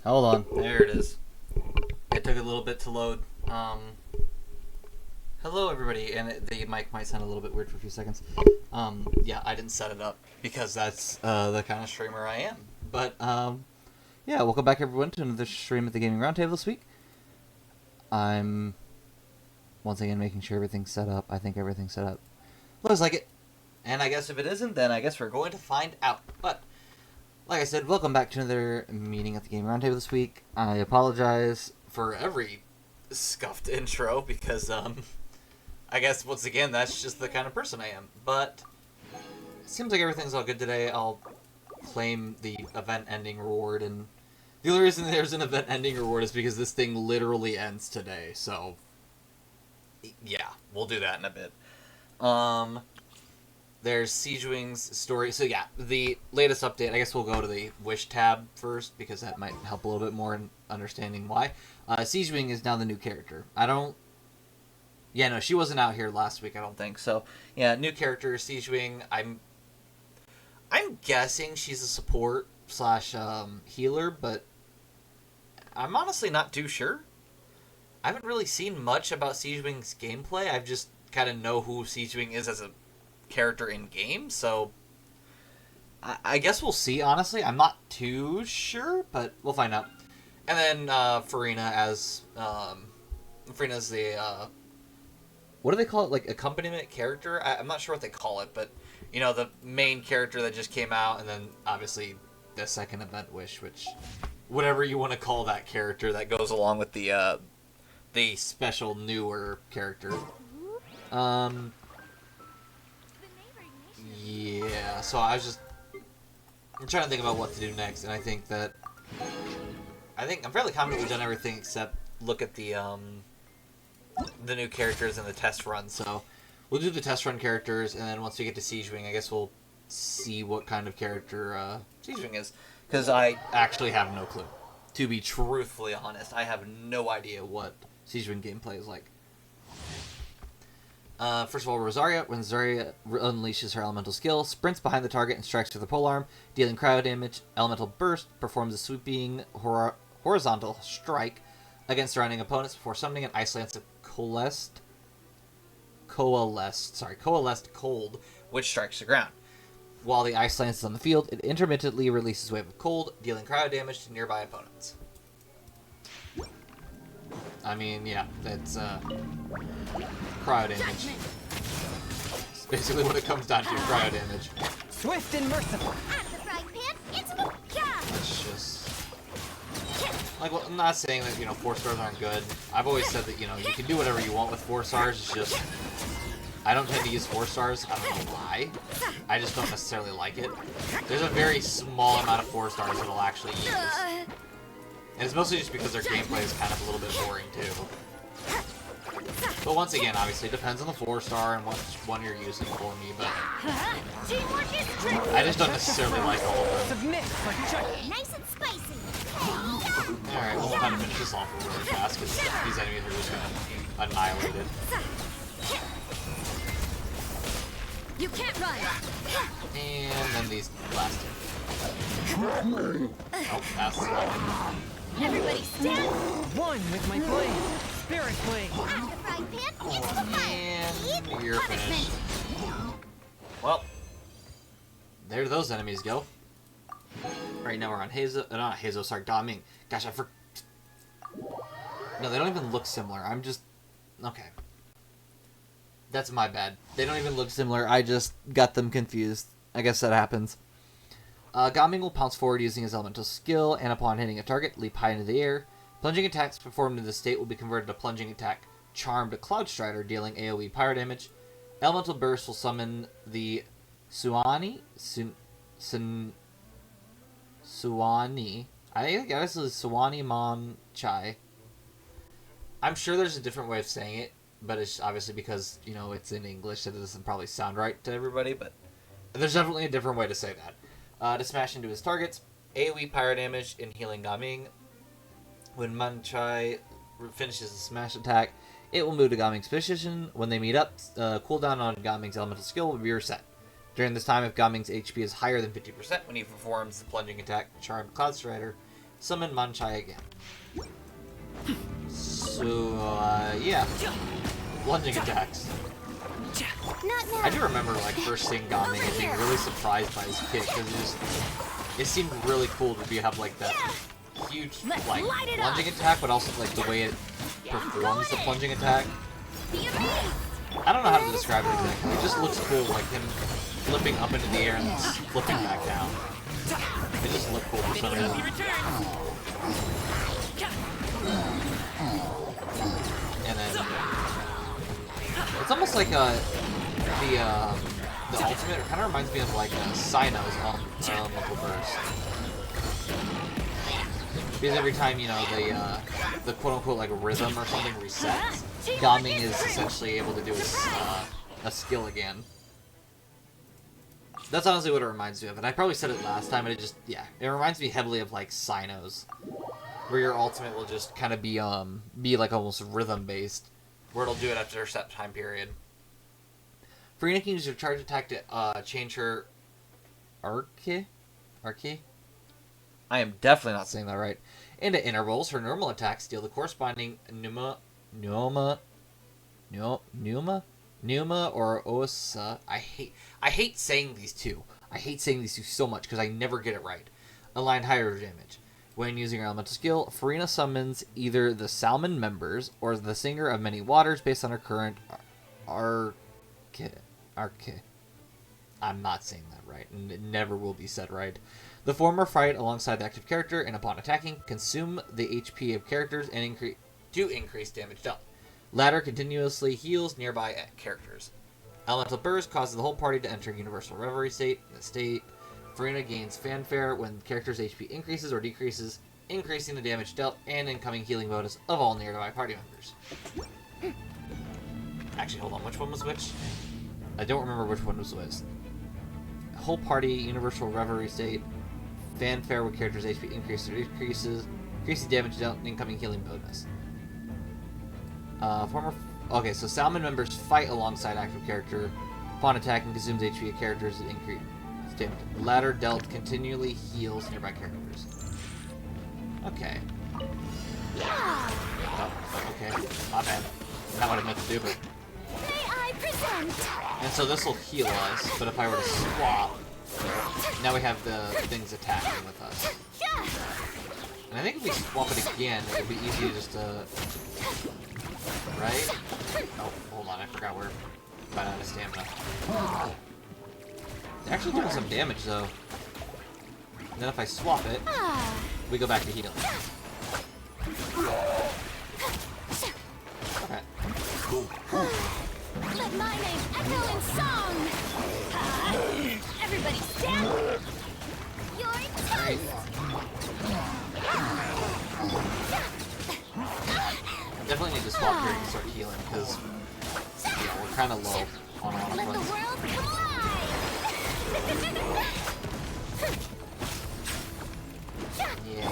Hold on. There it is. It took a little bit to load. Hello, everybody. And the mic might sound a little bit weird for a few seconds. Yeah, I didn't set it up because that's the kind of streamer I am. But, yeah, welcome back, everyone, to another stream at the Gaming Roundtable this week. I'm, once again, making sure everything's set up. I think everything's set up. Looks like it. And I guess if it isn't, then I guess we're going to find out. But, like I said, welcome back to another meeting at the Gaming Roundtable this week. I apologize for every scuffed intro because, I guess, once again, that's just the kind of person I am. But it seems like everything's all good today. I'll claim the event-ending reward, and the only reason there's an event-ending reward is because this thing literally ends today, so yeah, we'll do that in a bit. There's Siege Wing's story. So yeah, the latest update, I guess we'll go to the Wish tab first, because that might help a little bit more in understanding why. Siege Wing is now the new character. Yeah, no, she wasn't out here last week, I don't think. So, yeah, new character, Siege Wing. I'm guessing she's a support slash healer, but I'm honestly not too sure. I haven't really seen much about Siege Wing's gameplay. I just kind of know who Siege Wing is as a character in game, so I guess we'll see. Honestly, I'm not too sure, but we'll find out. And then Farina's the what do they call it? Like accompaniment character? I'm not sure what they call it, but you know, the main character that just came out, and then obviously the second event Wish, which whatever you want to call that character that goes along with the special newer character. Yeah, so I'm trying to think about what to do next, and I think I'm fairly confident we've done everything except look at the new characters in the test run. So we'll do the test run characters, and then once we get to Siege Wing, I guess we'll see what kind of character Siege Wing is, because I actually have no clue. To be truthfully honest, I have no idea what Siege Wing gameplay is like. First of all, Rosaria. When Rosaria unleashes her elemental skill, sprints behind the target and strikes with her polearm, dealing cryo damage. Elemental Burst performs a sweeping horizontal strike against surrounding opponents before summoning an Ice Lance of coalesced cold, which strikes the ground. While the Ice Lance is on the field, it intermittently releases a wave of cold, dealing cryo damage to nearby opponents. I mean, yeah, that's cryo damage. It's basically what it comes down to, cryo damage. Swift and merciful. Out of the frying pan into the yeah. That's just like, well, I'm not saying that 4-stars aren't good. I've always said that you can do whatever you want with 4-stars. It's just I don't tend to use 4-stars. I don't know why. I just don't necessarily like it. There's a very small amount of 4-stars that I'll actually use. And it's mostly just because their gameplay is kind of a little bit boring, too. But once again, obviously, it depends on the 4-star and which one you're using for me, but I just don't necessarily like all of them. Submit like Chucky. Nice and spicy. Alright, well, we'll kind of finish this off really fast, because these enemies are just going to annihilate it. You can't run. And then these last two. Oh, that's one. Everybody stand. One with my blade. Spirit blade. Out of the frying pan into the fire. And you're finished. Well, there those enemies go. Right now we're on not Hazo, sorry, Daming. Gosh, No, they don't even look similar. I'm just... Okay. That's my bad. They don't even look similar. I just got them confused. I guess that happens. Gaming will pounce forward using his elemental skill, and upon hitting a target, leap high into the air. Plunging attacks performed in this state will be converted to plunging attack Charmed Cloud Strider, dealing AoE pyro damage. Elemental Burst will summon the Suani. I guess it's Suani Mon Chai. I'm sure there's a different way of saying it, but it's obviously because, it's in English, so it doesn't probably sound right to everybody, but there's definitely a different way to say that. To smash into his targets, AoE pyro damage and healing Gaming. When Manchai finishes the smash attack, it will move to Gaming's position. When they meet up, cooldown on Gaming's elemental skill will be reset. During this time, if Gaming's HP is higher than 50% when he performs the plunging attack Charmed Cloud Strider, Summon Manchai again. So, yeah. Lunging attacks. Not now. I do remember, like, first seeing Gaming and being really surprised by his kick, because it seemed really cool to have, like, that huge, Let's like, light it plunging up. attack, but also, like, the way it performs the plunging attack. Be amazed. I don't know how to describe it exactly. It just looks cool, like him flipping up into the air and then flipping back down. It just looked cool for some reason. And then it's almost like the ultimate. It kind of reminds me of like Cyno's Elemental Burst. Because every time, you know, the quote-unquote, like, rhythm or something resets, Gaming is essentially able to do a skill again. That's honestly what it reminds me of, and I probably said it last time, but it reminds me heavily of, like, Cyno's, where your ultimate will just kind of be like, almost rhythm-based, where it'll do it after a set time period. Furina can use her charge attack to, change her Arche? I am definitely not saying that right. Into intervals, her normal attacks deal the corresponding Pneuma or Osa. I hate saying these two. I hate saying these two so much because I never get it right. Aligned higher damage. When using her elemental skill, Furina summons either the Salmon members or the Singer of Many Waters based on her current Arche. I'm not saying that right, and it never will be said right. The former fight alongside the active character, and upon attacking, consume the HP of characters and increase damage dealt. Latter continuously heals nearby characters. Elemental Burst causes the whole party to enter Universal Reverie state. In the state, Furina gains fanfare when the character's HP increases or decreases, increasing the damage dealt and incoming healing bonus of all nearby party members. Actually, hold on, which one was which? I don't remember which one was which. Whole party, Universal Reverie state, fanfare when character's HP increases or decreases, increases damage dealt and incoming healing bonus. Okay, so Salmon members fight alongside active character. Upon attacking, consumes HP of characters and increase damage. The latter dealt continually heals nearby characters. Okay. Oh, okay. My bad. Not what I meant to do, but... May I present? And so this will heal us, but if I were to swap, now we have the things attacking with us. And I think if we swap it again, it would be easy just to... Right? Oh, hold on, I forgot we're about out of stamina. They're actually doing some damage, though. And then if I swap it, we go back to healing. Okay. Cool. Let my name echo in song. Everybody stand. You're toast. Definitely need to swap here and start healing, because we're kind of low on a lot of Let the points. world come alive. Yeah.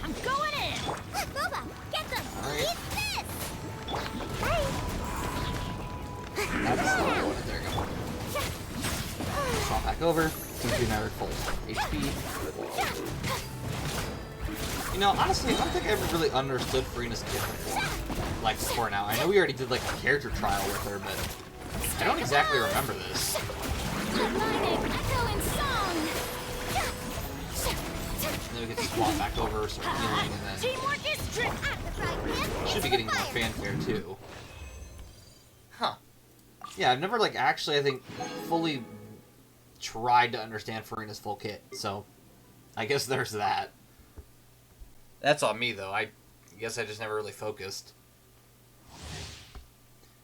I'm going in. Boba, get them. Alright. Eat this. That's the one. There we go. Swap back over. Seems to be now at full HP. You know, honestly, I don't think I ever really understood Furina's kit before. Like, before now. I know we already did, like, a character trial with her, but I don't exactly remember this. Let my name echo in song. And then we can swap back over, start healing, and then Teamwork is true. should be getting more fanfare, too. Huh. Yeah, I've never, like, actually, I think, fully tried to understand Furina's full kit, so I guess there's that. That's on me, though. I guess I just never really focused.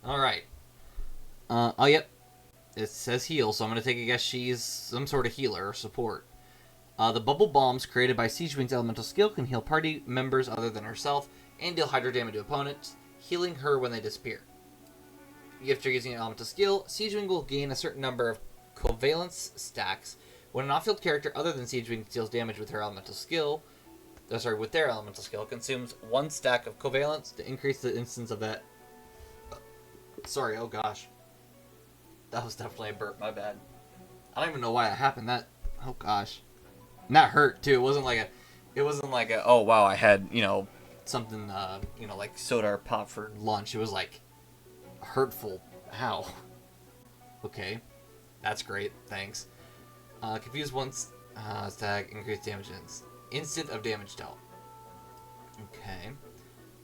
Alright. Oh, yep. It says heal, so I'm going to take a guess she's some sort of healer or support. The bubble bombs created by Siege Wing's elemental skill can heal party members other than herself and deal hydro damage to opponents, healing her when they disappear. If you're using an elemental skill, Siege Wing will gain a certain number of covalence stacks. When an off-field character other than Siege Wing deals damage with her elemental skill, with their elemental skill, consumes one stack of covalence to increase the instance of that. Sorry, oh gosh. That was definitely a burp, my bad. I don't even know why it happened. Oh gosh. And that hurt too. It wasn't like It wasn't like a, oh wow, I had, something, like soda or pop for lunch. It was like hurtful. How? Okay. That's great. Thanks. Confuse once stack, increase damage instant of damage dealt. Okay.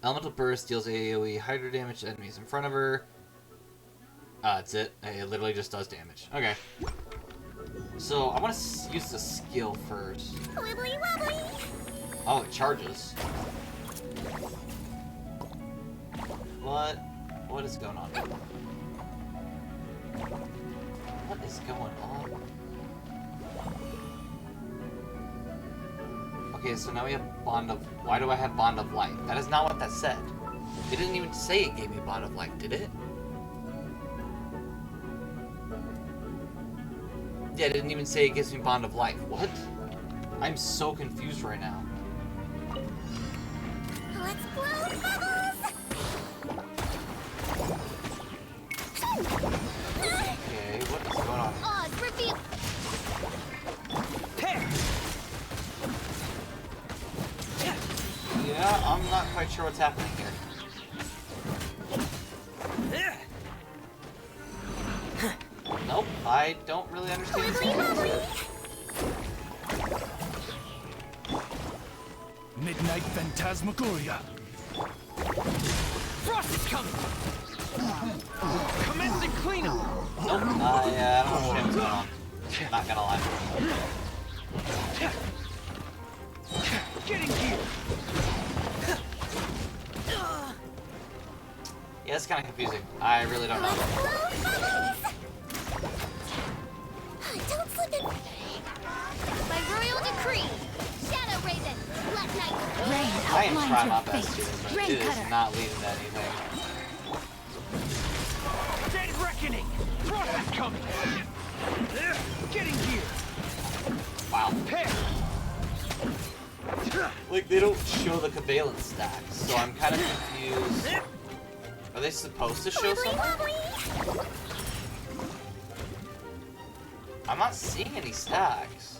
Elemental Burst deals AoE Hydra damage to enemies in front of her. That's it. It literally just does damage. Okay. So, I want to use the skill first. Wibbly wobbly. Oh, it charges. What? What is going on? What is going on? Okay, so now we have Bond of... Why do I have Bond of Life? That is not what that said. It didn't even say it gave me Bond of Life, did it? Yeah, it didn't even say it gives me Bond of Life. What? I'm so confused right now. Let's blow bubbles. Okay, what is going on? Oz reveal. Yeah, I'm not quite sure what's happening here. Nope, I don't really understand this game. Midnight Phantasmagoria. Frost is coming! Commencing cleanup! Nope, yeah, I don't understand what's going on. Not gonna lie. Getting here! Yeah, it's kind of confusing. I really don't know. Let's blow bubbles. Don't slip it. By royal decree, Shadow Raven, Black Knight. Rain I am trying my outlines best your here, fate. but Rain it is cutter. not leading to anything. Dead reckoning! Frost is coming! Getting here! Wow. Pair! Like, they don't show the Covalent stacks, so I'm kind of confused. Are they supposed to show Wibbly something? wobbly. I'm not seeing any stacks.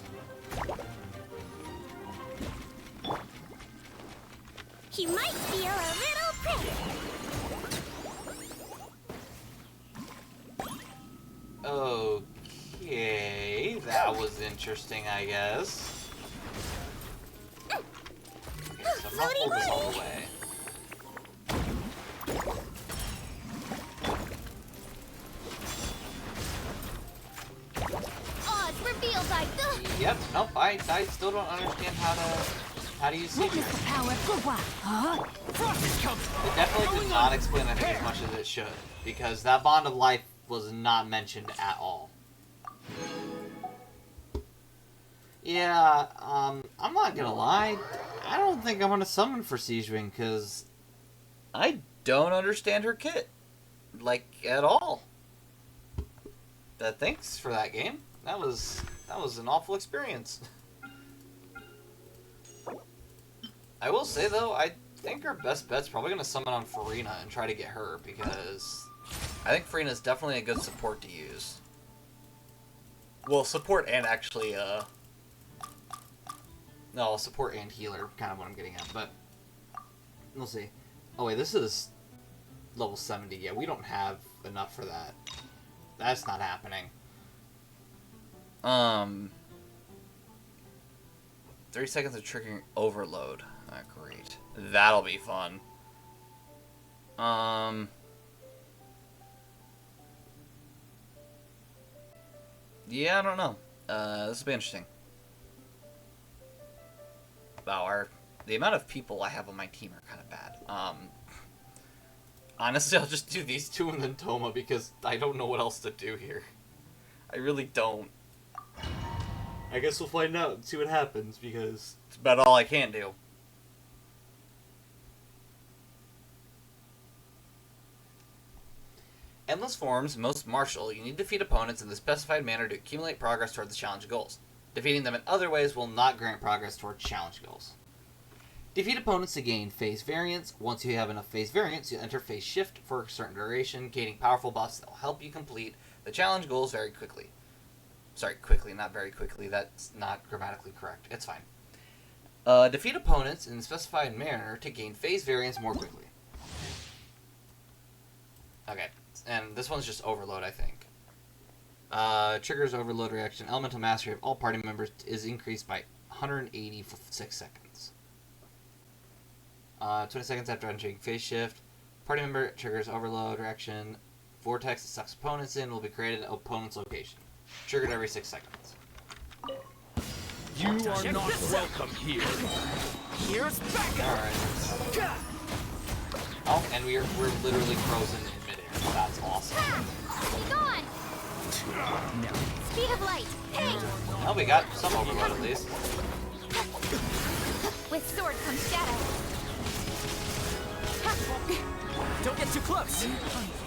He might feel a little prick. Okay, that was interesting, I guess. Okay, so I'm gonna hold this all the way. Oz revealed by the Yep, nope, I still don't understand how to use witness secret. the power for what? Huh? Frost is coming! It definitely did not explain, I think, as much as it should, because that Bond of Life was not mentioned at all. Yeah, I'm not gonna lie, I don't think I'm gonna summon for Siegewing, because I don't understand her kit. Like, at all. Thanks for that game. That was an awful experience. I will say, though, I think our best bet's probably gonna summon on Farina and try to get her, because I think Farina's definitely a good support to use. Well, support and actually, no, support and healer, kind of what I'm getting at, but we'll see. Oh wait, this is level 70. Yeah, we don't have enough for that. That's not happening. 30 seconds of triggering overload. Ah, great. That'll be fun. Yeah, I don't know. This will be interesting. Wow, the amount of people I have on my team are kind of bad. Honestly, I'll just do these two and then Toma because I don't know what else to do here. I really don't. I guess we'll find out and see what happens because it's about all I can do. Endless forms, most martial, you need to defeat opponents in the specified manner to accumulate progress toward the challenge goals. Defeating them in other ways will not grant progress toward challenge goals. Defeat opponents to gain phase variance. Once you have enough phase variance, you enter phase shift for a certain duration, gaining powerful buffs that will help you complete the challenge goals very quickly. Sorry, quickly, not very quickly. That's not grammatically correct. It's fine. Defeat opponents in a specified manner to gain phase variance more quickly. Okay, and this one's just overload, I think. Triggers overload reaction. Elemental mastery of all party members is increased by 180 for 6 seconds. 20 seconds after entering phase shift. Party member triggers overload reaction. Vortex that sucks opponents in will be created at opponent's location. Triggered every 6 seconds. You are not welcome here. Here's backup. Alright. Oh, and we're literally frozen in midair. That's awesome. Be gone! Speed of light. Hey! Oh, we got some overload at least. With sword comes shadow. Don't get too close.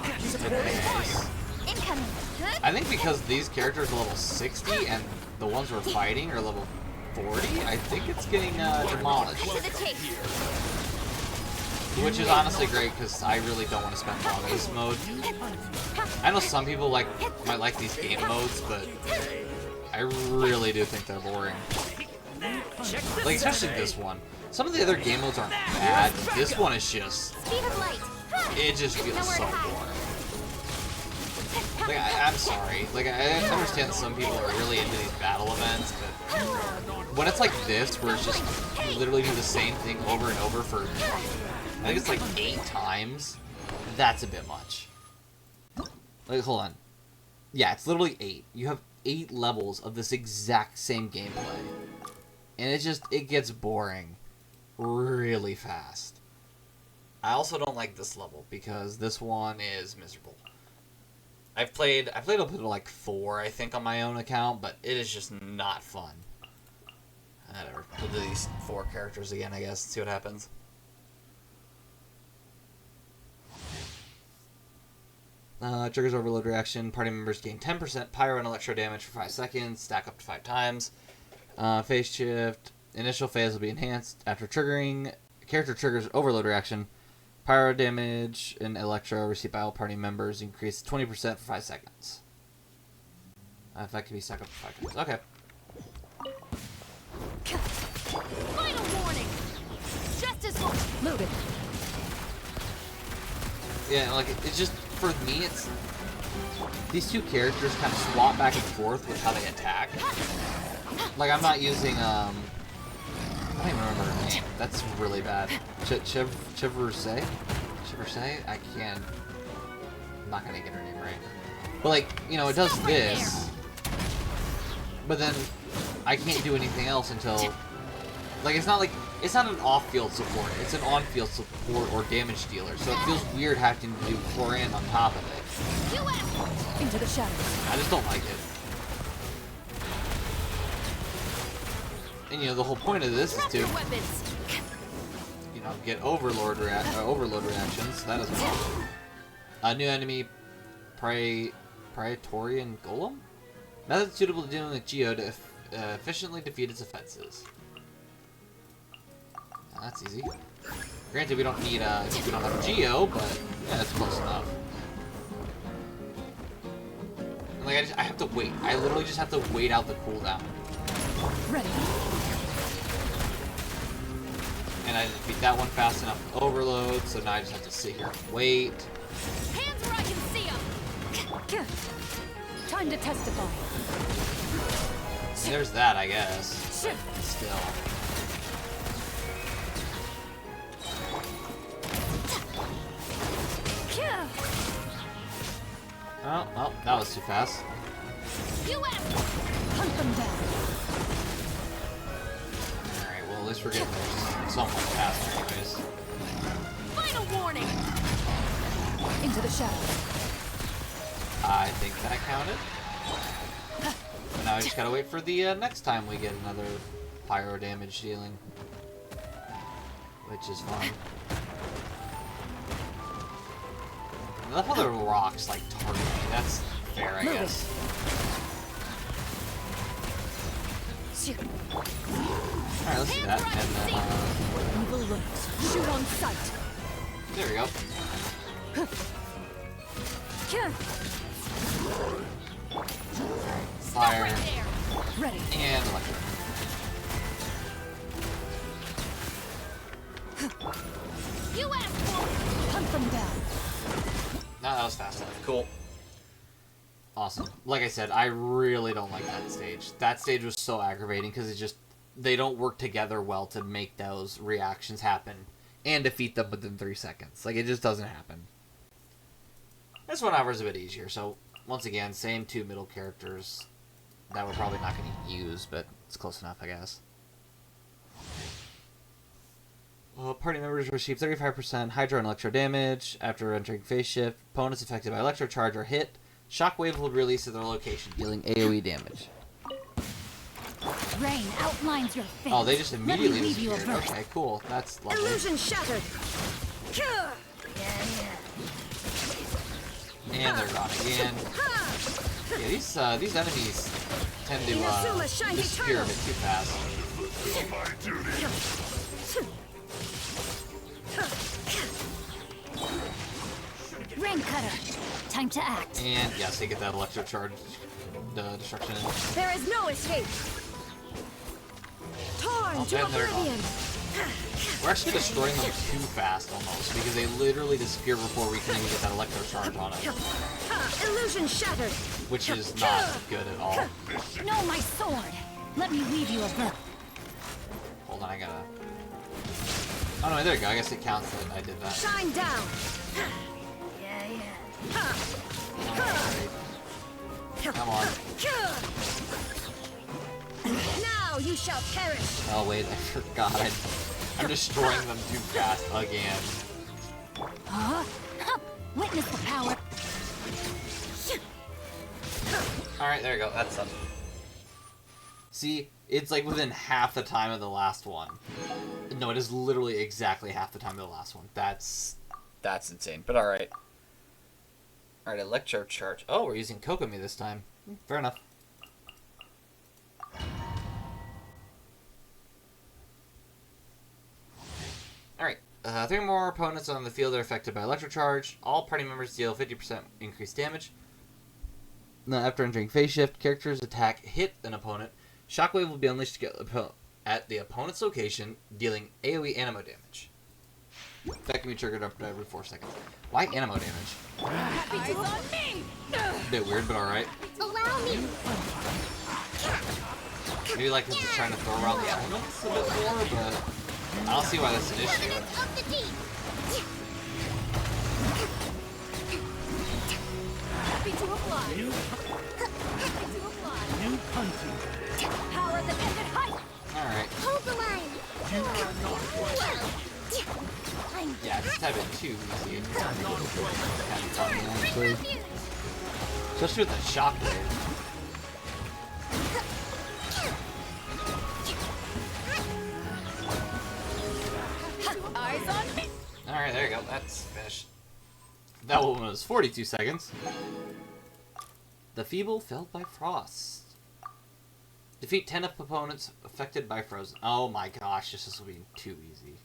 Nice. Incoming. Good. I think because these characters are level 60 and the ones we're fighting are level 40, I think it's getting demolished. To the chase. Which is honestly great because I really don't want to spend long on this mode. I know some people might like these game modes, but I really do think they're boring. Like, especially this one. Some of the other game modes aren't bad. This one is just... Speed of light. It just feels so boring. Like, I'm sorry. Like, I understand that some people are really into these battle events, but when it's like this, where it's just you literally do the same thing over and over for, I think it's like 8 times, that's a bit much. Like, hold on. Yeah, it's literally 8. You have 8 levels of this exact same gameplay. And it gets boring really fast. I also don't like this level, because this one is miserable. I played up to like 4, I think, on my own account, but it is just not fun. Whatever. We'll do these 4 characters again, I guess, and see what happens. Triggers overload reaction. Party members gain 10% pyro and electro damage for 5 seconds. Stack up to 5 times. Phase shift. Initial phase will be enhanced after triggering. Character triggers overload reaction. Pyro damage and electro received by all party members increase 20% for 5 seconds. That can be stacked up to 5 times. Okay. Final warning. Justice will move it. Yeah, like, it's just, for me, it's... These 2 characters kind of swap back and forth with how they attack. Like, I'm not using, I don't even remember her name. That's really bad. Chiversay? I can't... I'm not gonna get her name right. But, like, you know, it does this. But then, I can't do anything else until... Like, it's not an off-field support. It's an on-field support or damage dealer. So it feels weird having to do Coran on top of it. Into the shadows. I just don't like it. And, you know, the whole point of this is to, you know, get overload reactions. That doesn't help. A new enemy, Praetorian Golem? Method suitable to dealing with Geo to efficiently defeat its offenses. Now, that's easy. Granted, we don't have Geo, but yeah, it's close enough. And, like, I have to wait. I literally just have to wait out the cooldown. Ready. And I didn't beat that one fast enough with overload, so now I just have to sit here and wait. Hands where I can see them. Time to testify. And there's that, I guess. But still. Oh, that was too fast. Hunt them down. Alright, well, at least we're getting there somewhat faster anyways. Final warning. Into the shadows. I think that counted. And now I just gotta wait for the next time we get another pyro damage dealing. Which is fun. I love how the rocks, like, target me. That's fair, I guess. Alright, let's do that. And then, Evil looks. Shoot on sight. there we go. Stop Fire. right there. Ready. And electric. that was fast enough. Cool. Awesome. Like I said, I really don't like that stage. That stage was so aggravating because it just... They don't work together well to make those reactions happen and defeat them within 3 seconds. Like, it just doesn't happen. This one, however, is a bit easier. So, once again, same 2 middle characters that we're probably not going to use, but it's close enough, I guess. Party members receive 35% Hydro and Electro damage after entering phase shift. Opponents affected by Electro Charge are hit. Shockwave will release at their location, dealing AoE damage. Rain outlines your face. Oh, they just immediately Let me leave you a disappeared. verse. Okay, cool. That's lovely. Illusion shattered. And they're gone again. Yeah, these enemies tend to disappear a bit too fast. Rain cutter. Time to act. And yes, they get that electro charge destruction. There is no escape. Torn to and they're gone. oblivion. We're actually destroying them too fast almost because they literally disappear before we can even get that electro charge on it, Illusion shattered. which is not good at all. No, my sword. Let me weave you a verse. Hold on, I gotta... Oh no, there you go. I guess it counts that I did that. Shine down. Alright. Come on. Now you shall perish. Oh wait, I forgot. I'm destroying them too fast again. Huh? Witness the power. Alright, there you go. That's up. See, it's like within half the time of the last one. No, it is literally exactly half the time of the last one. That's insane, but alright. Alright, Electro Charge. Oh, we're using Kokomi this time. Fair enough. Alright, 3 more opponents on the field are affected by Electro Charge. All party members deal 50% increased damage. Now, after entering phase shift, characters attack hit an opponent. Shockwave will be unleashed at the opponent's location, dealing AoE animo damage. That can be triggered up to every 4 seconds. Why animo damage? Happy to on me. A bit weird, but alright. Allow me. Maybe like this is trying to throw around the elements a bit more, but I don't see why that's an issue. Of the deep. Happy to apply. Happy to apply. New hunting. Power that ended height. Alright. Hold the line. You are not welcome. Yeah, just have it too easy. Kind of funny, actually. Especially with the shockwave. Eyes on me. Alright, there you go. That's finished. That one was 42 seconds. The Feeble felled by Frost. Defeat 10 opponents affected by Frozen. Oh my gosh, this will be too easy.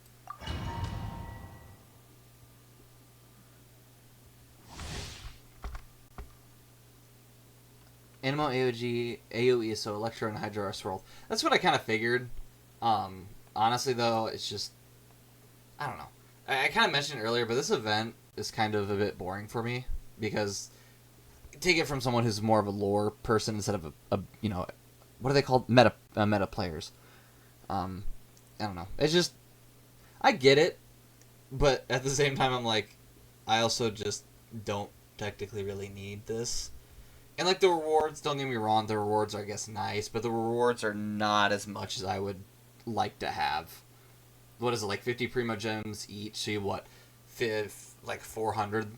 Animo, AoE, so Electro and Hydro are swirled. That's what I kind of figured. Honestly, though, it's just... I don't know. I kind of mentioned earlier, but this event is kind of a bit boring for me. Because, take it from someone who's more of a lore person instead of a you know... What are they called? Meta players. I don't know. It's just... I get it. But at the same time, I'm like... I also just don't technically really need this. And, like, the rewards, don't get me wrong, the rewards are, I guess, nice, but the rewards are not as much as I would like to have. What is it, like 50 Primo Gems each, so you, what, like 400?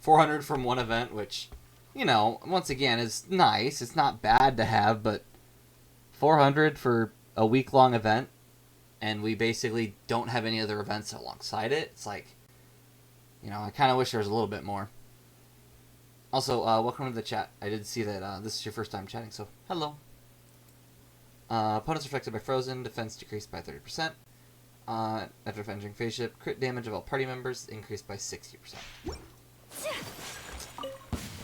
400 from one event, which, you know, once again, is nice. It's not bad to have, but 400 for a week-long event, and we basically don't have any other events alongside it. It's like, you know, I kind of wish there was a little bit more. Also, welcome to the chat. I did see that this is your first time chatting, so hello. Opponents affected by Frozen. Defense decreased by 30%. After entering phase shift, crit damage of all party members increased by 60%.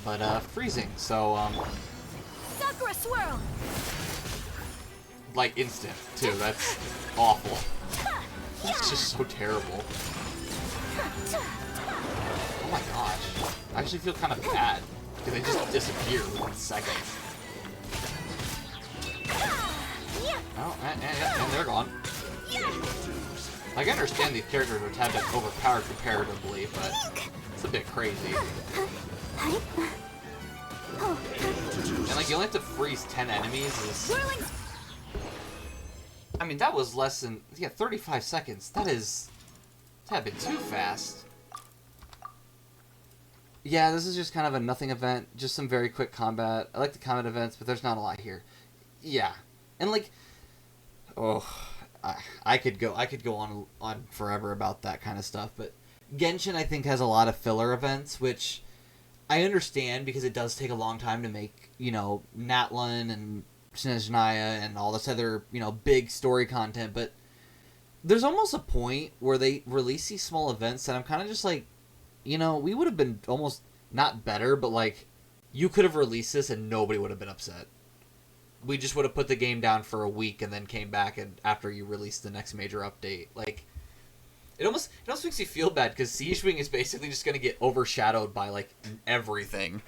But, freezing, so, Sakura swirl. like, instant, too. That's awful. It's just so terrible. Oh my gosh. I actually feel kind of bad. Because they just disappear within seconds. Oh, and they're gone. Like, I understand these characters are a tad bit overpowered comparatively, but it's a bit crazy. And, like, you only have to freeze 10 enemies is... I mean, that was less than... Yeah, 35 seconds. That is... a tad bit too fast. Yeah, this is just kind of a nothing event. Just some very quick combat. I like the combat events, but there's not a lot here. Yeah. And, like... Oh... I could go on forever about that kind of stuff, but Genshin, I think, has a lot of filler events, which I understand because it does take a long time to make, you know, Natlin and Snezhnaya and all this other, you know, big story content, but there's almost a point where they release these small events that I'm kind of just like, you know, we would have been almost not better, but like, you could have released this and nobody would have been upset. We just would have put the game down for a week and then came back and after you released the next major update. Like, it almost makes you feel bad because Siege Wing is basically just going to get overshadowed by, like, everything.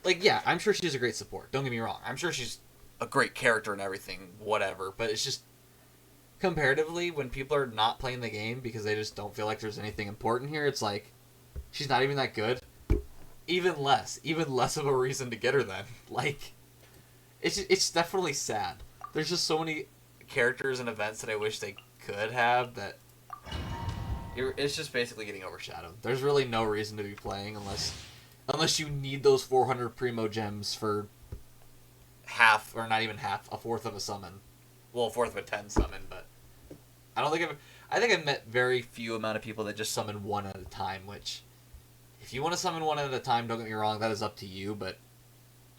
Like, yeah, I'm sure she's a great support. Don't get me wrong. I'm sure she's a great character and everything, whatever. But it's just, comparatively, when people are not playing the game because they just don't feel like there's anything important here, it's like, she's not even that good. Even less of a reason to get her then. Like... It's definitely sad. There's just so many characters and events that I wish they could have that it's just basically getting overshadowed. There's really no reason to be playing unless you need those 400 Primo Gems for half, or not even half, a fourth of a summon. Well, a fourth of a 10 summon, but I think I've met very few amount of people that just summon one at a time, which, if you want to summon one at a time, don't get me wrong, that is up to you, but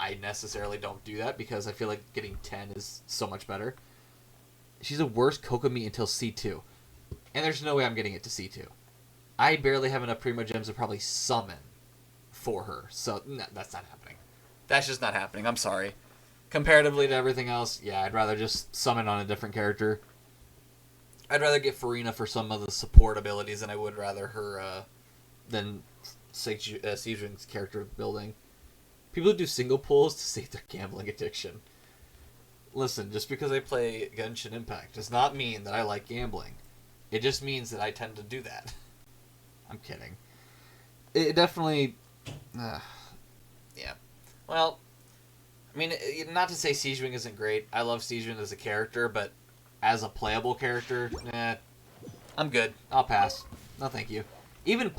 I necessarily don't do that because I feel like getting 10 is so much better. She's a worse Kokomi until C2. And there's no way I'm getting it to C2. I barely have enough Primo Gems to probably summon for her. So, no, that's not happening. That's just not happening. I'm sorry. Comparatively to everything else, yeah, I'd rather just summon on a different character. I'd rather get Farina for some of the support abilities than I would rather her, than Sejun's character building. People who do single pulls to save their gambling addiction. Listen, just because I play Genshin Impact does not mean that I like gambling. It just means that I tend to do that. I'm kidding. It definitely... yeah. Well, I mean, not to say Siege Wing isn't great. I love Siege Wing as a character, but as a playable character, I'm good. I'll pass. No, thank you. Even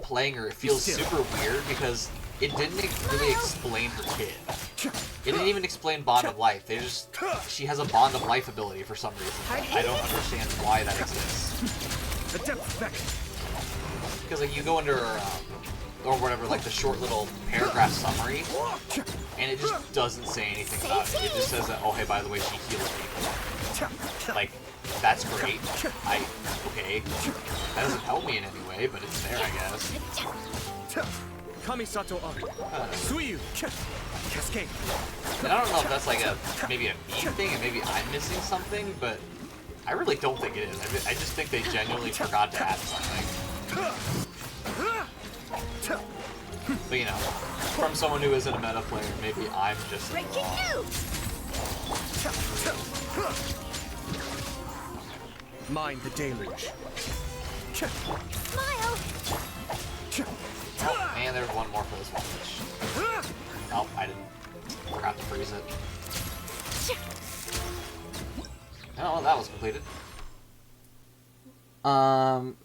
playing her, it feels super weird because... it didn't really explain her kid. It didn't even explain Bond of Life. She has a Bond of Life ability for some reason. I don't understand why that exists. Because like you go under her, or whatever, like the short little paragraph summary, and it just doesn't say anything about it. It just says that, oh hey, by the way, she heals people. Like, that's great. Okay. That doesn't help me in any way, but it's there, I guess. Kamisato Ari. Suyu. Cascade. And I don't know if that's like maybe a me thing and maybe I'm missing something, but I really don't think it is. I just think they genuinely forgot to add something. But you know, from someone who isn't a meta player, maybe I'm just wrong. Mind the deluge. Smile! Oh, and there's one more for this one, which... oh, I forgot to freeze it. Oh, that was completed.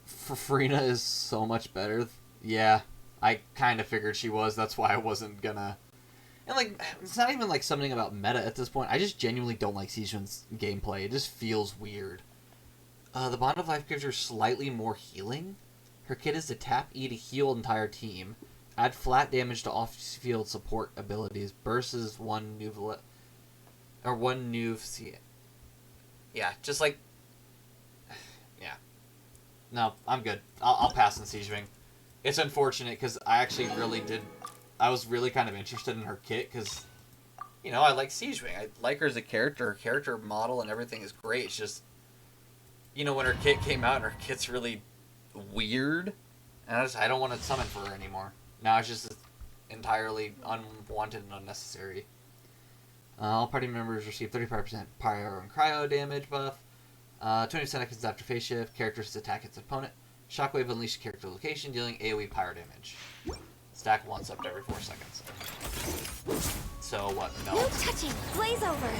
Farina is so much better. Yeah, I kind of figured she was. That's why I wasn't gonna... And, like, it's not even, like, something about meta at this point. I just genuinely don't like Sejun's gameplay. It just feels weird. The Bond of Life gives her slightly more healing. Her kit is to tap E to heal entire team. Add flat damage to off-field support abilities. Versus one new... Yeah, just like... yeah. No, I'm good. I'll pass on Siege Wing. It's unfortunate because I actually really did... I was really kind of interested in her kit because, you know, I like Siege Wing. I like her as a character. Her character model and everything is great. It's just, you know, when her kit came out and her kit's really weird, And I don't want to summon for her anymore. Now it's just entirely unwanted and unnecessary. All party members receive 35% pyro and cryo damage buff. 20 seconds after phase shift, characters attack its opponent. Shockwave unleashes character location, dealing AoE pyro damage. Stack once up to every 4 seconds. So what? No. No touching. Blaze over.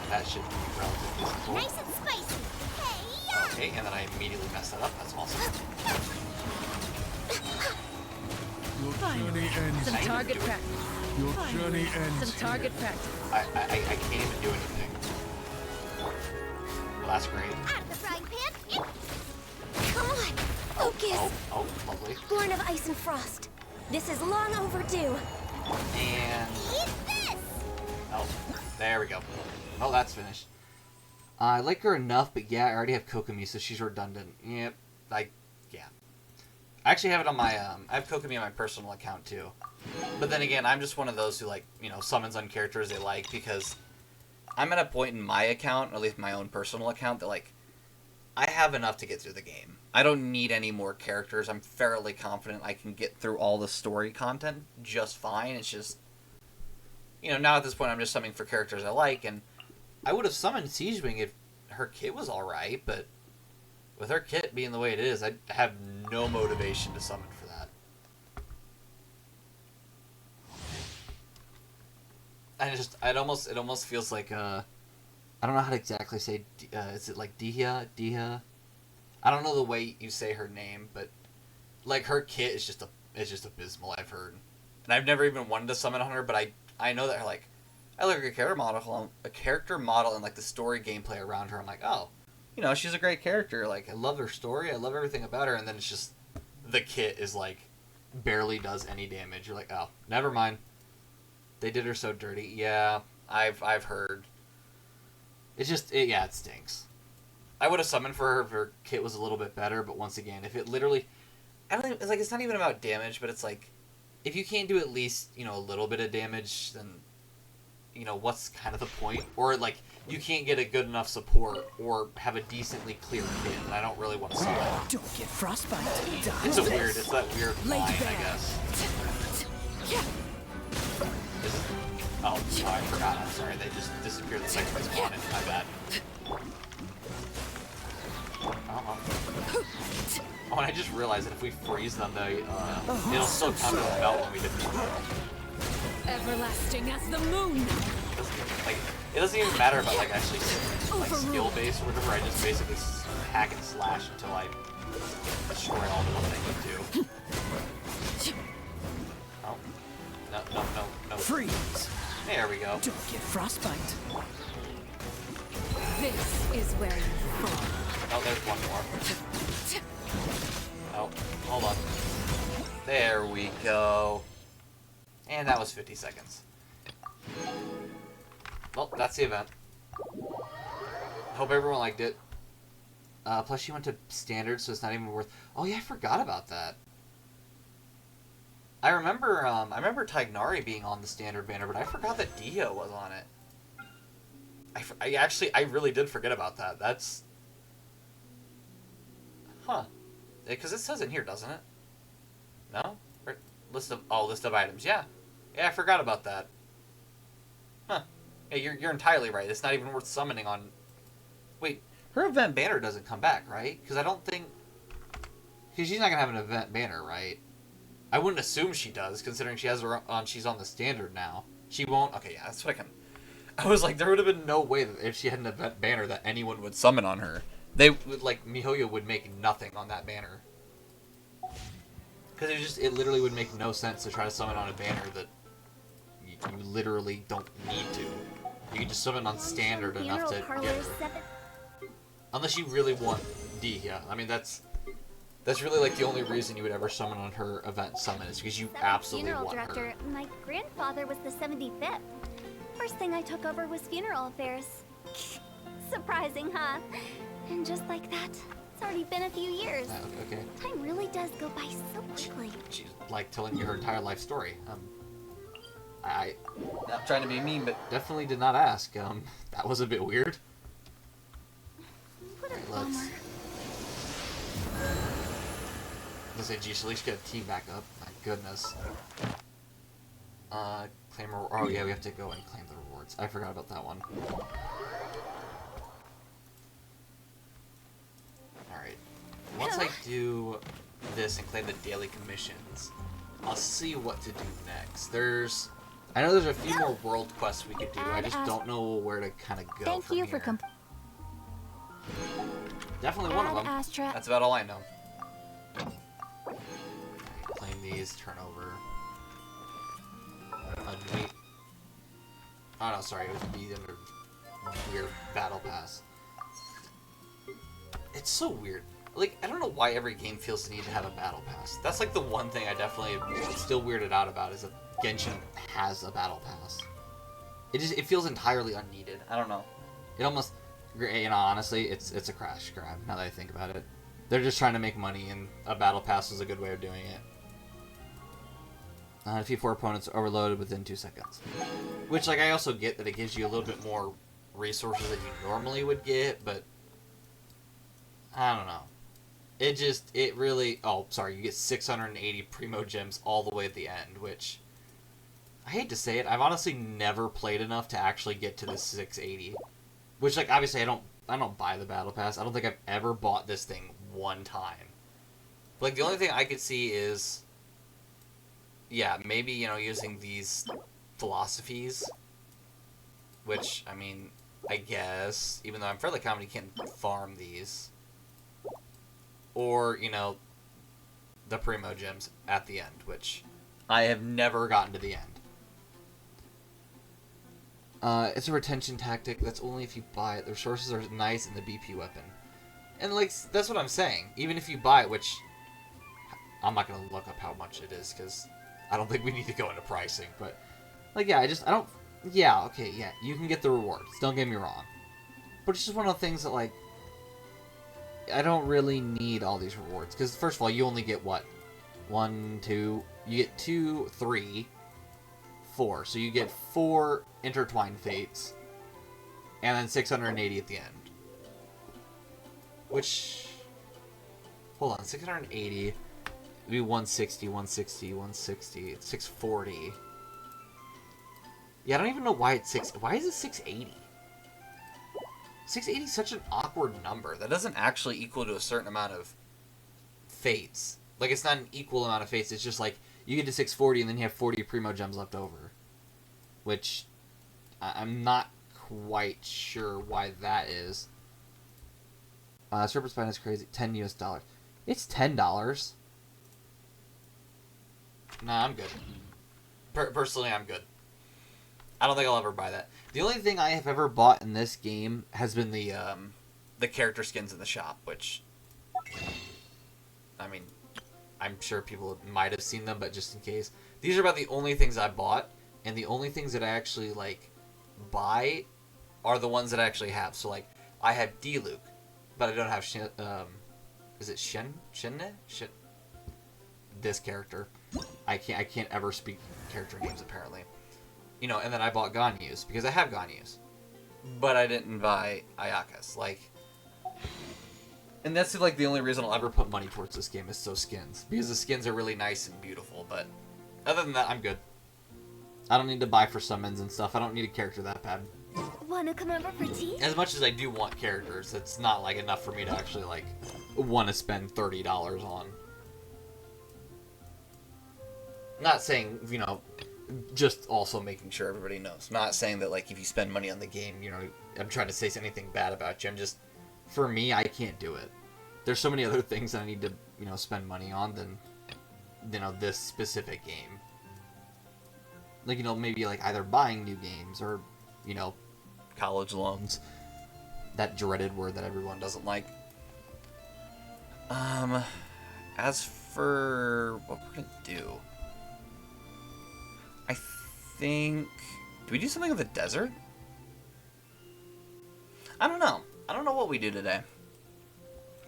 That should be relatively simple. Nice and spicy. Hey, Okay, and then I immediately messed that up. That's awesome. Your journey ends. Some target practice. Your journey ends. Some target practice. I can't even do anything. Well, that's great. out of the frying pan. Come on. Focus. Oh, lovely. Born of ice and frost. This is long overdue. And Eat this. oh, there we go. Oh, that's finished. I like her enough, but yeah, I already have Kokomi, so she's redundant. Yep, yeah. I actually have it on my I have Kokomi on my personal account too. But then again, I'm just one of those who summons on characters they like because I'm at a point in my account, or at least my own personal account, that I have enough to get through the game. I don't need any more characters. I'm fairly confident I can get through all the story content just fine. It's just, now at this point I'm just summoning for characters I like, and I would have summoned Siegewing if her kit was alright, but with her kit being the way it is, I have no motivation to summon for that. It almost feels like, I don't know how to exactly say, is it like Dihya? I don't know the way you say her name, but her kit is just abysmal, I've heard. And I've never even wanted to summon on her, but I know that her I look at a character model and the story gameplay around her. I'm like, oh, she's a great character. I love her story, I love everything about her, and then it's just the kit is barely does any damage. You're like, oh, never mind. They did her so dirty. Yeah, I've heard. It's just it stinks. I would have summoned for her if her kit was a little bit better, but once again, if it literally, it's not even about damage, but it's if you can't do at least a little bit of damage, then what's kind of the point? Or you can't get a good enough support or have a decently clear kit, and I don't really want to see that. Don't get frostbite. It's that weird line, I guess. Oh, I forgot. I'm sorry. They just disappeared the second they spawned in. My bad. Oh, and I just realized that if we freeze them, it'll still count as a melt when we defeat them. Everlasting as the moon. It doesn't even matter about actually skill base or whatever. I just basically hack and slash until I destroy all the ones I need to. Oh, no. Freeze. There we go. Don't get frostbite. This is where you fall. Oh, there's one more. Oh, hold on. There we go. And that was 50 seconds. Well, that's the event. Hope everyone liked it. Plus, she went to standard, so it's not even worth. Oh yeah, I forgot about that. I remember Tignari being on the standard banner, but I forgot that Dio was on it. I really did forget about that. That's, huh? Because it says in here, doesn't it? No? List of items. Yeah, I forgot about that. Huh? Yeah, you're entirely right. It's not even worth summoning on. Wait, her event banner doesn't come back, right? Because I don't think. Because she's not gonna have an event banner, right? I wouldn't assume she does, considering she has her on. She's on the standard now. She won't. Okay, yeah, that's what I was like, there would have been no way that if she had an event banner that anyone would summon on her. They would MiHoYo would make nothing on that banner. Because it literally would make no sense to try to summon on a banner that you literally don't need to. You can just summon on standard enough to get her. Unless you really want Dihya. I mean, that's really the only reason you would ever summon on her event summon is because you absolutely want her. My grandfather was the 75th. First thing I took over was funeral affairs. Surprising, huh? And just like that, it's already been a few years. Okay. Time really does go by so quickly. She's telling you her entire life story. I'm not trying to be mean, but definitely did not ask. That was a bit weird. What a bummer. I say, geez, at least get a team back up. My goodness. Claim oh yeah, we have to go and claim the rewards. I forgot about that one. Alright. Once I do this and claim the daily commissions, I'll see what to do next. I know there's a few more world quests we could do. I just don't know where to kind of go Thank from you here. for Definitely one of them. Astra. That's about all I know. Claim these, turn over. Wait. Oh no, sorry, it would be under weird battle pass. It's so weird. Like, I don't know why every game feels the need to have a battle pass. That's like the one thing I definitely am still weirded out about, is that Genshin has a battle pass. It feels entirely unneeded. I don't know. It almost, you know, honestly, it's a crash grab now that I think about it. They're just trying to make money, and a battle pass is a good way of doing it. Defeat 4 opponents overloaded within 2 seconds. Which, like, I also get that it gives you a little bit more resources than you normally would get, but I don't know. It really, oh, sorry, you get 680 Primo Gems all the way at the end, which, I hate to say it, I've honestly never played enough to actually get to the 680. Which, like, obviously I don't buy the Battle Pass. I don't think I've ever bought this thing one time. Like, the only thing I could see is, yeah, maybe, you know, using these philosophies, which, I mean, I guess, even though I'm fairly confident you can't farm these. Or, you know, the Primo Gems at the end, which I have never gotten to the end. It's a retention tactic. That's only if you buy it. The resources are nice in the BP weapon. And, like, that's what I'm saying. Even if you buy it, which I'm not going to look up how much it is, because I don't think we need to go into pricing. But, like, yeah, yeah, okay, yeah, you can get the rewards. Don't get me wrong. But it's just one of the things that, like, I don't really need all these rewards. Because, first of all, you only get, what? 1, 2... You get 2, 3, 4. So you get 4 intertwined fates. And then 680 at the end. Which... Hold on, 680... It'd be 160, 160, 160... It's 640... Yeah, I don't even know why it's 6... Why is it 680? 680 is such an awkward number. That doesn't actually equal to a certain amount of fates. Like, it's not an equal amount of fates. It's just like, you get to 640 and then you have 40 Primo Gems left over. Which, I'm not quite sure why that is. Serpent Spine is crazy. $10 US. It's $10? Nah, I'm good. Personally, I'm good. I don't think I'll ever buy that. The only thing I have ever bought in this game has been the character skins in the shop, which, I mean, I'm sure people might have seen them, but just in case. These are about the only things I bought, and the only things that I actually, like, buy are the ones that I actually have. So, like, I have D-Luke, but I don't have, is it Shinne? This character. I can't ever speak character names, apparently. You know, and then I bought Ganyu's, because I have Ganyu's. But I didn't buy Ayaka's, like... And that's, like, the only reason I'll ever put money towards this game is those skins. Because the skins are really nice and beautiful, but... Other than that, I'm good. I don't need to buy for summons and stuff. I don't need a character that bad. Wanna come over for tea? As much as I do want characters, it's not, like, enough for me to actually, like, want to spend $30 on. Not saying, you know... Just also making sure everybody knows. Not saying that, like, if you spend money on the game, you know, I'm trying to say anything bad about you. I'm just, for me, I can't do it. There's so many other things that I need to, you know, spend money on than, you know, this specific game. Like, you know, maybe, like, either buying new games or, you know, college loans. That dreaded word that everyone doesn't like. As for what we're gonna do... I think... Do we do something with the desert? I don't know. I don't know what we do today.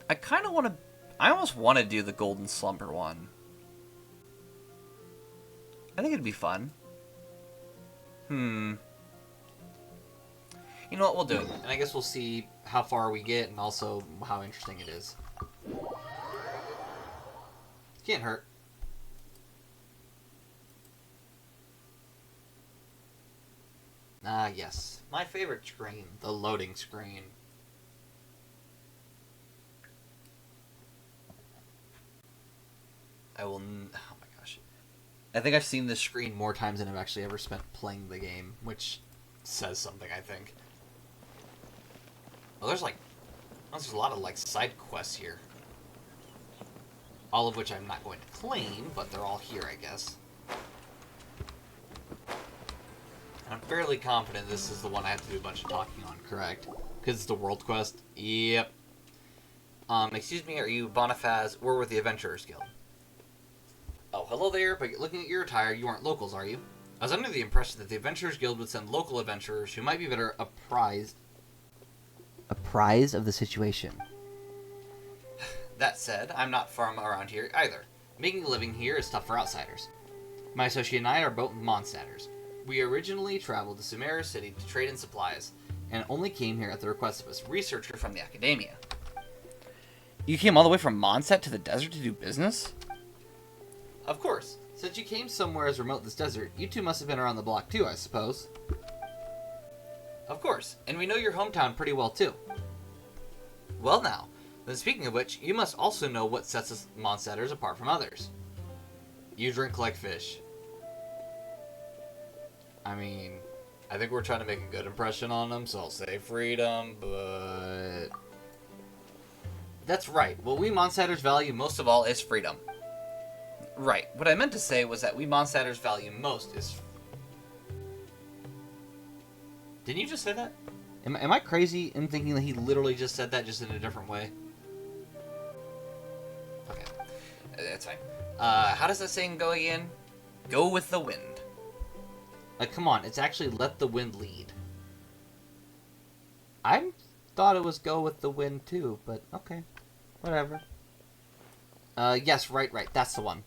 I kind of want to... I almost want to do the Golden Slumber one. I think it'd be fun. You know what? We'll do it. And I guess we'll see how far we get and also how interesting it is. Can't hurt. Ah, yes. My favorite screen. The loading screen. Oh my gosh. I think I've seen this screen more times than I've actually ever spent playing the game, which says something, I think. Well, there's a lot of, like, side quests here. All of which I'm not going to claim, but they're all here, I guess. I'm fairly confident this is the one I have to do a bunch of talking on, correct? Because it's the world quest? Yep. Excuse me, are you Bonifaz? We're with the Adventurers Guild. Oh, hello there, but looking at your attire, you aren't locals, are you? I was under the impression that the Adventurers Guild would send local adventurers who might be better apprised of the situation. That said, I'm not from around here either. Making a living here is tough for outsiders. My associate and I are both Mondstadters. We originally traveled to Sumeru City to trade in supplies, and only came here at the request of a researcher from the Academia. You came all the way from Mondstadt to the desert to do business? Of course. Since you came somewhere as remote as this desert, you two must have been around the block too, I suppose. Of course, and we know your hometown pretty well too. Well now, then speaking of which, you must also know what sets us Mondstadters apart from others. You drink like fish. I mean, I think we're trying to make a good impression on them, so I'll say freedom, but... That's right. What we Mondstadters value most of all is freedom. Right. What I meant to say was that we Mondstadters value most is... Didn't you just say that? Am I crazy in thinking that he literally just said that just in a different way? Okay. That's fine. How does that saying go again? Go with the wind. Come on, it's actually let the wind lead. I thought it was go with the wind too, but okay. Whatever. Yes, right, that's the one.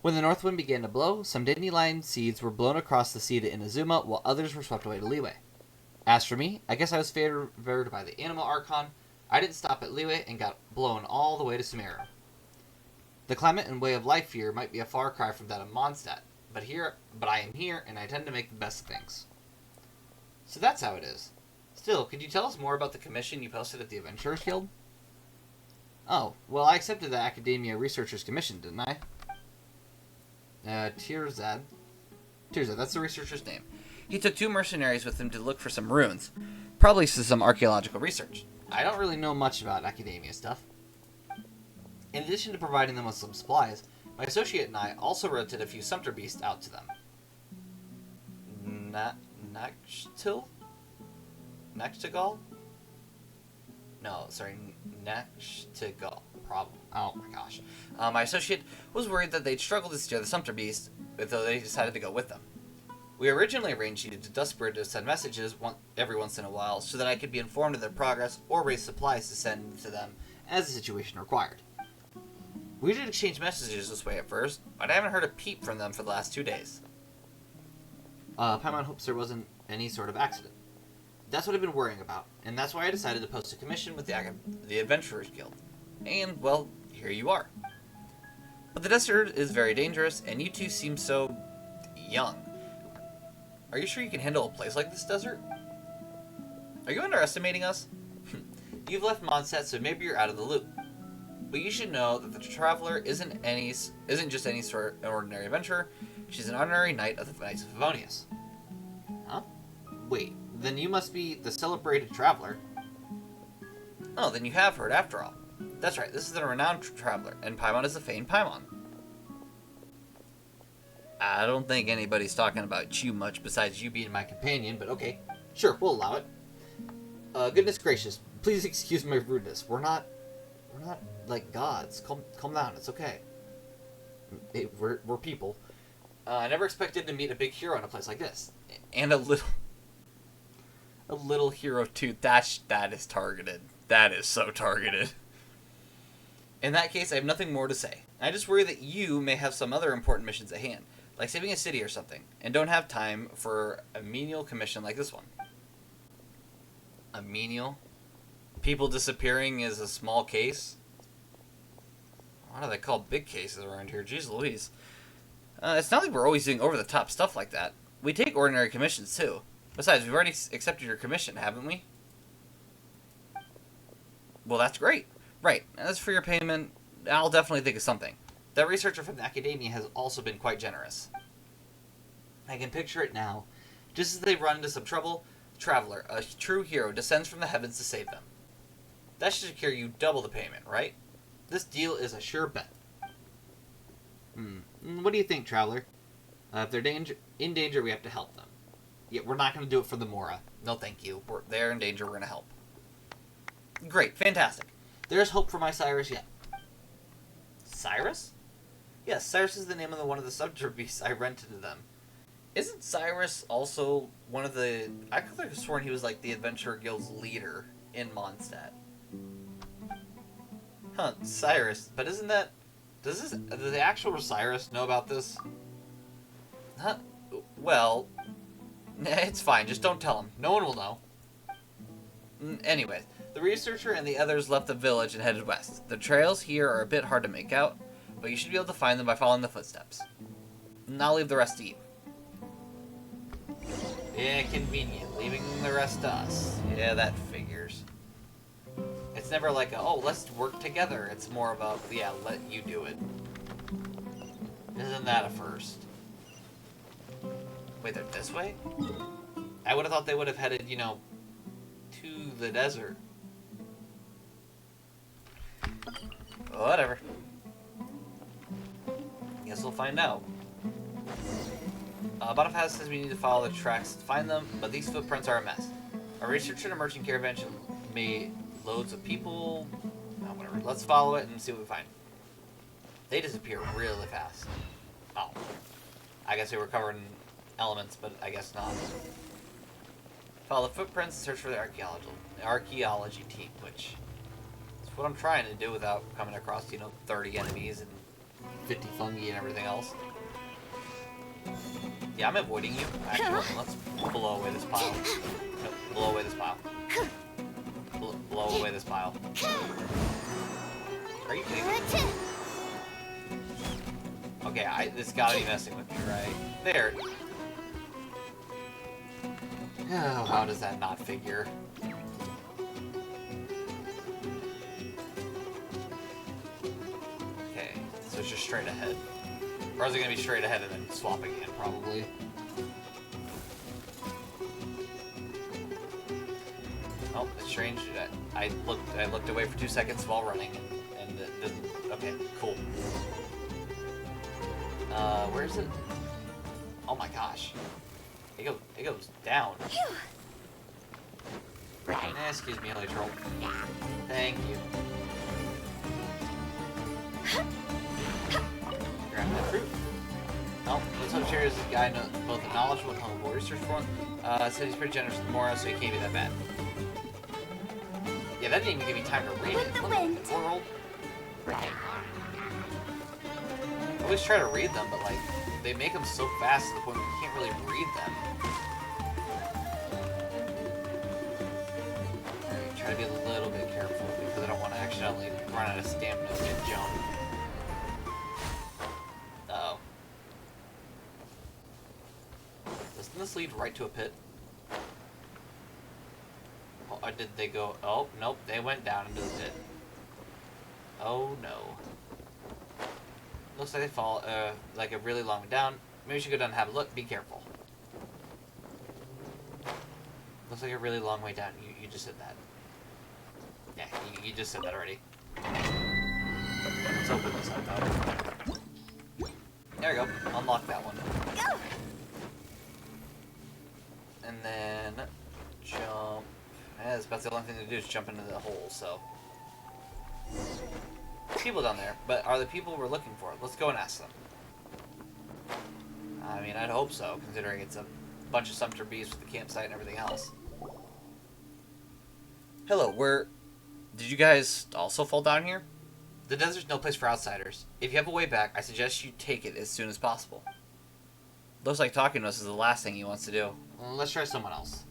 When the north wind began to blow, some dandelion seeds were blown across the sea to Inazuma, while others were swept away to Liyue. As for me, I guess I was favored by the animal archon. I didn't stop at Liyue and got blown all the way to Sumeru. The climate and way of life here might be a far cry from that of Mondstadt, but I am here, and I tend to make the best of things. So that's how it is. Still, could you tell us more about the commission you posted at the Adventurers Guild? Oh, well, I accepted the Academia Researchers Commission, didn't I? Tirzad, that's the researcher's name. He took 2 mercenaries with him to look for some ruins. Probably some archaeological research. I don't really know much about Academia stuff. In addition to providing them with some supplies, my associate and I also rented a few sumpter beasts out to them. Nextigal? No, sorry, Nextigal. Problem. Oh my gosh. My associate was worried that they'd struggle to steer the sumpter beast, though they decided to go with them. We originally arranged you to Duskbird to send messages every once in a while so that I could be informed of their progress or raise supplies to send to them as the situation required. We did exchange messages this way at first, but I haven't heard a peep from them for the last 2 days. Paimon hopes there wasn't any sort of accident. That's what I've been worrying about, and that's why I decided to post a commission with the Adventurers Guild. And, well, here you are. But the desert is very dangerous, and you two seem so... young. Are you sure you can handle a place like this desert? Are you underestimating us? You've left Mondstadt, so maybe you're out of the loop. But you should know that the Traveler isn't just any sort of ordinary adventurer. She's an honorary knight of the Knights of Favonius. Huh? Wait, then you must be the celebrated Traveler. Oh, then you have heard after all. That's right, this is the renowned Traveler, and Paimon is the famed Paimon. I don't think anybody's talking about you much besides you being my companion, but okay. Sure, we'll allow it. Goodness gracious, please excuse my rudeness. We're not like gods. Calm down, it's okay. We're people. I never expected to meet a big hero in a place like this. And a little hero too. That is targeted. That is so targeted. In that case, I have nothing more to say. I just worry that you may have some other important missions at hand, like saving a city or something, and don't have time for a menial commission like this one. A menial? People disappearing is a small case? What are they called? Big cases around here. Jeez Louise. It's not like we're always doing over-the-top stuff like that. We take ordinary commissions, too. Besides, we've already accepted your commission, haven't we? Well, that's great. Right. As for your payment, I'll definitely think of something. That researcher from the academia has also been quite generous. I can picture it now. Just as they run into some trouble, Traveler, a true hero, descends from the heavens to save them. That should secure you double the payment, right? This deal is a sure bet. What do you think, Traveler? If they're in danger, we have to help them. Yeah, we're not going to do it for the Mora. No, thank you. They're in danger, we're going to help. Great, fantastic. There's hope for my Cyrus yet. Cyrus? Yes, Cyrus is the name of one of the subterfuge beasts I rented to them. Isn't Cyrus also one of the... I could have sworn he was like the Adventurer Guild's leader in Mondstadt. Huh, Cyrus. But isn't that... Does the actual Cyrus know about this? Huh? Well... It's fine, just don't tell him. No one will know. Anyways, the researcher and the others left the village and headed west. The trails here are a bit hard to make out, but you should be able to find them by following the footsteps. And I'll leave the rest to you. Yeah, convenient. Leaving the rest to us. Yeah, that figures. It's never like a, oh, let's work together. It's more of a, yeah, let you do it. Isn't that a first? Wait, they're this way? I would have thought they would have headed, you know, to the desert. Whatever. Guess we'll find out. Bonifaz says we need to follow the tracks to find them, but these footprints are a mess. A researcher and a merchant caravan made loads of people. Oh, whatever. Let's follow it and see what we find. They disappear really fast. Oh. I guess they were covered in elements, but I guess not. Follow the footprints and search for the archaeology team, which is what I'm trying to do without coming across, 30 enemies and 50 fungi and everything else. Yeah, I'm avoiding you. Actually, let's blow away this pile. Nope, blow away this pile. Blow away this pile. Are you kidding me? Okay, this gotta be messing with me, right? There. Oh, how does that not figure? Okay, so it's just straight ahead. Or is it gonna be straight ahead and then swap again, probably? Oh, it's strange. I looked away for 2 seconds while running, and it didn't. Okay, cool. Where is it? Oh my gosh. It goes down. Excuse me, Holy Troll. Thank you. Grab that fruit. Oh, let's hope Cherry is a guy both knowledgeable and humble research for him. Said he's pretty generous with Mora, so he can't be that bad. Yeah, that didn't even give me time to read it. With the wind. What in the world? I always try to read them, but like, they make them so fast to the point where you can't really read them. Alright, try to be a little bit careful because I don't want to accidentally run out of stamina and get jumped. Uh-oh. Doesn't this lead right to a pit? Oh, or did they go... Oh, nope, they went down into the pit. Oh, no. Looks like they fall, like a really long way down. Maybe we should go down and have a look. Be careful. Looks like a really long way down. You just said that. Yeah, you just said that already. Let's open this up, though. There we go. Unlock that one. Go! And then... jump... that's about the only thing to do is jump into the hole, so... people down there, but are the people we're looking for? Let's go and ask them. I mean, I'd hope so, considering it's a bunch of Sumter bees with the campsite and everything else. Hello, did you guys also fall down here? The desert's no place for outsiders. If you have a way back, I suggest you take it as soon as possible. Looks like talking to us is the last thing he wants to do. Well, let's try someone else.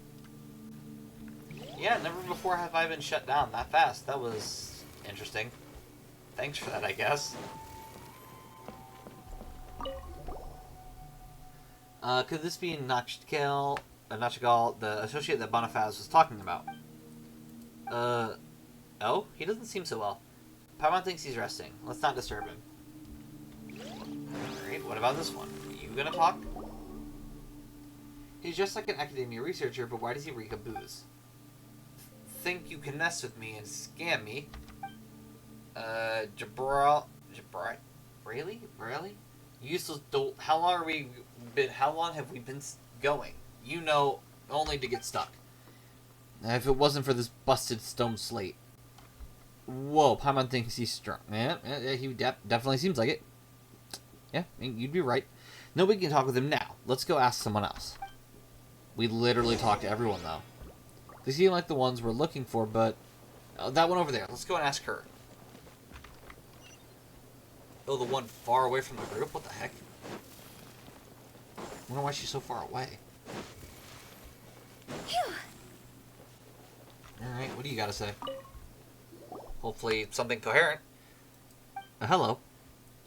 Yeah, never before have I been shut down that fast. That was interesting. Thanks for that, I guess. Could this be Nachtigal, the associate that Bonifaz was talking about? Oh? He doesn't seem so well. Paimon thinks he's resting. Let's not disturb him. Alright, what about this one? Are you gonna talk? He's just like an academia researcher, but why does he reek of booze? Think you can mess with me and scam me? Jabral... Really? You useless dolt. How long have we been going? You know, only to get stuck. If it wasn't for this busted stone slate. Whoa, Paimon thinks he's strong. Yeah, he definitely seems like it. Yeah, you'd be right. Nobody can talk with him now. Let's go ask someone else. We literally talked to everyone, though. They seem like the ones we're looking for, but... that one over there. Let's go and ask her. Oh, the one far away from the group? What the heck? I wonder why she's so far away. Alright, what do you gotta say? Hopefully something coherent. Hello.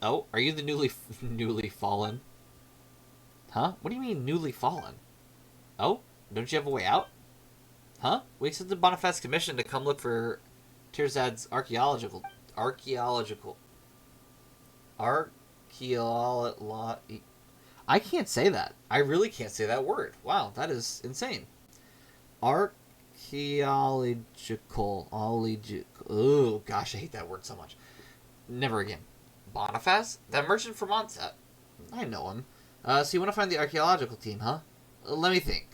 Oh, are you the newly fallen? Huh? What do you mean, newly fallen? Oh? Don't you have a way out? Huh? We accepted Bonifaz's commission to come look for Tirzad's archaeological... I can't say that. I really can't say that word. Wow, that is insane. Oh, gosh, I hate that word so much. Never again. Bonifaz? That merchant from Onset. I know him. So you want to find the archaeological team, huh? Let me think.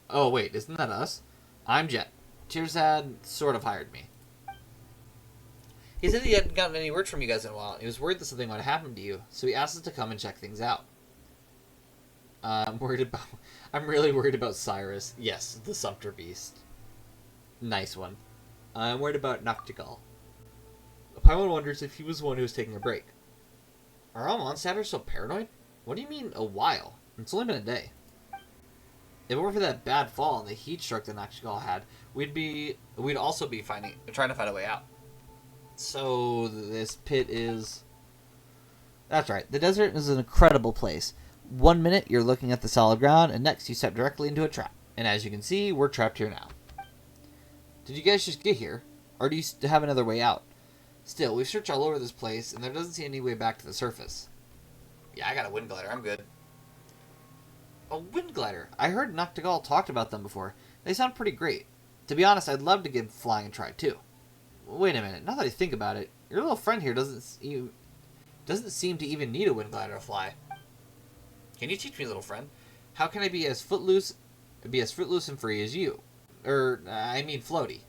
Oh, wait, isn't that us? I'm Jet. Tirzad sort of hired me. He said he hadn't gotten any word from you guys in a while. He was worried that something might have happened to you, so he asked us to come and check things out. I'm really worried about Cyrus. Yes, the Sumpter Beast. Nice one. I'm worried about Nachtigal. Paimon wonders if he was the one who was taking a break. Are all monsters so paranoid? What do you mean, a while? It's only been a day. If it weren't for that bad fall and the heat stroke that Nachtigal had, we'd also be trying to find a way out. So, this pit is... That's right. The desert is an incredible place. 1 minute, you're looking at the solid ground, and next, you step directly into a trap. And as you can see, we're trapped here now. Did you guys just get here? Or do you have another way out? Still, we've searched all over this place, and there doesn't seem any way back to the surface. Yeah, I got a wind glider. I'm good. A wind glider? I heard Nachtigal talked about them before. They sound pretty great. To be honest, I'd love to give flying a try, too. Wait a minute. Now that I think about it, your little friend here doesn't seem to even need a wind glider to fly. Can you teach me, little friend? How can I be as footloose and free as you? I mean floaty.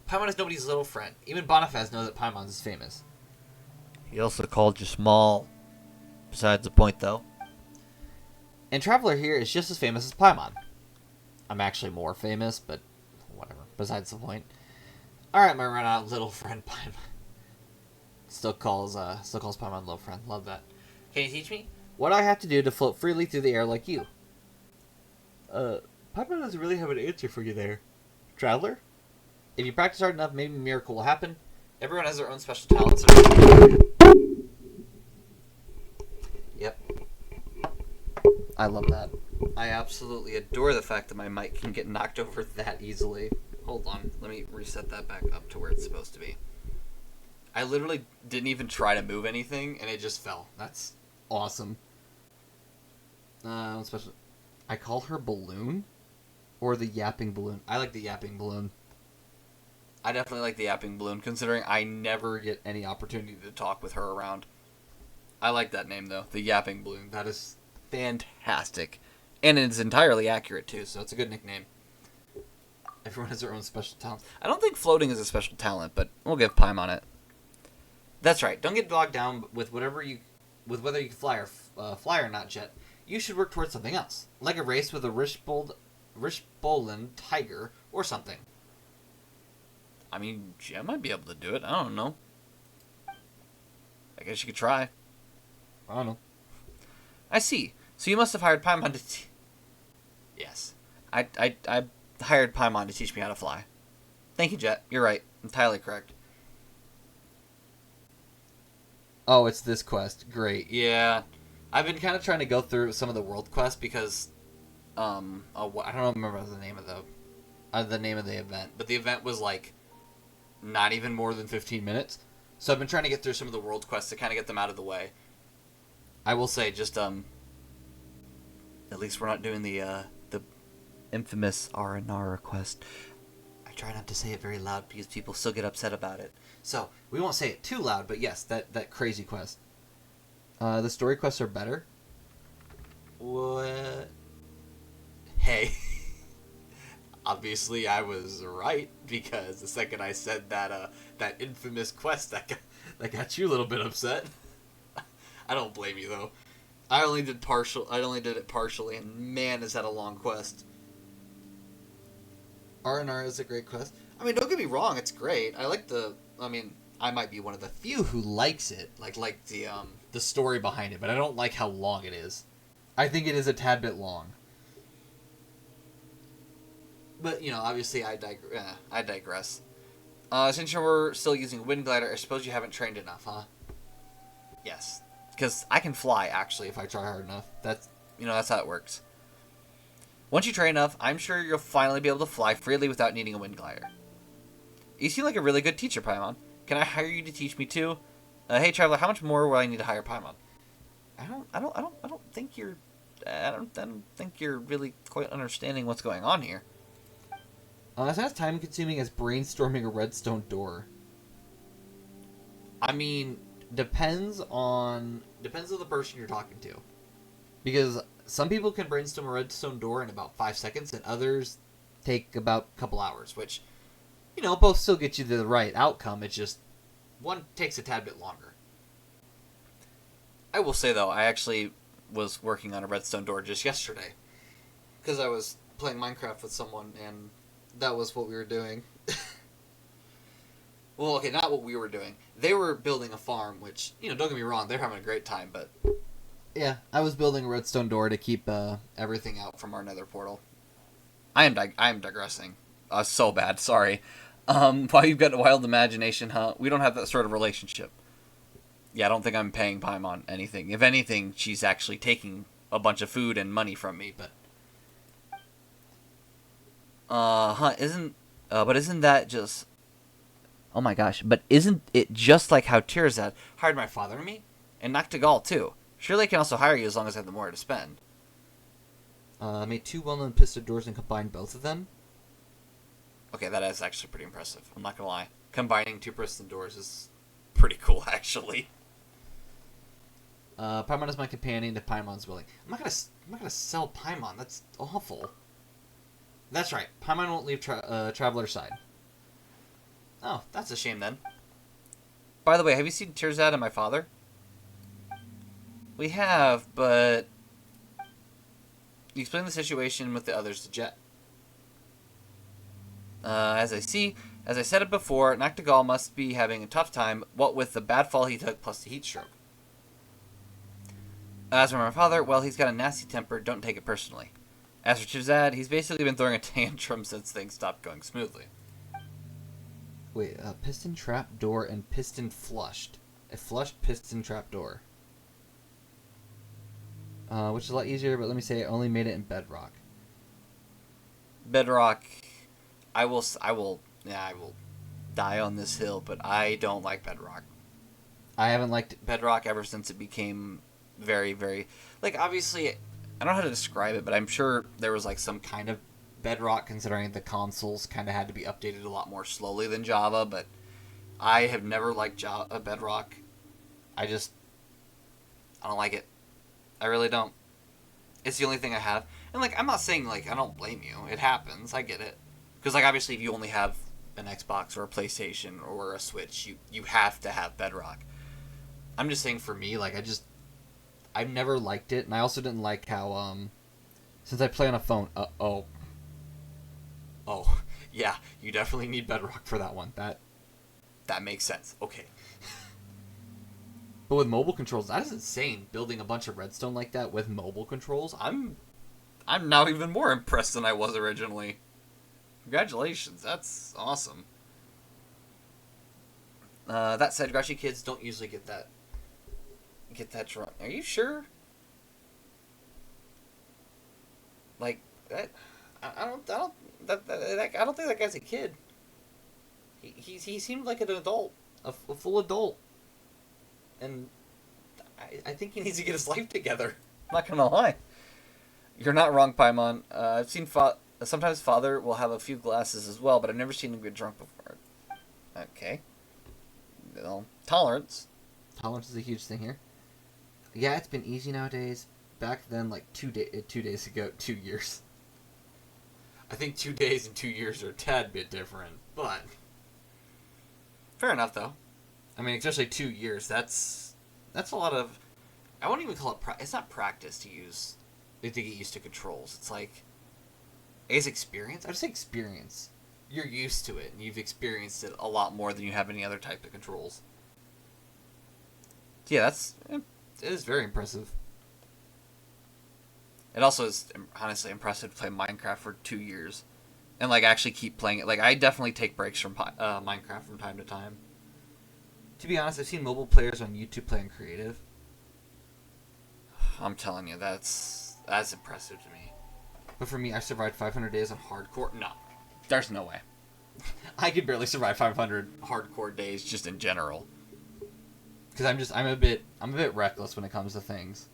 Paimon is nobody's little friend. Even Bonifaz knows that Paimon is famous. He also called you small. Besides the point, though. And Traveler here is just as famous as Paimon. I'm actually more famous, but whatever. Besides the point. Alright, my run-out little friend Paimon. Still calls Paimon little friend. Love that. Can you teach me? What do I have to do to float freely through the air like you? Paimon doesn't really have an answer for you there. Traveler? If you practice hard enough, maybe a miracle will happen. Everyone has their own special talents. Yep. I love that. I absolutely adore the fact that my mic can get knocked over that easily. Hold on. Let me reset that back up to where it's supposed to be. I literally didn't even try to move anything, and it just fell. That's awesome. Special. I call her Balloon? Or the Yapping Balloon? I like the Yapping Balloon. I definitely like the Yapping Balloon, considering I never get any opportunity to talk with her around. I like that name, though. The Yapping Balloon. That is fantastic. And it's entirely accurate, too, so it's a good nickname. Everyone has their own special talent. I don't think floating is a special talent, but we'll give Paimon it. That's right. Don't get bogged down with whether you can fly or not, Jet. You should work towards something else, like a race with a Rishbolin tiger or something. I mean, Jet might be able to do it. I don't know. I guess you could try. I don't know. I see. So you must have hired Paimon to... Yes. I hired Paimon to teach me how to fly. Thank you, Jet. You're right. Entirely correct. Oh, it's this quest. Great. Yeah. I've been kind of trying to go through some of the world quests because, I don't remember the name of the event, but the event was like not even more than 15 minutes. So I've been trying to get through some of the world quests to kind of get them out of the way. I will say, just at least we're not doing the infamous R&R quest. I try not to say it very loud because people still get upset about it. So we won't say it too loud, but yes, that crazy quest. The story quests are better. What? Hey. Obviously, I was right, because the second I said that infamous quest, that got you a little bit upset. I don't blame you, though. I only did it partially, and man, is that a long quest. R&R is a great quest. I mean, don't get me wrong, it's great. I might be one of the few who likes it, like the story behind it, but I don't like how long it is. I think it is a tad bit long. But, obviously I digress. Since you're still using a wind glider, I suppose you haven't trained enough, huh? Yes. Because I can fly, actually, if I try hard enough. That's how it works. Once you train enough, I'm sure you'll finally be able to fly freely without needing a wind glider. You seem like a really good teacher, Paimon. Can I hire you to teach me too? Hey, Traveler, how much more will I need to hire Paimon? I don't think you're really quite understanding what's going on here. It's not as time consuming as brainstorming a redstone door. I mean, depends on the person you're talking to. Because some people can brainstorm a redstone door in about 5 seconds, and others take about a couple hours, which, both still get you the right outcome. It's just, one takes a tad bit longer. I will say, though, I actually was working on a redstone door just yesterday. Because I was playing Minecraft with someone, and that was what we were doing. Well, okay, not what we were doing. They were building a farm, which, don't get me wrong, they're having a great time, but yeah, I was building a redstone door to keep everything out from our nether portal. I am digressing. So bad, sorry. Why you've got a wild imagination, huh? We don't have that sort of relationship. Yeah, I don't think I'm paying Paimon anything. If anything, she's actually taking a bunch of food and money from me, but isn't that just... Oh my gosh, but isn't it just like how Tirzad hired my father and me? And Noctigal, too. Surely I can also hire you as long as I have the more to spend. I made 2 well-known piston doors and combined both of them? Okay, that is actually pretty impressive. I'm not gonna lie. Combining 2 piston doors is pretty cool, actually. Paimon is my companion to Paimon's willing. I'm not gonna sell Paimon. That's awful. That's right. Paimon won't leave Traveler's side. Oh, that's a shame then. By the way, have you seen Tirzad and my father? We have, but you explain the situation with the others to Jet. As I said it before, Noctigal must be having a tough time, what with the bad fall he took plus the heat stroke. As for my father, well, he's got a nasty temper, don't take it personally. As for Tirzad, he's basically been throwing a tantrum since things stopped going smoothly. Wait, piston trap door and piston flushed. A flushed piston trap door. Which is a lot easier, but let me say I only made it in Bedrock. Bedrock, I will die on this hill, but I don't like Bedrock. I haven't liked Bedrock ever since it became very, very... Like, obviously, I don't know how to describe it, but I'm sure there was, like, some kind of Bedrock, considering the consoles kind of had to be updated a lot more slowly than Java, but I have never liked Bedrock. I don't like it. I really don't. It's the only thing I have. And, like, I'm not saying, like, I don't blame you. It happens. I get it. Because, like, obviously, if you only have an Xbox or a PlayStation or a Switch, you have to have Bedrock. I'm just saying for me, like, I've never liked it. And I also didn't like how, since I play on a phone, Oh, yeah, you definitely need Bedrock for that one. That makes sense. Okay. But with mobile controls, that is insane. Building a bunch of redstone like that with mobile controls, I'm now even more impressed than I was originally. Congratulations, that's awesome. That said, Grouchy kids don't usually get that get that drunk. Are you sure? Like that? I don't think that guy's a kid. He seemed like an adult, a full adult, and I think he needs to get his life together. I'm not gonna lie. You're not wrong, Paimon. I've seen sometimes father will have a few glasses as well, but I've never seen him get drunk before. Okay. Well, tolerance. Tolerance is a huge thing here. Yeah, it's been easy nowadays. Back then, like 2 days ago, 2 years. I think 2 days and 2 years are a tad bit different, but fair enough though. I mean, especially 2 years. That's a lot of. I wouldn't even call it. It's not practice to get used to controls. It's like, I guess experience. I would say experience. You're used to it, and you've experienced it a lot more than you have any other type of controls. Yeah, it is very impressive. It also is honestly impressive to play Minecraft for 2 years, and like actually keep playing it. Like I definitely take breaks from Minecraft from time to time. To be honest, I've seen mobile players on YouTube playing creative. I'm telling you, that's impressive to me. But for me, I survived 500 days on hardcore. No, there's no way. I could barely survive 500 hardcore days just in general. Because I'm a bit reckless when it comes to things.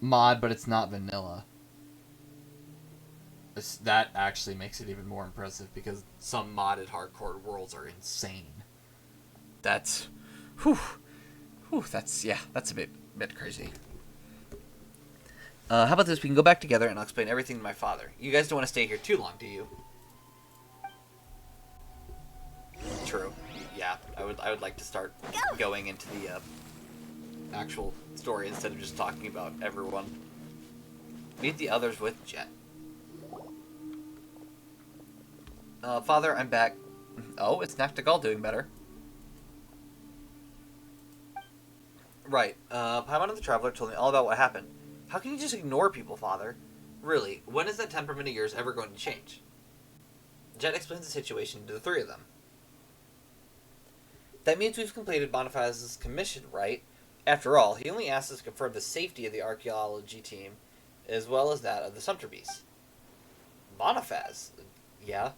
Mod, but it's not vanilla. That actually makes it even more impressive because some modded hardcore worlds are insane. That's a bit crazy. How about this? We can go back together and I'll explain everything to my father. You guys don't want to stay here too long, do you? True. Yeah, I would like to start going into the actual story instead of just talking about everyone. Meet the others with Jet. Father, I'm back. Oh, it's Nachtigall doing better. Right. Paimon the Traveler told me all about what happened. How can you just ignore people, Father? Really, when is that temperament of yours ever going to change? Jet explains the situation to the three of them. That means we've completed Bonifaz's commission, right? After all, he only asked us to confirm the safety of the archaeology team, as well as that of the Sumpter Beast. Bonifaz? Yeah.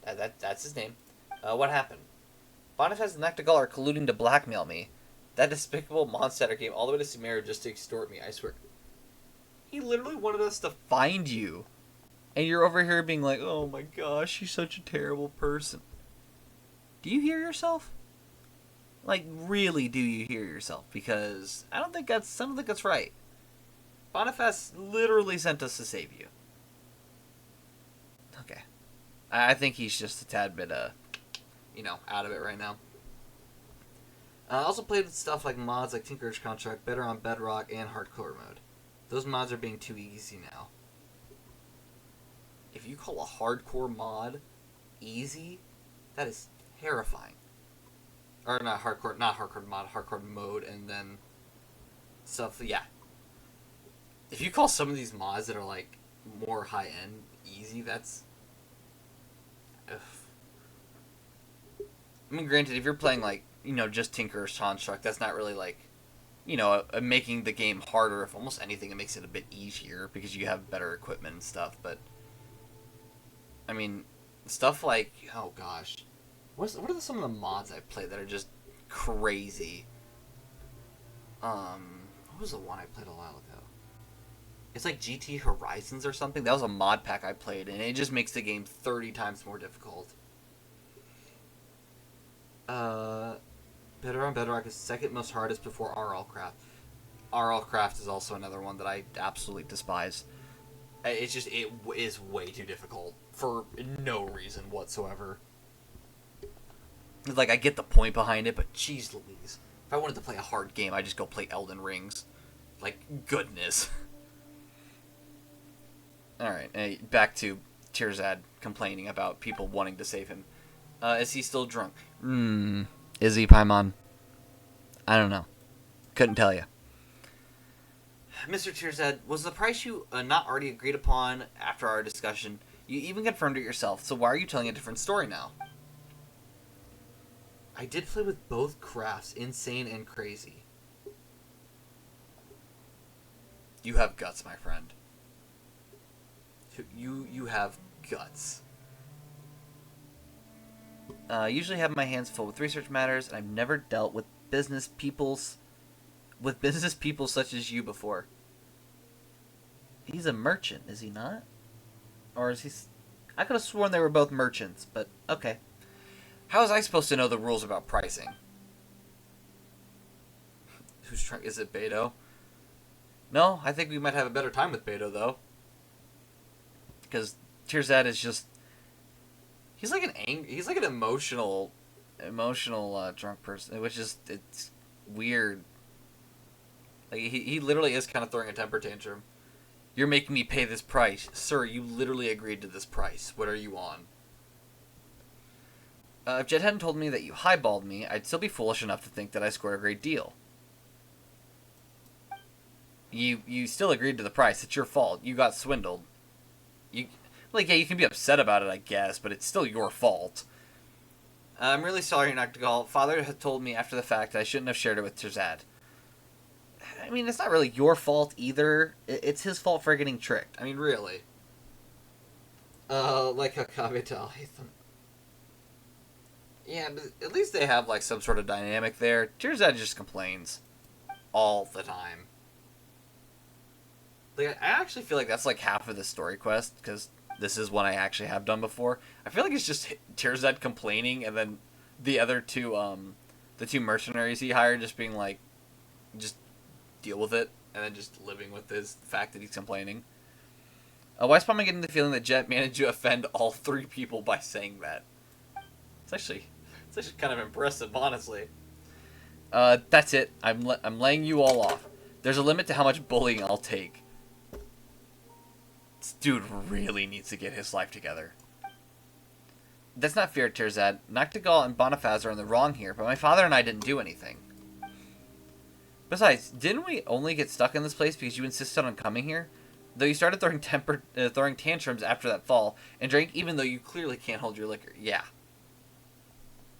That's his name. What happened? Bonifaz and Nachtigall are colluding to blackmail me. That despicable monster came all the way to Sumeru just to extort me, I swear. He literally wanted us to find you. And you're over here being like, oh my gosh, she's such a terrible person. Do you hear yourself? Like, really, do you hear yourself? Because I don't think that's right. Bonifaz literally sent us to save you. Okay. I think he's just a tad bit, out of it right now. I also played with stuff like mods like Tinker's Contract, Better on Bedrock, and Hardcore Mode. Those mods are being too easy now. If you call a hardcore mod easy, that is terrifying. Or not hardcore mod, hardcore mode, and then stuff, yeah. If you call some of these mods that are like more high-end easy, that's... Ugh. I mean, granted, if you're playing like, just Tinker's Construct, that's not really like, making the game harder. If almost anything, it makes it a bit easier because you have better equipment and stuff, but... I mean, stuff like, oh gosh, what are some of the mods I played that are just crazy? What was the one I played a while ago? It's like GT Horizons or something. That was a mod pack I played, and it just makes the game 30 times more difficult. Better on Bedrock is second most hardest before RL Craft. RL Craft is also another one that I absolutely despise. It is way too difficult for no reason whatsoever. Like, I get the point behind it, but jeez Louise. If I wanted to play a hard game, I'd just go play Elden Rings. Like, goodness. Alright, back to Tirzad complaining about people wanting to save him. Is he still drunk? Is he, Paimon? I don't know. Couldn't tell you. Mr. Tirzad, was the price you not already agreed upon after our discussion? You even confirmed it yourself, so why are you telling a different story now? I did play with both crafts, insane and crazy. You have guts, my friend. You have guts. I usually have my hands full with research matters, and I've never dealt with business people such as you before. He's a merchant, is he not? Or is he... I could have sworn they were both merchants, but okay. How was I supposed to know the rules about pricing? Who's trying... Is it Beto? No, I think we might have a better time with Beto, though. Because Tirzad is just... He's like an emotional drunk person, which is... It's weird. Like, he literally is kind of throwing a temper tantrum. You're making me pay this price. Sir, you literally agreed to this price. What are you on? If Jet hadn't told me that you highballed me, I'd still be foolish enough to think that I scored a great deal. You still agreed to the price. It's your fault. You got swindled. Yeah, you can be upset about it, I guess, but it's still your fault. I'm really sorry, Noctigal. Father had told me after the fact that I shouldn't have shared it with Tirzad. I mean, it's not really your fault either. It's his fault for getting tricked. I mean, really. Like a capital. Yeah, but at least they have, like, some sort of dynamic there. Tirzad just complains. All the time. Like, I actually feel like that's, like, half of the story quest, because this is one I actually have done before. I feel like it's just Tirzad complaining, and then the other two, the two mercenaries he hired just being like, just deal with it, and then just living with the fact that he's complaining. Why is Palma getting the feeling that Jet managed to offend all three people by saying that? It's actually kind of impressive, honestly. That's it. I'm laying you all off. There's a limit to how much bullying I'll take. This dude really needs to get his life together. That's not fair, Tirzad. Noctigal and Bonifaz are in the wrong here, but my father and I didn't do anything. Besides, didn't we only get stuck in this place because you insisted on coming here? Though you started throwing tantrums after that fall, and drank even though you clearly can't hold your liquor. Yeah.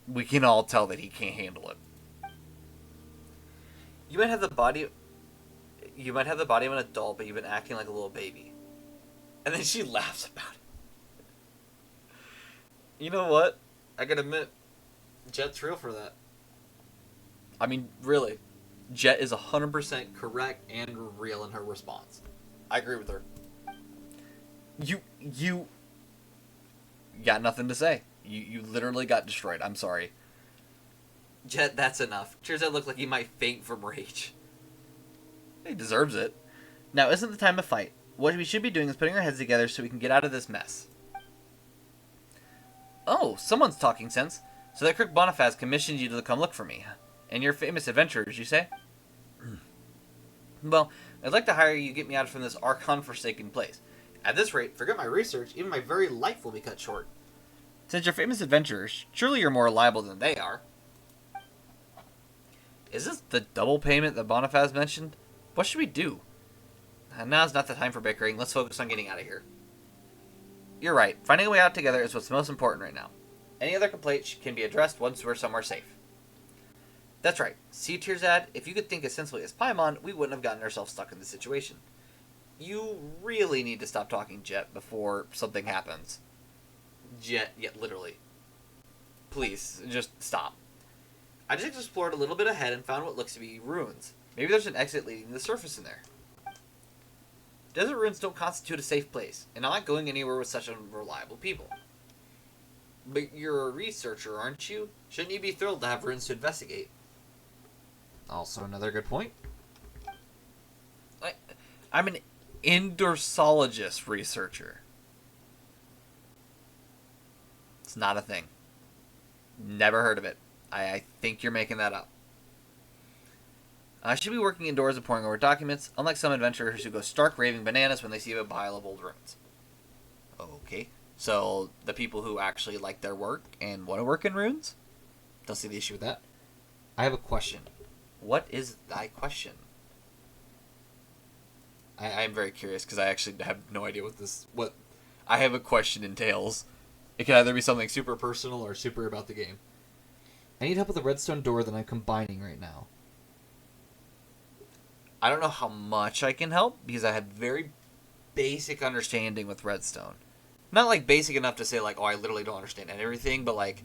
We can all tell that he can't handle it. You might have the body of an adult, but you've been acting like a little baby. And then she laughs about it. You know what? I gotta admit, Jet's real for that. I mean, really. Jet is 100% correct and real in her response. I agree with her. You got nothing to say. You literally got destroyed. I'm sorry. Jet, that's enough. Tirzad looked like he might faint from rage. He deserves it. Now isn't the time to fight. What we should be doing is putting our heads together so we can get out of this mess. Oh, someone's talking sense. So that crook Bonifaz commissioned you to come look for me. And you're famous adventurers, you say? Well, I'd like to hire you to get me out from this Archon-forsaken place. At this rate, forget my research, even my very life will be cut short. Since you're famous adventurers, surely you're more reliable than they are. Is this the double payment that Bonifaz mentioned? What should we do? Now's not the time for bickering. Let's focus on getting out of here. You're right. Finding a way out together is what's most important right now. Any other complaints can be addressed once we're somewhere safe. That's right. See, Tirzad, if you could think as sensibly as Paimon, we wouldn't have gotten ourselves stuck in this situation. You really need to stop talking, Jet, before something happens. Jet, yeah, literally. Please, just stop. I just explored a little bit ahead and found what looks to be ruins. Maybe there's an exit leading to the surface in there. Desert ruins don't constitute a safe place, and I'm not going anywhere with such unreliable people. But you're a researcher, aren't you? Shouldn't you be thrilled to have ruins to investigate? Also another good point. I'm an endorsologist researcher. It's not a thing. Never heard of it. I think you're making that up. I should be working indoors and poring over documents, unlike some adventurers who go stark raving bananas when they see a pile of old ruins. Okay. So, the people who actually like their work and want to work in ruins? Don't see the issue with that. I have a question. What is thy question? I am very curious, because I actually have no idea what I have a question entails. It can either be something super personal or super about the game. I need help with the redstone door that I'm combining right now. I don't know how much I can help because I had very basic understanding with redstone. Not like basic enough to say like, oh, I literally don't understand everything, but like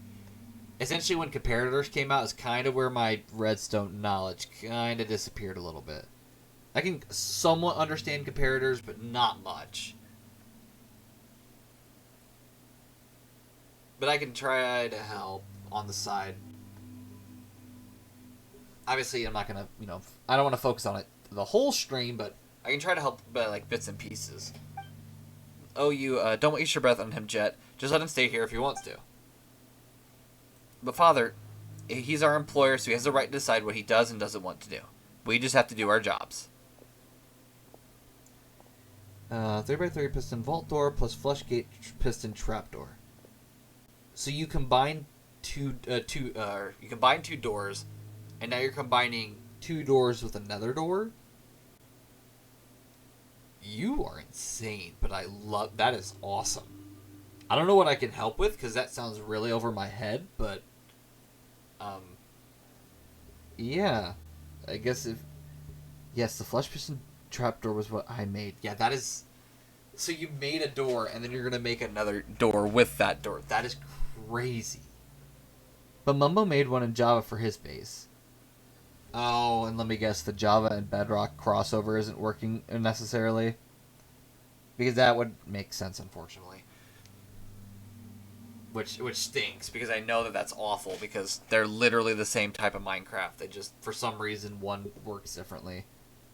essentially when comparators came out is kind of where my redstone knowledge kind of disappeared a little bit. I can somewhat understand comparators, but not much. But I can try to help on the side. Obviously, I'm not going to, I don't want to focus on it the whole stream, but I can try to help by, like, bits and pieces. Oh, don't waste your breath on him, Jet. Just let him stay here if he wants to. But, Father, he's our employer, so he has the right to decide what he does and doesn't want to do. We just have to do our jobs. 3x3 piston vault door plus flush gate piston trap door. So you combine two doors, and now you're combining 2 doors with another door. You are insane, but I love that. Is awesome. I don't know what I can help with because that sounds really over my head, but yeah, I guess yes, the flush piston trapdoor was what I made. Yeah, that is. So you made a door, and then you're gonna make another door with that door. That is crazy. But Mumbo made one in Java for his base. Oh, and let me guess, the Java and Bedrock crossover isn't working necessarily? Because that would make sense, unfortunately. Which stinks, because I know that that's awful, because they're literally the same type of Minecraft. They just, for some reason, one works differently.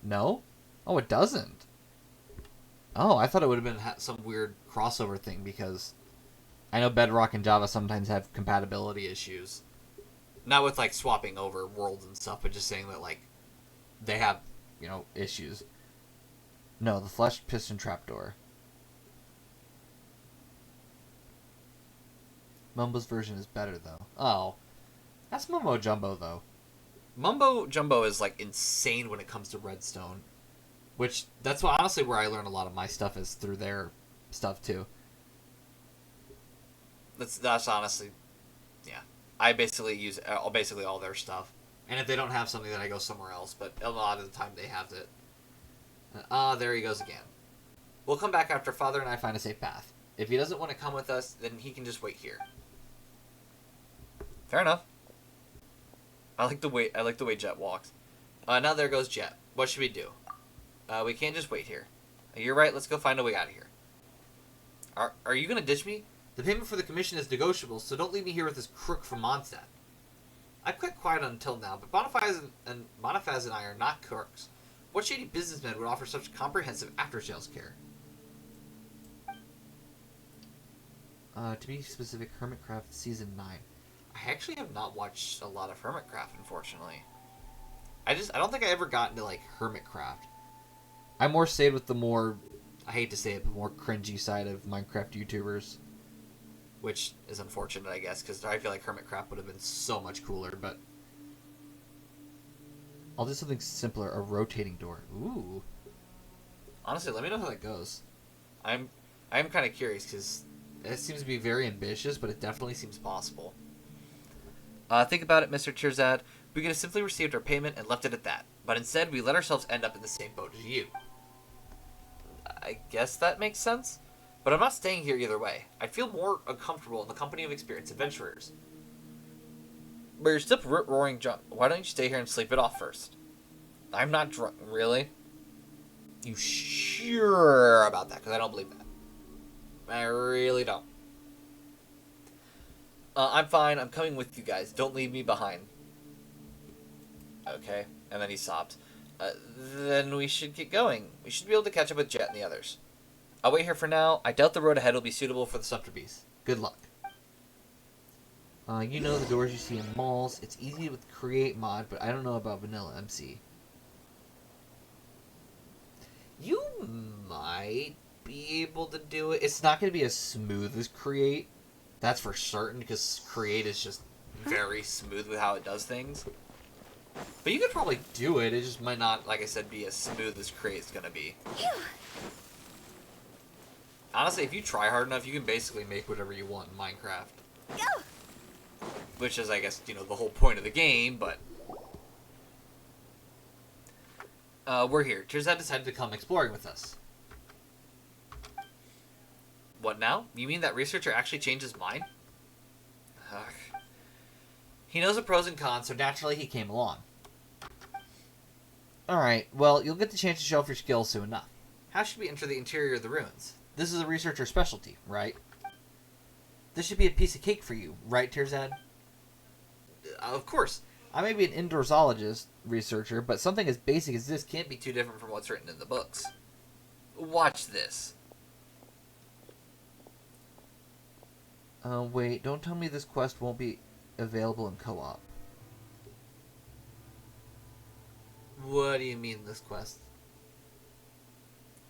No? Oh, it doesn't. Oh, I thought it would have been some weird crossover thing, because I know Bedrock and Java sometimes have compatibility issues. Not with, like, swapping over worlds and stuff, but just saying that, like, they have, issues. No, the flush piston trapdoor. Mumbo's version is better, though. Oh. That's Mumbo Jumbo, though. Mumbo Jumbo is, like, insane when it comes to redstone. Which, that's honestly where I learn a lot of my stuff is through their stuff, too. That's honestly... Yeah. I basically use basically all their stuff. And if they don't have something, then I go somewhere else. But a lot of the time, they have it. There he goes again. We'll come back after Father and I find a safe path. If he doesn't want to come with us, then he can just wait here. Fair enough. I like the way Jet walks. Now there goes Jet. What should we do? We can't just wait here. You're right. Let's go find a way out of here. Are you gonna ditch me? The payment for the commission is negotiable, so don't leave me here with this crook from Mondstadt. I've kept quiet until now, but Bonifaz and I are not crooks. What shady businessman would offer such comprehensive after-sales care? To be specific, Hermitcraft Season 9. I actually have not watched a lot of Hermitcraft, unfortunately. I don't think I ever got into, like, Hermitcraft. I more stayed with the more, I hate to say it, but more cringy side of Minecraft YouTubers. Which is unfortunate, I guess, because I feel like Hermitcraft would have been so much cooler, but... I'll do something simpler, a rotating door. Ooh. Honestly, let me know how that goes. I'm kind of curious, because it seems to be very ambitious, but it definitely seems possible. Think about it, Mr. Chirzad. We could have simply received our payment and left it at that. But instead, we let ourselves end up in the same boat as you. I guess that makes sense. But I'm not staying here either way. I'd feel more uncomfortable in the company of experienced adventurers. But you're still roaring drunk. Why don't you stay here and sleep it off first? I'm not drunk. Really? You sure about that? Because I don't believe that. I really don't. I'm fine. I'm coming with you guys. Don't leave me behind. Okay. And then he sobs. Then we should get going. We should be able to catch up with Jet and the others. I'll wait here for now. I doubt the road ahead will be suitable for the Sumpter Beast. Good luck. You know the doors you see in malls. It's easy with Create mod, but I don't know about Vanilla MC. You might be able to do it. It's not going to be as smooth as Create. That's for certain, because Create is just very smooth with how it does things. But you could probably do it. It just might not, like I said, be as smooth as Create's going to be. Honestly, if you try hard enough, you can basically make whatever you want in Minecraft. Which is, I guess, the whole point of the game, but... We're here. Terzad decided to come exploring with us. What now? You mean that researcher actually changed his mind? Ugh. He knows the pros and cons, so naturally he came along. Alright, well, you'll get the chance to show off your skills soon enough. How should we enter the interior of the ruins? This is a researcher's specialty, right? This should be a piece of cake for you, right, Terzad? Of course. I may be an indoor zoologist researcher, but something as basic as this can't be too different from what's written in the books. Watch this. Wait, don't tell me this quest won't be available in co-op. What do you mean, this quest?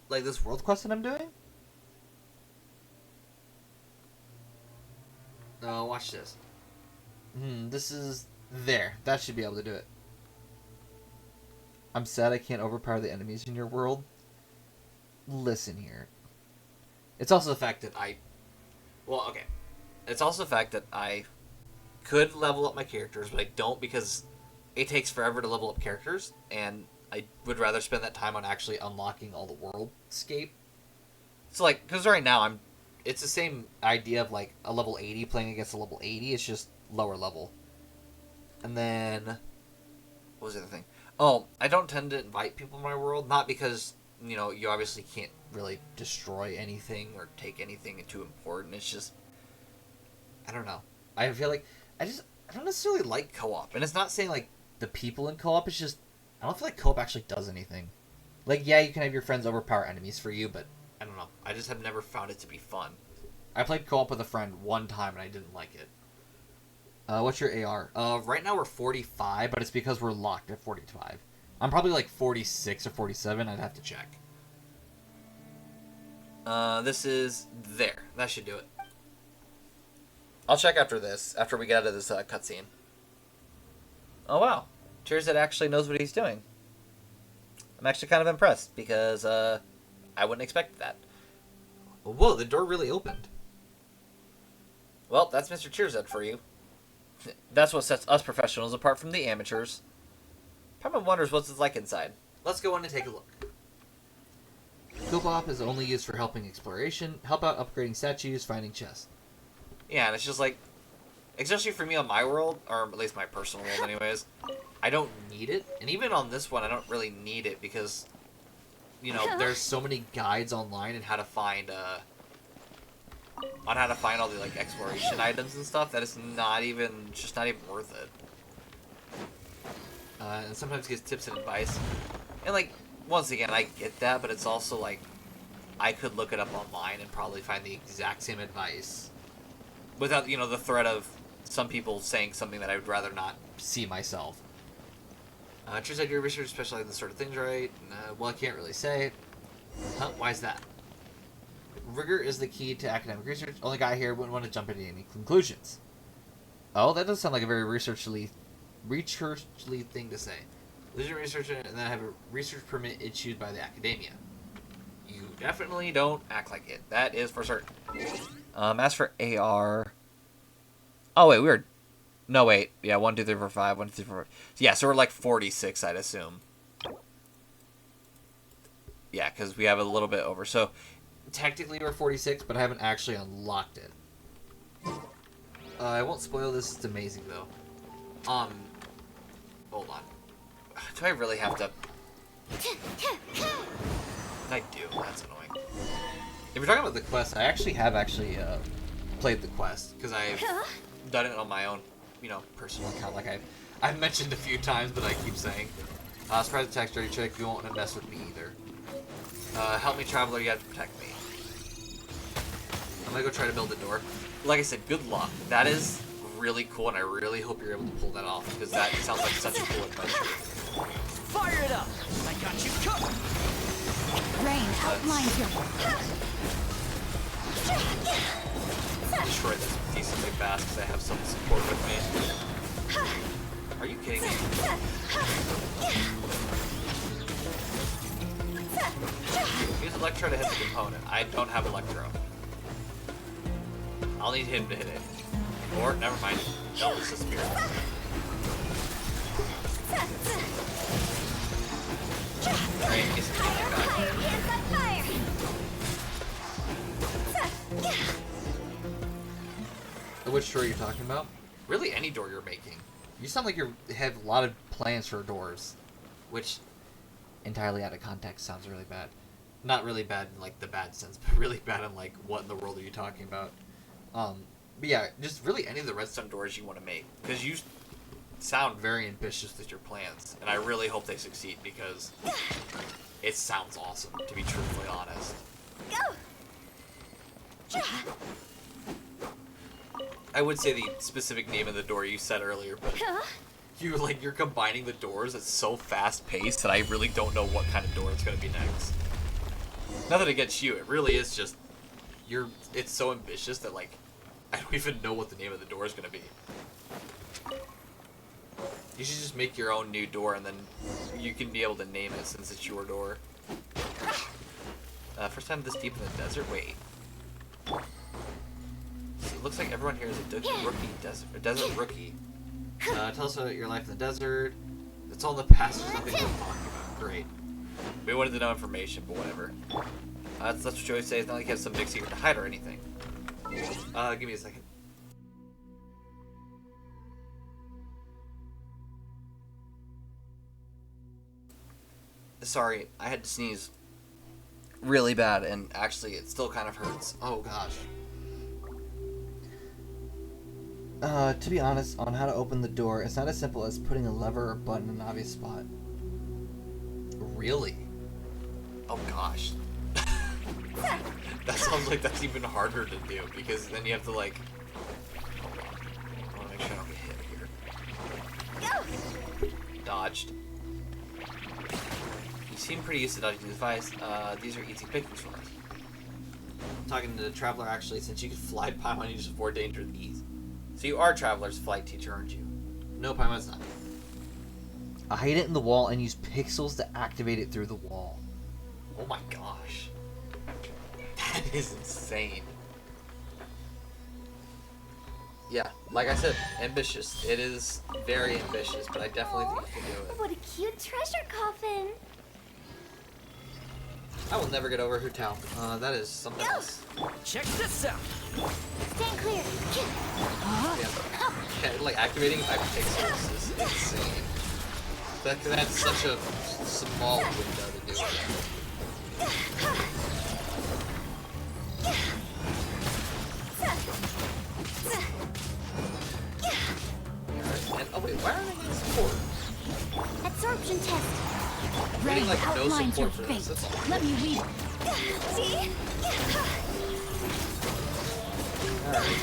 Like this world quest that I'm doing? No, watch this. This is... There. That should be able to do it. I'm sad I can't overpower the enemies in your world. Listen here. It's also the fact that I... Well, okay. It's also the fact that I could level up my characters, but I don't because it takes forever to level up characters, and I would rather spend that time on actually unlocking all the worldscape. So, like, because right now it's the same idea of, like, a level 80 playing against a level 80. It's just lower level. And then, what was the other thing? Oh, I don't tend to invite people in my world, not because, you know, you obviously can't really destroy anything or take anything too important. It's just, I don't know. I feel like, I don't necessarily like co-op. And it's not saying, like, the people in co-op, it's just, I don't feel like co-op actually does anything. Like, yeah, you can have your friends overpower enemies for you, but I don't know. I just have never found it to be fun. I played co-op with a friend one time and I didn't like it. What's your AR? Right now we're 45, but it's because we're locked at 45. I'm probably like 46 or 47. I'd have to check. This is there. That should do it. I'll check after this, after we get out of this cutscene. Oh wow. Terzad actually knows what he's doing. I'm actually kind of impressed, because I wouldn't expect that. Whoa, the door really opened. Well, that's Mr. Terzad for you. That's what sets us professionals apart from the amateurs. Probably wonders what's it like inside. Let's go in and take a look. Co-op is only used for helping exploration, help out upgrading statues, finding chests. Yeah, and it's just like, especially for me on my world, or at least my personal world anyways, I don't need it. And even on this one, I don't really need it because, you know, there's so many guides online on how to find all the like exploration items and stuff that it's just not even worth it. And sometimes gives tips and advice. And like, once again, I get that, but it's also like, I could look it up online and probably find the exact same advice without, you know, the threat of some people saying something that I would rather not see myself. Turns out your research specializes in this sort of things, right? Well, I can't really say. Huh? Why is that? Rigor is the key to academic research. Only guy here wouldn't want to jump into any conclusions. Oh, that does sound like a very researchly thing to say. Legitimate researcher, and then I have a research permit issued by the academia. You definitely don't act like it. That is for certain. As for AR... Oh, wait, No, wait. Yeah, 1, 2, 3, 4, 5, 1, 2, 3, 4... Yeah, so we're like 46, I'd assume. Yeah, because we have a little bit over. So, technically we're 46, but I haven't actually unlocked it. I won't spoil this. It's amazing, though. Hold on. Do I really have to... I do. That's annoying. If you're talking about the quest, I actually have played the quest, because I've done it on my own, you know, personal account, like I've mentioned a few times, but I keep saying. Surprise attack, dirty trick, you won't want to mess with me either. Help me, traveler, you have to protect me. I'm gonna go try to build the door. Like I said, good luck. That is really cool, and I really hope you're able to pull that off, because that sounds like such a cool adventure. Fire it up! I got you covered! Rain outlines your Destroy this decently fast, because I have some support with me. Are you kidding me? Use Electro to hit the component. I don't have Electro. I'll need him to hit it. Or, never mind. No, this is Spirit. Alright, get some Fire, feedback. fire, hands on fire! Which door are you talking about? Really, any door you're making. You sound like you have a lot of plans for doors, which, entirely out of context, sounds really bad. Not really bad in like the bad sense, but really bad in like what in the world are you talking about? But yeah, just really any of the redstone doors you want to make, because you sound very ambitious with your plans, and I really hope they succeed because it sounds awesome, to be truthfully honest. Go! I would say the specific name of the door you said earlier, but Huh? you're combining the doors. It's so fast paced that I really don't know what kind of door it's gonna be next. Nothing against you. It really is just it's so ambitious that like I don't even know what the name of the door is gonna be. You should just make your own new door and then you can be able to name it since it's your door. First time this deep in the desert. Wait. So it looks like everyone here is a desert rookie. Tell us about your life in the desert. It's all in the past. There's nothing worth talking about. Great. We wanted to know information, but whatever. That's what you always say. It's not like you have some big secret to hide or anything. Give me a second. Sorry, I had to sneeze really bad, and actually it still kind of hurts. Oh gosh. To be honest, on how to open the door, it's not as simple as putting a lever or button in an obvious spot. Really? Oh gosh. That sounds like that's even harder to do, because then you have to like... Hold on. I want to make sure I don't get hit here. Go! Dodged. You seem pretty used to dodging these devices. These are easy pickings for us. I'm talking to the traveler actually, since you can fly Paimon, you just avoid danger with ease. So you are Traveler's flight teacher, aren't you? No, Paimon's not. I hide it in the wall and use pixels to activate it through the wall. Oh my gosh. That is insane. Yeah, like I said, ambitious. It is very ambitious, but I definitely think you can do it. What a cute treasure coffin! I will never get over Hu Tao. That is something else. Check this out. Stand clear! Yeah, like activating it by pixels is insane. That's such a small window to do it. And, oh wait, why aren't I getting support? Absorption test! I'm Rain getting like no outlines your support for fate. this. That's all. Let me read it. See? Alright.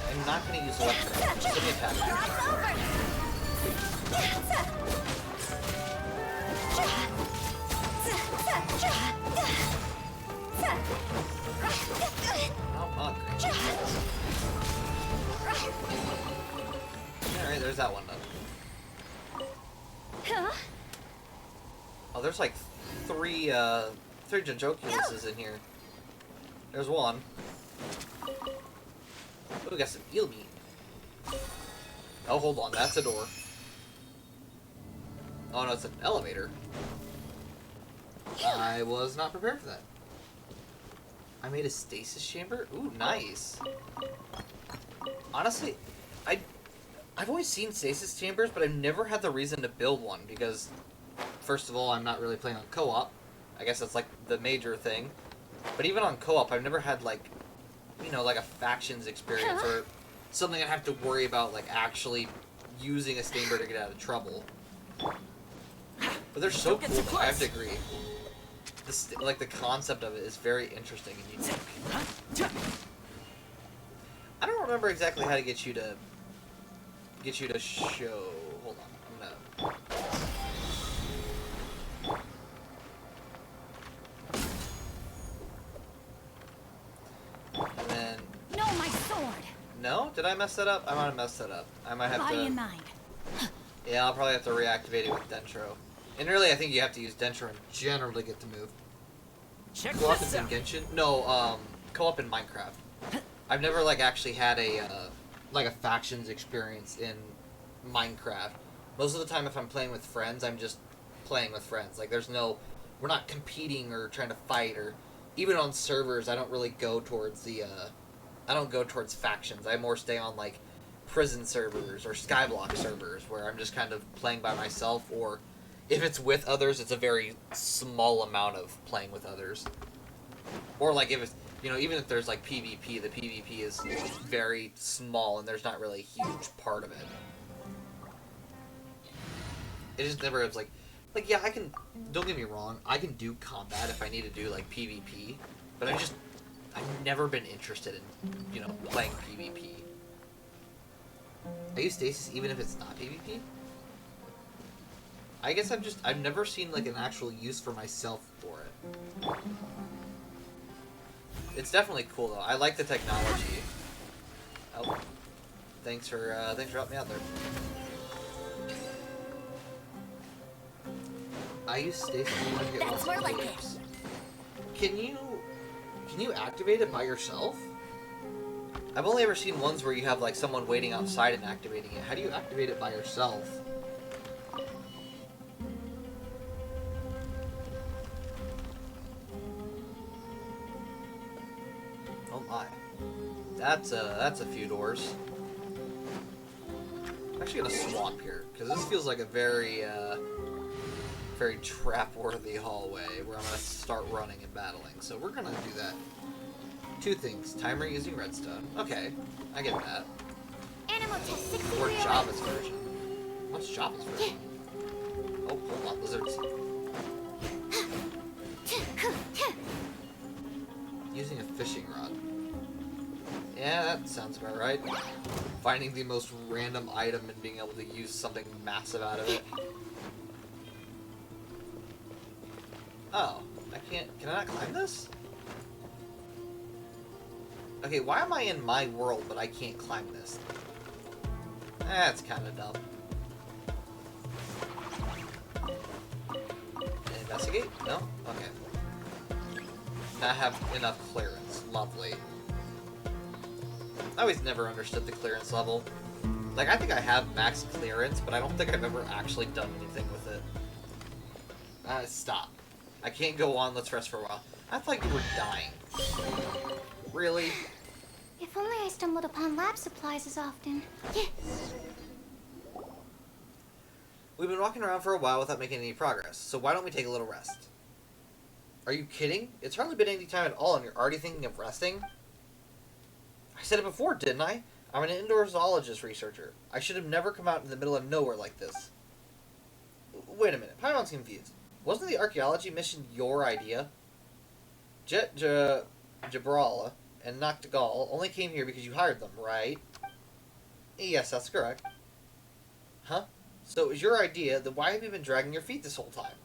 I'm not gonna use electro. Just let me attack. It's over! Oh, great. Alright, there's that one done. Huh? Oh, there's like three Janjoculus in here. There's one. Oh, we got some eel meat. Oh, hold on, that's a door. Oh no, it's an elevator. I was not prepared for that. I made a stasis chamber? Ooh, nice. Honestly, I've always seen stasis chambers, but I've never had the reason to build one because, first of all, I'm not really playing on co-op. I guess that's like the major thing. But even on co-op, I've never had like, you know, like a factions experience or something I'd have to worry about like actually using a chamber to get out of trouble. But they're so cool. I have to agree. Like the concept of it is very interesting and unique. I don't remember exactly how to get you to show. Hold on, I'm gonna. And then. No, my sword. No, did I mess that up? I might have messed that up. I might have Lie in to. mind. Yeah, I'll probably have to reactivate it with Dentro. And really, I think you have to use Dentro in general to get to move. Check Co-op this in out. Genshin? No, co-op in Minecraft. I've never like actually had a like a factions experience in Minecraft. Most of the time, if I'm playing with friends, I'm just playing with friends. Like, we're not competing or trying to fight, or even on servers, I don't really go towards I don't go towards factions. I more stay on, like, prison servers or skyblock servers, where I'm just kind of playing by myself, or if it's with others, it's a very small amount of playing with others. Or, like, if it's, even if there's, like, PvP, the PvP is very small, and there's not really a huge part of it. It just never is, like, yeah, don't get me wrong, I can do combat if I need to do, like, PvP, but I've never been interested in, playing PvP. I use stasis even if it's not PvP? I guess I've never seen, like, an actual use for myself for it. It's definitely cool, though. I like the technology. Oh. Thanks for helping me out there. I use stasis when I get That's more like it. Can you activate it by yourself? I've only ever seen ones where you have, like, someone waiting outside and activating it. How do you activate it by yourself? Oh my. That's a few doors. I'm actually gonna swap here, because this feels like a very trap-worthy hallway where I'm gonna start running and battling. So we're gonna do that. Two things. Timer using redstone. Okay, I get that. Animal test 63. Or Java's version. What's Java's version? Oh, hold on, lizards. Using a fishing rod. Yeah, that sounds about right. Finding the most random item and being able to use something massive out of it. Oh, can I not climb this? Okay, why am I in my world but I can't climb this? That's kind of dumb. Investigate? No? Okay. Not have enough clearance. Lovely. I always never understood the clearance level. Like, I think I have max clearance, but I don't think I've ever actually done anything with it. Stop. I can't go on, let's rest for a while. I thought you were dying. Really? If only I stumbled upon lab supplies as often. We've been walking around for a while without making any progress, so why don't we take a little rest? Are you kidding? It's hardly been any time at all and you're already thinking of resting? I said it before, didn't I? I'm an indoor zoologist researcher. I should have never come out in the middle of nowhere like this. Wait a minute, Paimon's confused. Wasn't the archaeology mission your idea? Jabrala and Noctigal only came here because you hired them, right? Yes, that's correct. Huh? So it was your idea, then why have you been dragging your feet this whole time?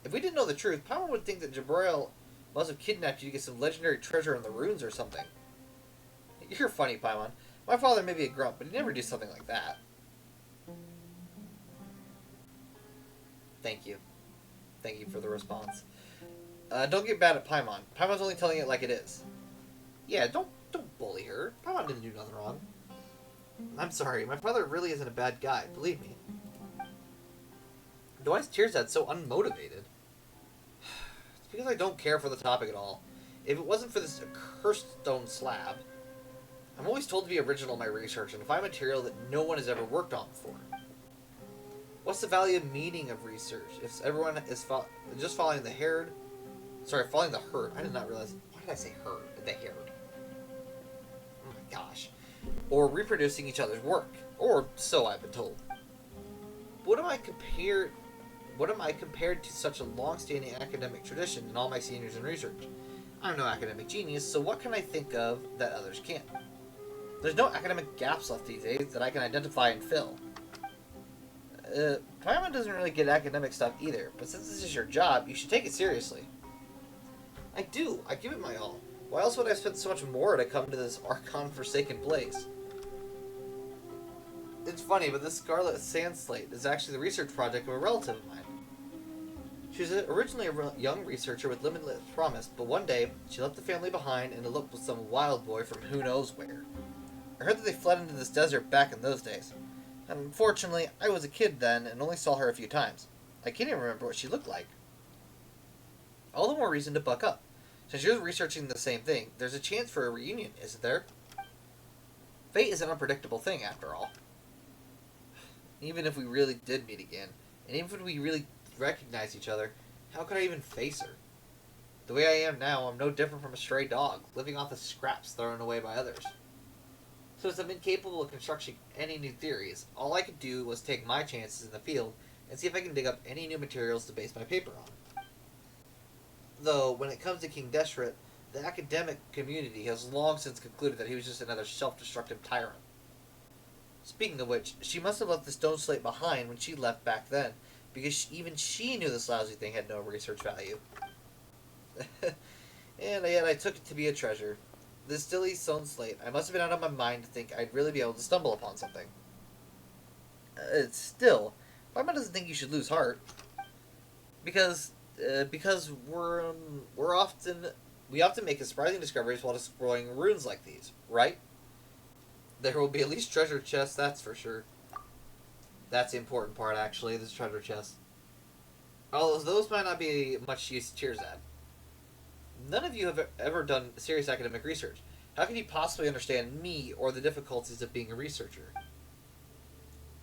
If we didn't know the truth, Paimon would think that Jabril must have kidnapped you to get some legendary treasure in the ruins or something. You're funny, Paimon. My father may be a grump, but he'd never do something like that. Thank you. Thank you for the response. Don't get bad at Paimon. Paimon's only telling it like it is. Yeah, don't bully her. Paimon didn't do nothing wrong. I'm sorry, my father really isn't a bad guy, believe me. Why is Tearsad so unmotivated? It's because I don't care for the topic at all. If it wasn't for this accursed stone slab, I'm always told to be original in my research and find material that no one has ever worked on before. What's the value and meaning of research if everyone is just following the herd? Sorry, following the herd. I did not realize. Why did I say herd? The herd. Oh my gosh. Or reproducing each other's work. Or so I've been told. What am I compared to such a long-standing academic tradition in all my seniors in research? I'm no academic genius, so what can I think of that others can't? There's no academic gaps left these days that I can identify and fill. Paimon doesn't really get academic stuff either, but since this is your job, you should take it seriously. I do. I give it my all. Why else would I spend so much more to come to this Archon-forsaken place? It's funny, but this Scarlet Sand Slate is actually the research project of a relative of mine. She was originally a young researcher with limitless promise, but one day, she left the family behind and eloped with some wild boy from who knows where. I heard that they fled into this desert back in those days. Unfortunately, I was a kid then and only saw her a few times. I can't even remember what she looked like. All the more reason to buck up. Since you're researching the same thing, there's a chance for a reunion, isn't there? Fate is an unpredictable thing, after all. Even if we really did meet again, and even if we really recognize each other, how could I even face her? The way I am now, I'm no different from a stray dog, living off the scraps thrown away by others. So since I'm incapable of constructing any new theories, all I could do was take my chances in the field and see if I can dig up any new materials to base my paper on. Though, when it comes to King Deshret, the academic community has long since concluded that he was just another self-destructive tyrant. Speaking of which, she must have left the stone slate behind when she left back then, because even she knew this lousy thing had no research value. And yet I took it to be a treasure. This silly stone slate, I must have been out of my mind to think I'd really be able to stumble upon something. Still, Paimon doesn't think you should lose heart. Because we often make surprising discoveries while exploring ruins like these, right? There will be at least treasure chests, that's for sure. That's the important part, actually, this treasure chest. Although those might not be much use to cheers at. None of you have ever done serious academic research. How can you possibly understand me or the difficulties of being a researcher?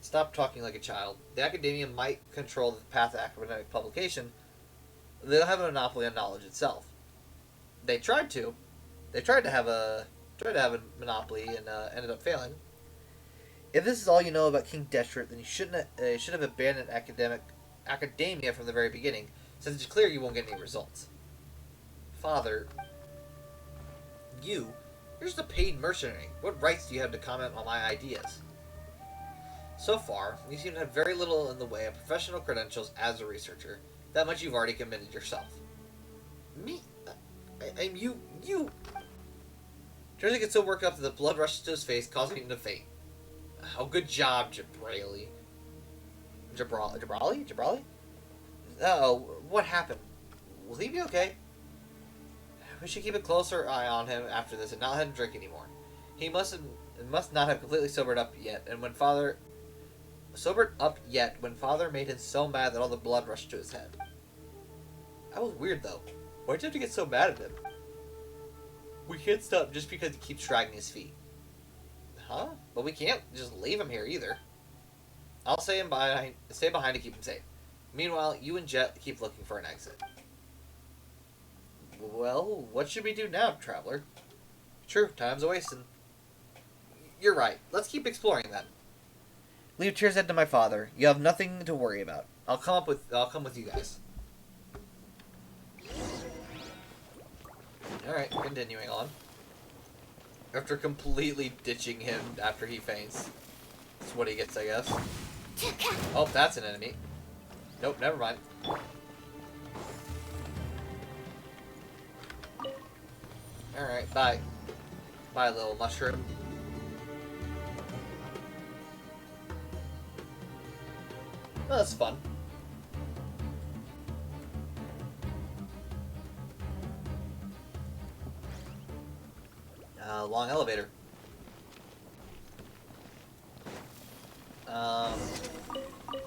Stop talking like a child. The academia might control the path of academic publication. They don't have a monopoly on knowledge itself. They tried to. They tried to have a monopoly and ended up failing. If this is all you know about King Deshret, then you should have abandoned academia from the very beginning, since it's clear you won't get any results. Father, you're just a paid mercenary. What rights do you have to comment on my ideas? So far, you seem to have very little in the way of professional credentials as a researcher. That much you've already committed yourself. Me? I'm you. Jersey gets so worked up that the blood rushes to his face, causing him to faint. Oh, good job, Jabrali. Jabrali? Uh-oh, what happened? Will he be okay? We should keep a closer eye on him after this and not let him drink anymore. He must not have completely sobered up yet when Father made him so mad that all the blood rushed to his head. That was weird, though. Why'd you have to get so mad at him? We can't stop just because he keeps dragging his feet. Huh? But we can't just leave him here either. I'll stay behind to keep him safe. Meanwhile, you and Jet keep looking for an exit. Well, what should we do now, Traveler? True, time's a-wasting. You're right. Let's keep exploring then. Leave Tearshead to my father. You have nothing to worry about. I'll come with you guys. Alright, continuing on. After completely ditching him after he faints. That's what he gets, I guess. Oh, that's an enemy. Nope, never mind. Alright, bye. Bye, little mushroom. Well, that's fun. Long elevator.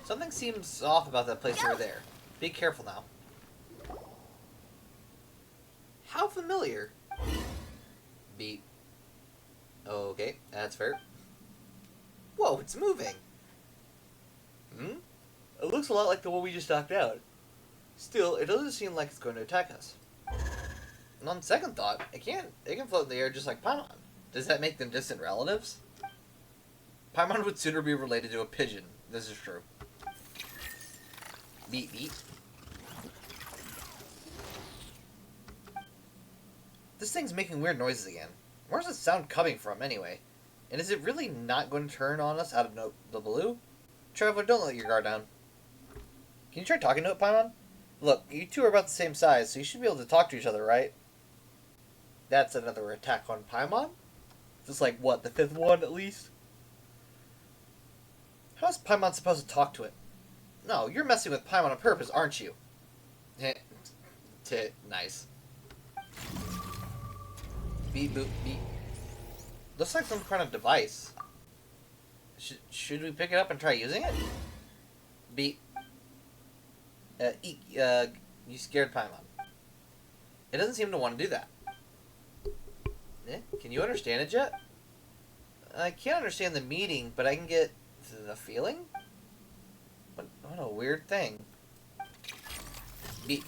Something seems off about that place over there. Be careful now. How familiar? Beat. Okay, that's fair. Whoa, it's moving! Hmm? It looks a lot like the one we just knocked out. Still, it doesn't seem like it's going to attack us. And on second thought, it can float in the air just like Paimon. Does that make them distant relatives? Paimon would sooner be related to a pigeon. This is true. Beat. This thing's making weird noises again. Where's the sound coming from, anyway? And is it really not going to turn on us out of the blue? Traveler, don't let your guard down. Can you try talking to it, Paimon? Look, you two are about the same size, so you should be able to talk to each other, right? That's another attack on Paimon? Just like, what, the fifth one, at least? How is Paimon supposed to talk to it? No, you're messing with Paimon on purpose, aren't you? Nice. Beep, boop, beep. Looks like some kind of device. Should we pick it up and try using it? You scared Paimon. It doesn't seem to want to do that. Can you understand it yet? I can't understand the meaning, but I can get the feeling? What a weird thing. Beep.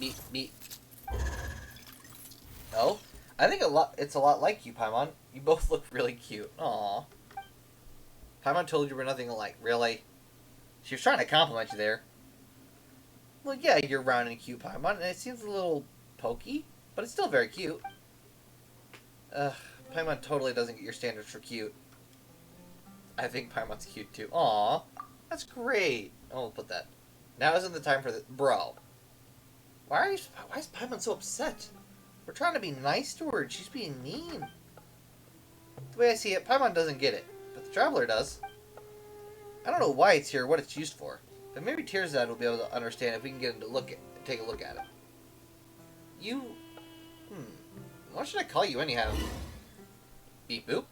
Oh? I think it's a lot like you, Paimon. You both look really cute. Aww. Paimon told you we're nothing alike. Really? She was trying to compliment you there. Well, yeah, you're round and cute, Paimon, and it seems a little pokey, but it's still very cute. Paimon totally doesn't get your standards for cute. I think Paimon's cute, too. Aww. That's great. Oh, we'll put that. Now isn't the time for this. Bro. Why is Paimon so upset? We're trying to be nice to her, and she's being mean. The way I see it, Paimon doesn't get it, but the Traveler does. I don't know why it's here or what it's used for, but maybe Tearzad will be able to understand if we can get him to take a look at it. You... What should I call you anyhow? Beep boop?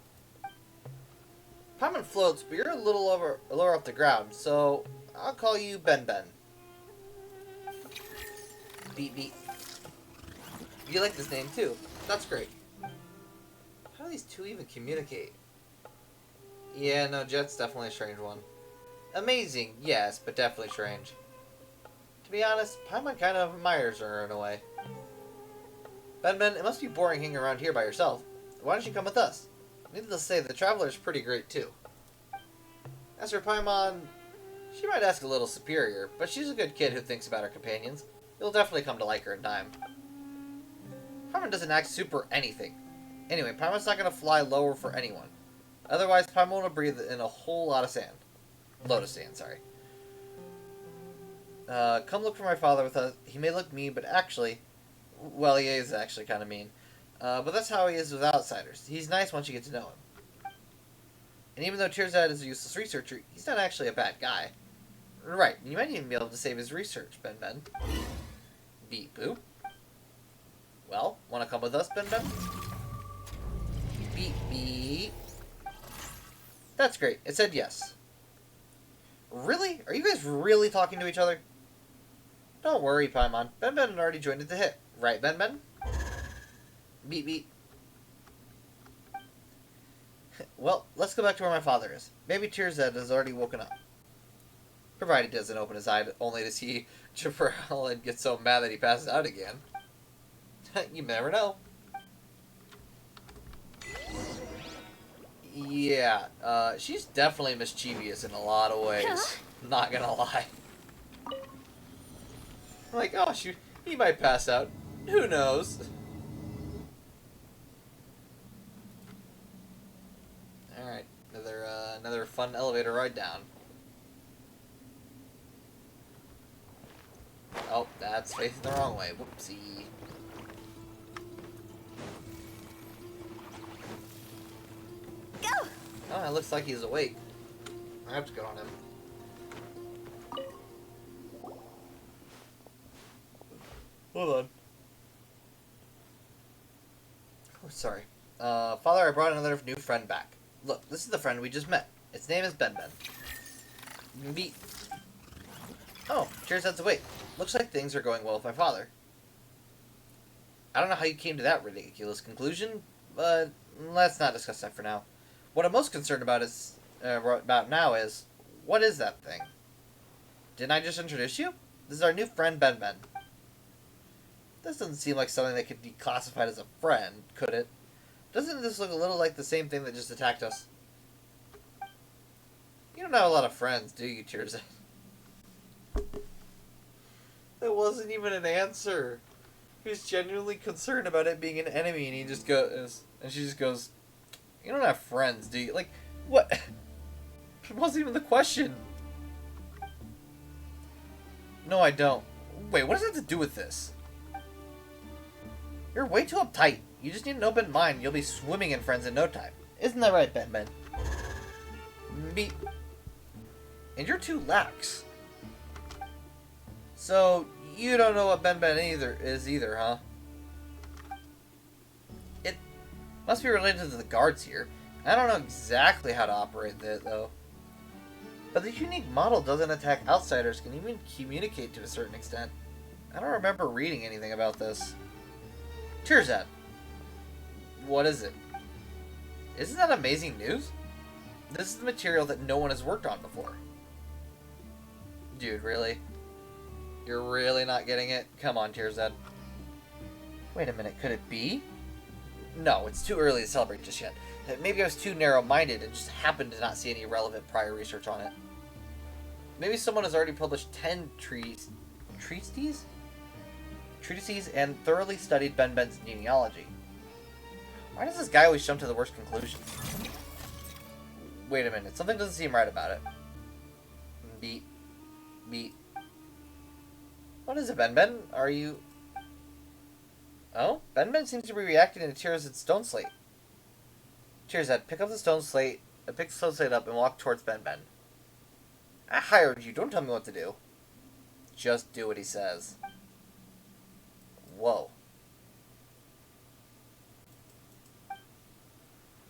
Paimon floats, but you're a little lower off the ground, so I'll call you Ben Ben. Beep beep. You like this name too. That's great. How do these two even communicate? Yeah, no, Jet's definitely a strange one. Amazing, yes, but definitely strange. To be honest, Paimon kind of admires her in a way. Ben, it must be boring hanging around here by yourself. Why don't you come with us? Needless to say, the Traveler's pretty great too. As for Paimon, she might ask a little superior, but she's a good kid who thinks about her companions. You'll definitely come to like her in time. Paimon doesn't act super anything. Anyway, Paimon's not going to fly lower for anyone. Otherwise, Paimon will breathe in a whole lot of sand. Lotus sand, sorry. Come look for my father with us. He may look mean, but actually... Well, he is actually kind of mean. But that's how he is with outsiders. He's nice once you get to know him. And even though Tearzad is a useless researcher, he's not actually a bad guy. Right, you might even be able to save his research, Ben Ben. Beep boop. Well, wanna come with us, Ben Ben? Beep beep. That's great, it said yes. Really? Are you guys really talking to each other? Don't worry, Paimon. Ben Ben had already joined at the hip. Right, Ben Ben? Beep beep. Well, let's go back to where my father is. Maybe Tearzad has already woken up. Provided he doesn't open his eye only to see Jafrael and get so mad that he passes out again. You never know. Yeah, she's definitely mischievous in a lot of ways. Not gonna lie. Like, oh shoot, he might pass out. Who knows? Alright, another fun elevator ride down. Oh, that's facing the wrong way. Whoopsie. Go! Oh, it looks like he's awake. I have to go on him. Hold on. Oh, sorry. Father, I brought another new friend back. Look, this is the friend we just met. Its name is Ben Ben. Beep. Oh, Tearzad's awake. Looks like things are going well with my father. I don't know how you came to that ridiculous conclusion, but let's not discuss that for now. What I'm most concerned about now is, what is that thing? Didn't I just introduce you? This is our new friend Ben Ben. This doesn't seem like something that could be classified as a friend, could it? Doesn't this look a little like the same thing that just attacked us? You don't have a lot of friends, do you, Tearzad? That wasn't even an answer. He was genuinely concerned about it being an enemy, and she just goes, "You don't have friends, do you?" Like, what? It wasn't even the question. No, I don't. Wait, what does that have to do with this? You're way too uptight. You just need an open mind. You'll be swimming in friends in no time. Isn't that right, Ben Ben? Beep. And you're too lax. So, you don't know what Ben Ben is either, huh? It must be related to the guards here. I don't know exactly how to operate it, though. But the unique model doesn't attack outsiders, can even communicate to a certain extent. I don't remember reading anything about this. Tearzad. What is it? Isn't that amazing news? This is the material that no one has worked on before. Dude, really? You're really not getting it? Come on, Tearzad. Wait a minute, could it be? No, it's too early to celebrate just yet. Maybe I was too narrow-minded and just happened to not see any relevant prior research on it. Maybe someone has already published 10 treatises and thoroughly studied Ben's genealogy. Why does this guy always jump to the worst conclusions? Wait a minute, something doesn't seem right about it. Beat. What is it, Ben? Are you... Oh? Ben seems to be reacting to Tearzad's stone slate. Tearzad, pick the stone slate up and walk towards Ben. I hired you, don't tell me what to do. Just do what he says. Whoa.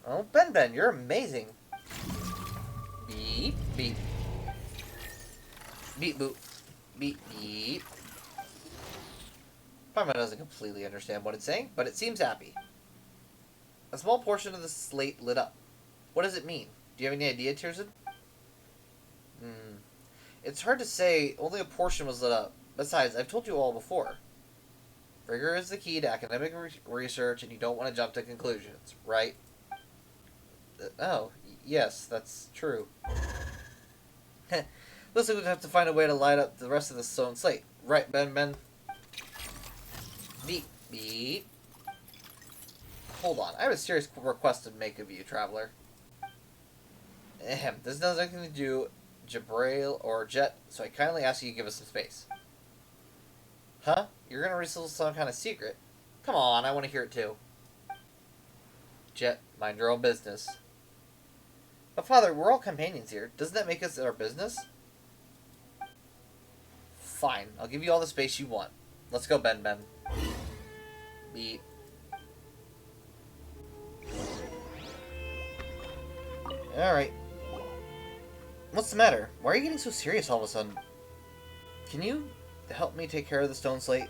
Oh, Ben, you're amazing. Beep. Beep, boop. Beep. Paimon doesn't completely understand what it's saying, but it seems happy. A small portion of the slate lit up. What does it mean? Do you have any idea, Tearzad? It's hard to say. Only a portion was lit up. Besides, I've told you all before. Rigor is the key to academic research, and you don't want to jump to conclusions, right? Oh, yes, that's true. Looks like we'd have to find a way to light up the rest of the stone slate. Right, Ben? Beep. Hold on, I have a serious request to make of you, Traveler. This doesn't have anything to do Jabrail or Jet, so I kindly ask you to give us some space. Huh? You're gonna reveal some kind of secret? Come on, I want to hear it too. Jet, mind your own business. But Father, we're all companions here. Doesn't that make us our business? Fine, I'll give you all the space you want. Let's go, Ben. Beep. Alright. What's the matter? Why are you getting so serious all of a sudden? Can you help me take care of the stone slate?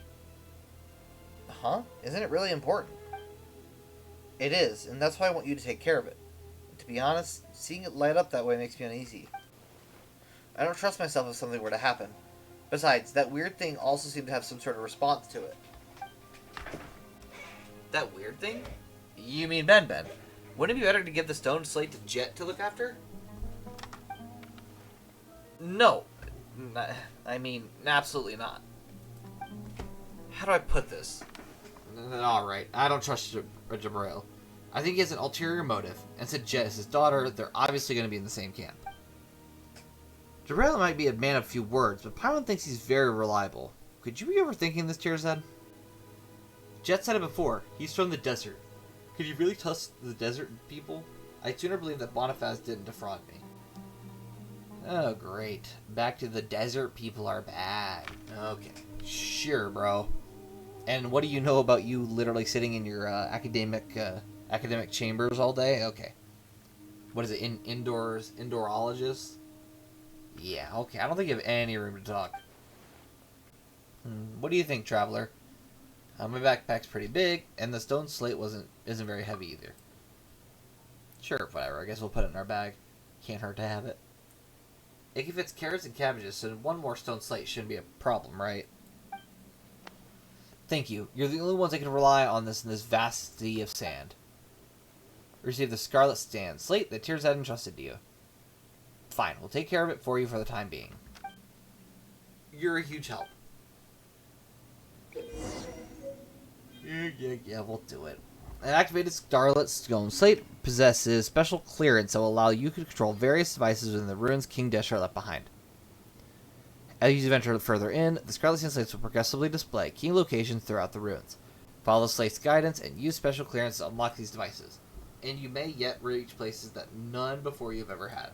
Huh? Isn't it really important? It is, and that's why I want you to take care of it. To be honest, seeing it light up that way makes me uneasy. I don't trust myself if something were to happen. Besides, that weird thing also seemed to have some sort of response to it. That weird thing? You mean Ben? Wouldn't it be better to give the stone slate to Jet to look after? No. I mean, absolutely not. How do I put this? Alright, I don't trust Jabrail. I think he has an ulterior motive, and since Jet is his daughter, they're obviously going to be in the same camp. Jabrail might be a man of few words, but Paimon thinks he's very reliable. Could you be overthinking this, Tearzad? Jet said it before. He's from the desert. Could you really trust the desert people? I'd sooner believe that Bonifaz didn't defraud me. Oh, great. Back to the desert people are bad. Okay. Sure, bro. And what do you know about you literally sitting in your academic chambers all day? Okay. What is it? Indoorologist? Yeah, okay. I don't think you have any room to talk. What do you think, Traveler? My backpack's pretty big, and the stone slate isn't very heavy either. Sure, whatever. I guess we'll put it in our bag. Can't hurt to have it. It fits carrots and cabbages, so one more stone slate shouldn't be a problem, right? Thank you. You're the only ones I can rely on in this vast sea of sand. Receive the Scarlet Stand slate that Tearzad entrusted to you. Fine, we'll take care of it for you for the time being. You're a huge help. Yeah, we'll do it. An activated Scarlet Stone Slate possesses special clearance that will allow you to control various devices within the ruins King Deshra left behind. As you venture further in, the Scarlet Stone Slates will progressively display key locations throughout the ruins. Follow the Slate's guidance and use special clearance to unlock these devices. And you may yet reach places that none before you've ever had.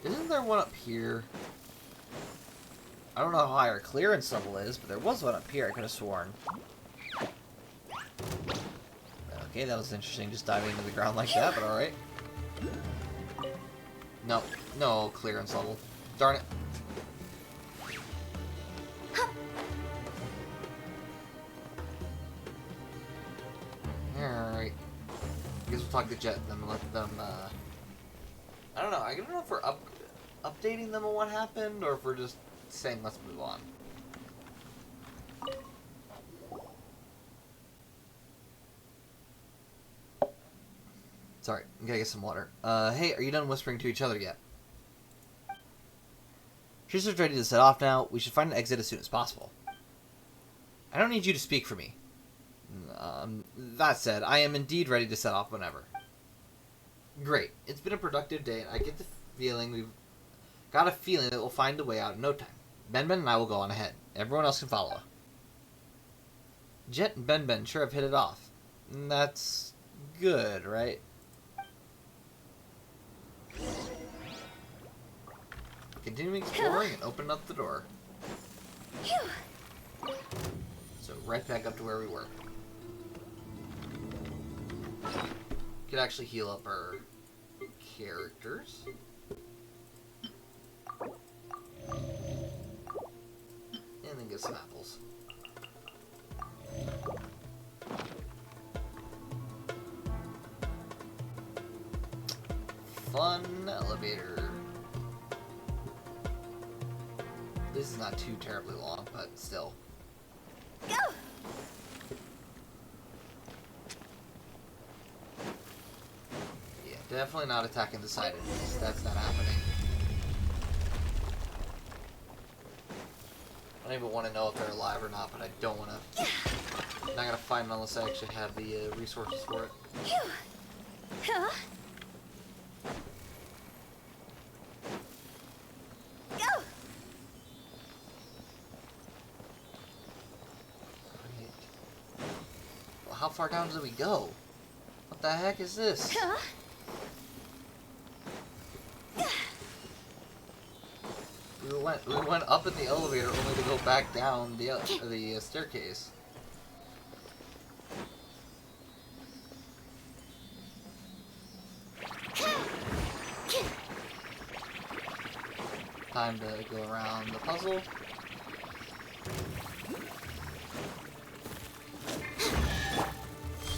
Isn't there one up here? I don't know how high our clearance level is, but there was one up here I could have sworn. Okay, that was interesting, just diving into the ground like that, but alright. No. No clearance level. Darn it. Alright. I guess we'll talk to Jet and then let them, I don't know. I don't know if we're updating them on what happened or if we're just saying let's move on. Sorry, I gotta get some water. Hey, are you done whispering to each other yet? Tristan's ready to set off now. We should find an exit as soon as possible. I don't need you to speak for me. That said, I am indeed ready to set off whenever. Great. It's been a productive day, and I get the feeling we've got a feeling that we'll find a way out in no time. Ben and I will go on ahead. Everyone else can follow. Jet and Ben sure have hit it off. That's good, right? Continuing exploring and open up the door. So right back up to where we were. Could actually heal up our characters. And then get some apples. Fun elevator. This is not too terribly long, but still. Go! Yeah, definitely not attacking the side enemies. That's not happening. I don't even want to know if they're alive or not, but I don't want to. I'm not gonna find them unless I actually have the resources for it. Huh? Go! Right. Well, how far down do we go? What the heck is this? Huh? We went up in the elevator only to go back down the staircase. Time to go around the puzzle.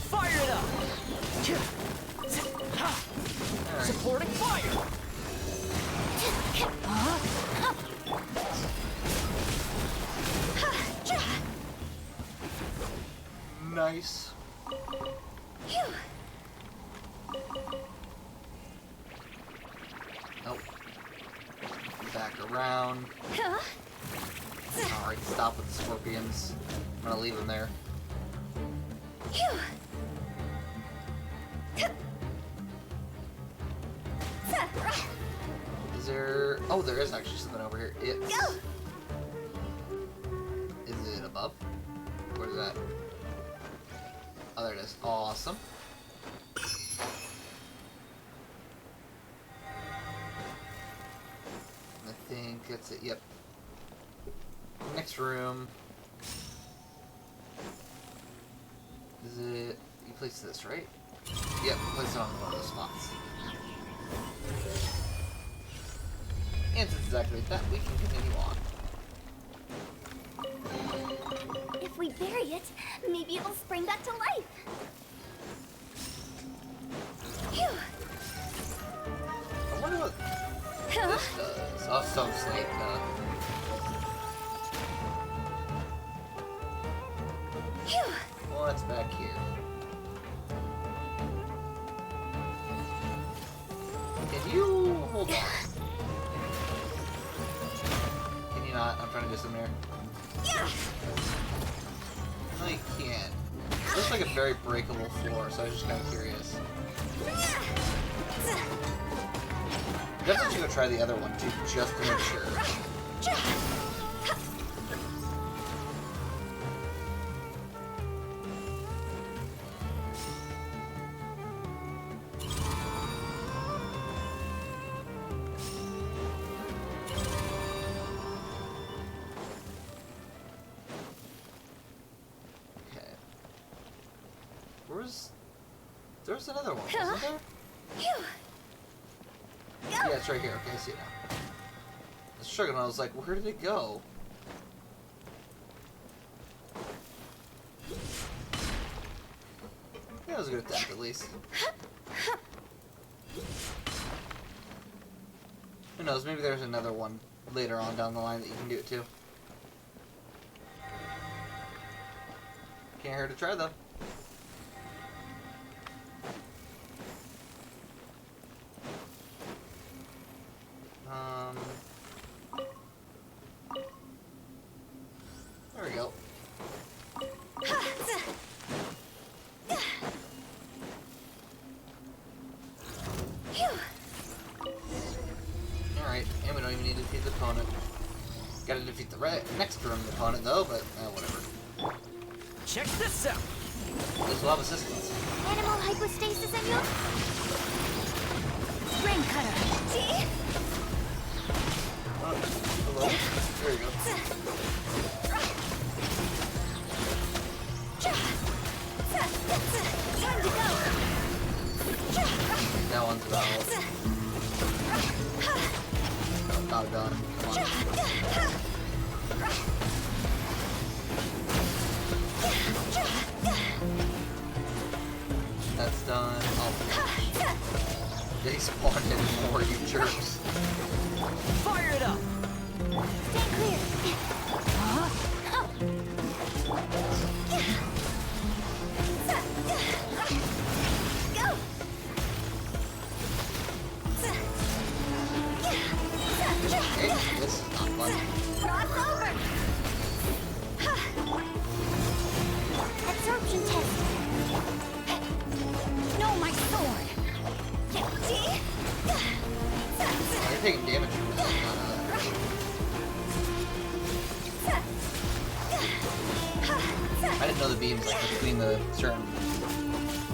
Fire it up! Alright. Supporting fire! Nice. Nope. Back around. Alright, stop with the scorpions. I'm gonna leave them there. Is there... Oh, there is actually something over here. It's... Go! Is it above? Where's that? Oh, there it is. Awesome. I think that's it. Yep. Next room. Is it... You place this, right? Yep, place it on one of those spots. And since it's activated that, we can continue on. If we bury it, maybe it'll spring back to life. Phew. I wonder what this does. Oh, some slate, Phew. What's back here? Can you hold on? Can you not? I'm trying to do something there. Yeah. No, you can't. It looks like a very breakable floor, so I was just kind of curious. Definitely should go try the other one too, just to make sure. Okay. There's another one, wasn't there? Phew. Yeah, it's right here. Okay, I see it now. I was struggling. I was like, where did it go? Yeah, it was a good attack, at least. Who knows? Maybe there's another one later on down the line that you can do it too. Can't hurt to try, though. There we go. Alright, and we don't even need to defeat the opponent. Gotta defeat the next room opponent, though, but whatever. Check this out. This will have assistance. Animal hypostasis and you? Rain cutter. See? Hello? There you go. Time to go. That one's about done. Come on. That's done. Oh. They spawned in more, you jerks. Fire it up. Stay clear. Go. Okay, this is not fun. Cross over. Absorption test. No, my sword. See? You're taking damage from that. I didn't know the beams like between the certain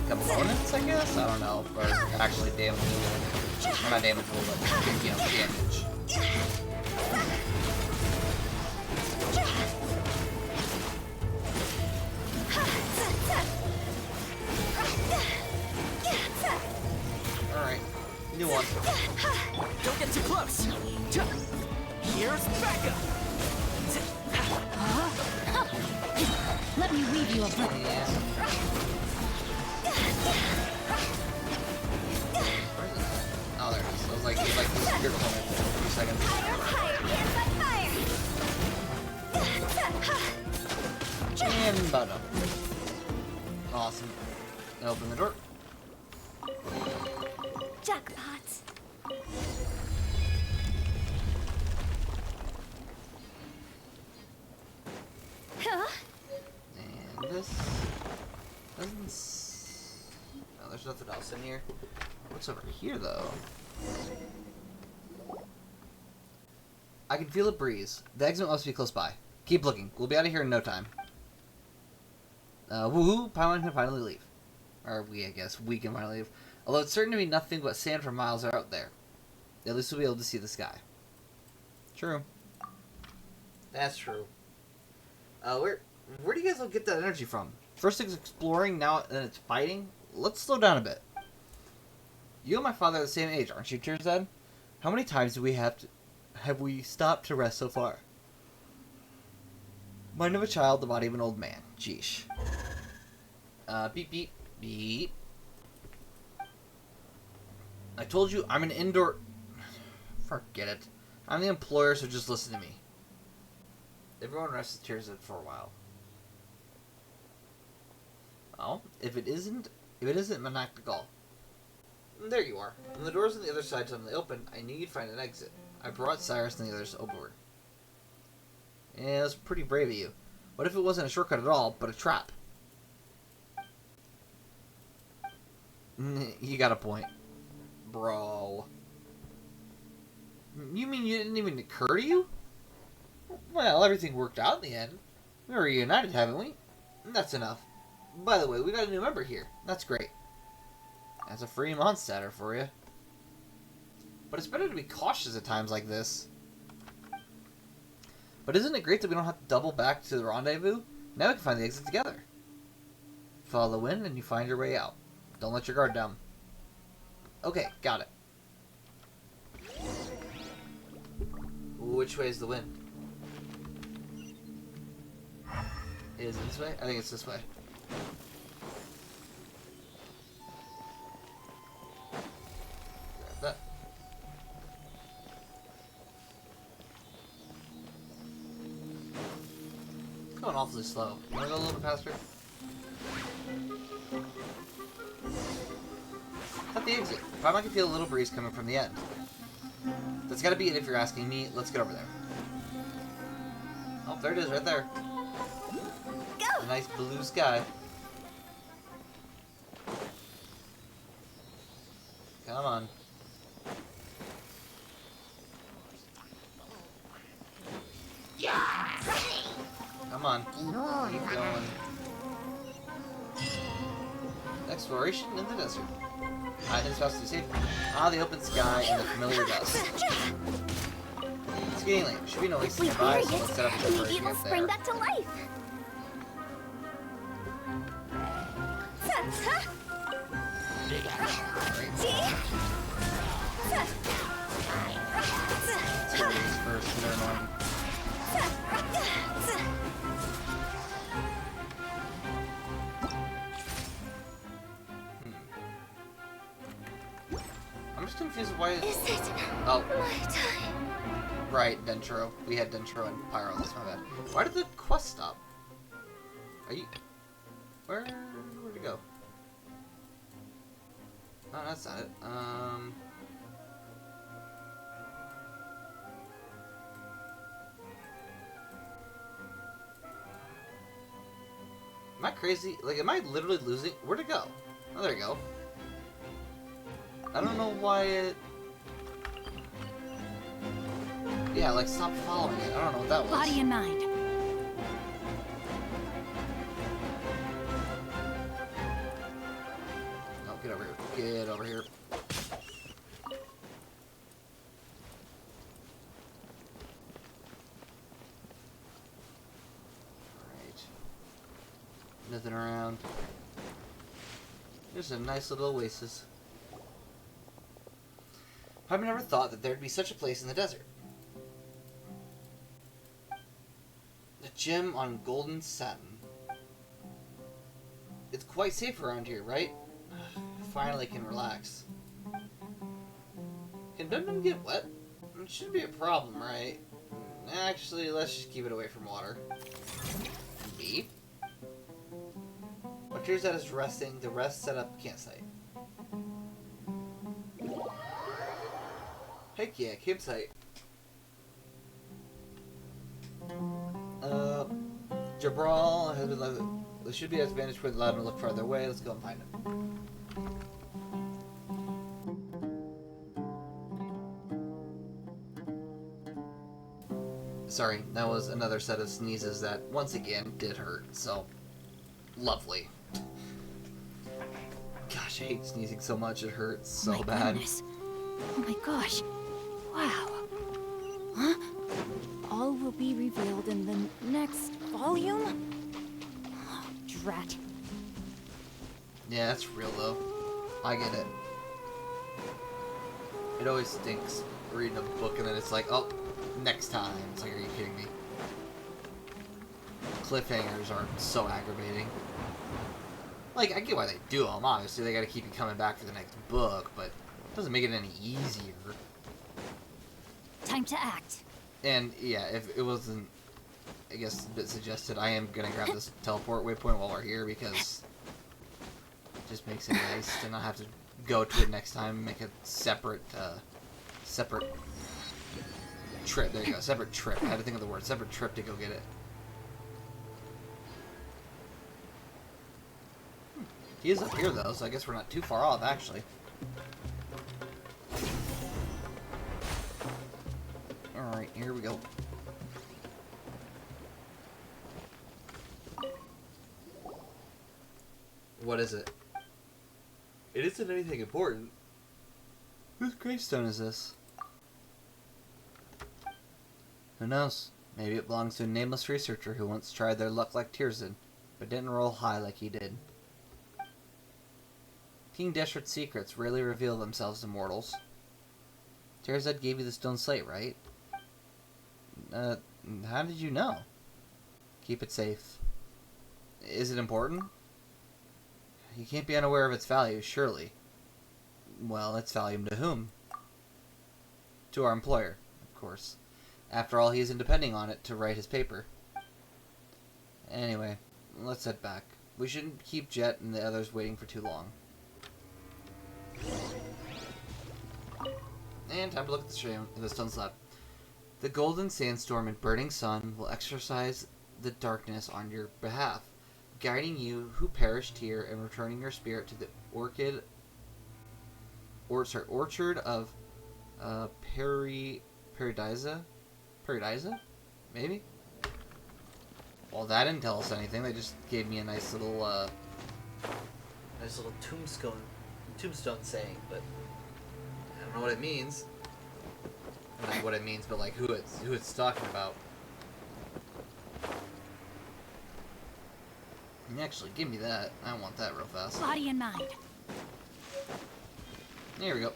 components, I guess? I don't know. Or actually damageable. Or not damageable, but damage. Alright. New one. Don't get too close. Here's backup. Let me weave you a book. Yeah. Where is it? Oh, there it is. I was like, it's like this spear component for a few seconds. Fire, fire, fire. And bottom. Awesome. And open the door. Jackpot. Huh? And this doesn't. No, there's nothing else in here. What's over here, though? I can feel a breeze. The exit must be close by. Keep looking. We'll be out of here in no time. Woohoo! Paimon can finally leave. Or I guess we can finally leave. Although it's certain to be nothing but sand for miles out there. At least we'll be able to see the sky. True. That's true. Where do you guys all get that energy from? First it's exploring, now then it's fighting? Let's slow down a bit. You and my father are the same age, aren't you, Tearzed? How many times do we have we stopped to rest so far? Mind of a child, the body of an old man. Jeesh. Beep, beep, beep. I told you I'm an indoor... Forget it. I'm the employer, so just listen to me. Everyone rested Tearzed for a while. Well, if it isn't Monactical. There you are. When the doors on the other side suddenly open, I knew you'd find an exit. I brought Cyrus and the others aboard. Yeah, it was pretty brave of you. What if it wasn't a shortcut at all, but a trap? You got a point. Bro. You mean you didn't even occur to you? Well, everything worked out in the end. We were reunited, haven't we? That's enough. By the way, we got a new member here. That's great. That's a free Mondstatter for you. But it's better to be cautious at times like this. But isn't it great that we don't have to double back to the rendezvous? Now we can find the exit together. Follow the wind and you find your way out. Don't let your guard down. Okay, got it. which way is the wind? Is it this way? I think it's this way. Grab that. It's going awfully slow. You wanna go a little bit faster? At the exit. If I can feel a little breeze coming from the end. That's gotta be it if you're asking me. Let's get over there. Oh, there it is, right there. Go! A nice blue sky. Come on. Come on. Keep going. Exploration in the desert. Hide as fast as safe. Ah, the open sky and the familiar dust. It's getting late. Should be no If we nearby, hurry so let's set up a it, maybe temporary it'll camp spring there. back to life. Series first, never mind. I'm just confused why. Is it Oh, my time? right, Dentro. We had Dentro and Pyro. That's my bad. Why did the quest stop? Are you? Where'd it go? No, that's not it. Am I crazy? Like, am I literally losing? Where'd it go? Oh, there you go. I don't know why it... Yeah, like, stop following it. I don't know what that was. Body and mind. No, get over here. Get over here. Alright. Nothing around. There's a nice little oasis. I've never thought that there'd be such a place in the desert. A gem on golden satin. It's quite safe around here, right? Finally can relax. Can Dum Dum get wet? It shouldn't be a problem, right? Actually, let's just keep it away from water. Me? What appears that is resting, the rest set up campsite. Heck yeah, campsite. Jabral has been left. There should be at his vantage point allowed him to look farther away. Let's go and find him. Sorry, that was another set of sneezes that, once again, did hurt, so... Lovely. Gosh, I hate sneezing so much, it hurts so My bad. goodness. Oh my gosh. Wow. Huh? All will be revealed in the next volume? Oh, drat. Yeah, that's real though. I get it. It always stinks reading a book and then it's like, oh, next time. It's like, are you kidding me? Cliffhangers are so aggravating. Like, I get why they do them, obviously. They gotta keep you coming back for the next book, but it doesn't make it any easier. Time to act. And, yeah, if it wasn't, I guess, a bit suggested, I am gonna grab this teleport waypoint while we're here, because it just makes it nice to not have to go to it next time and make a separate, separate trip. There you go, separate trip. I had to think of the word. Separate trip to go get it. He is up here, though, so I guess we're not too far off, actually. Alright, here we go. What is it? It isn't anything important. Whose gravestone is this? Who knows? Maybe it belongs to a nameless researcher who once tried their luck like Tirzan, but didn't roll high like he did. King Deshert's secrets rarely reveal themselves to mortals. Terzad gave you the stone slate, right? How did you know? Keep it safe. Is it important? You can't be unaware of its value, surely. Well, its value to whom? To our employer, of course. After all, he isn't depending on it to write his paper. Anyway, let's head back. We shouldn't keep Jet and the others waiting for too long. And time to look at the stone slab. The golden sandstorm and burning sun will exorcise the darkness on your behalf, guiding you who perished here and returning your spirit to the orchard of Paradisa? Maybe? Well, that didn't tell us anything. They just gave me a nice little tombstone saying, but I don't know what it means. Not what it means, but like who it's talking about. Actually, give me that. I want that real fast. Body and mind. Here we go.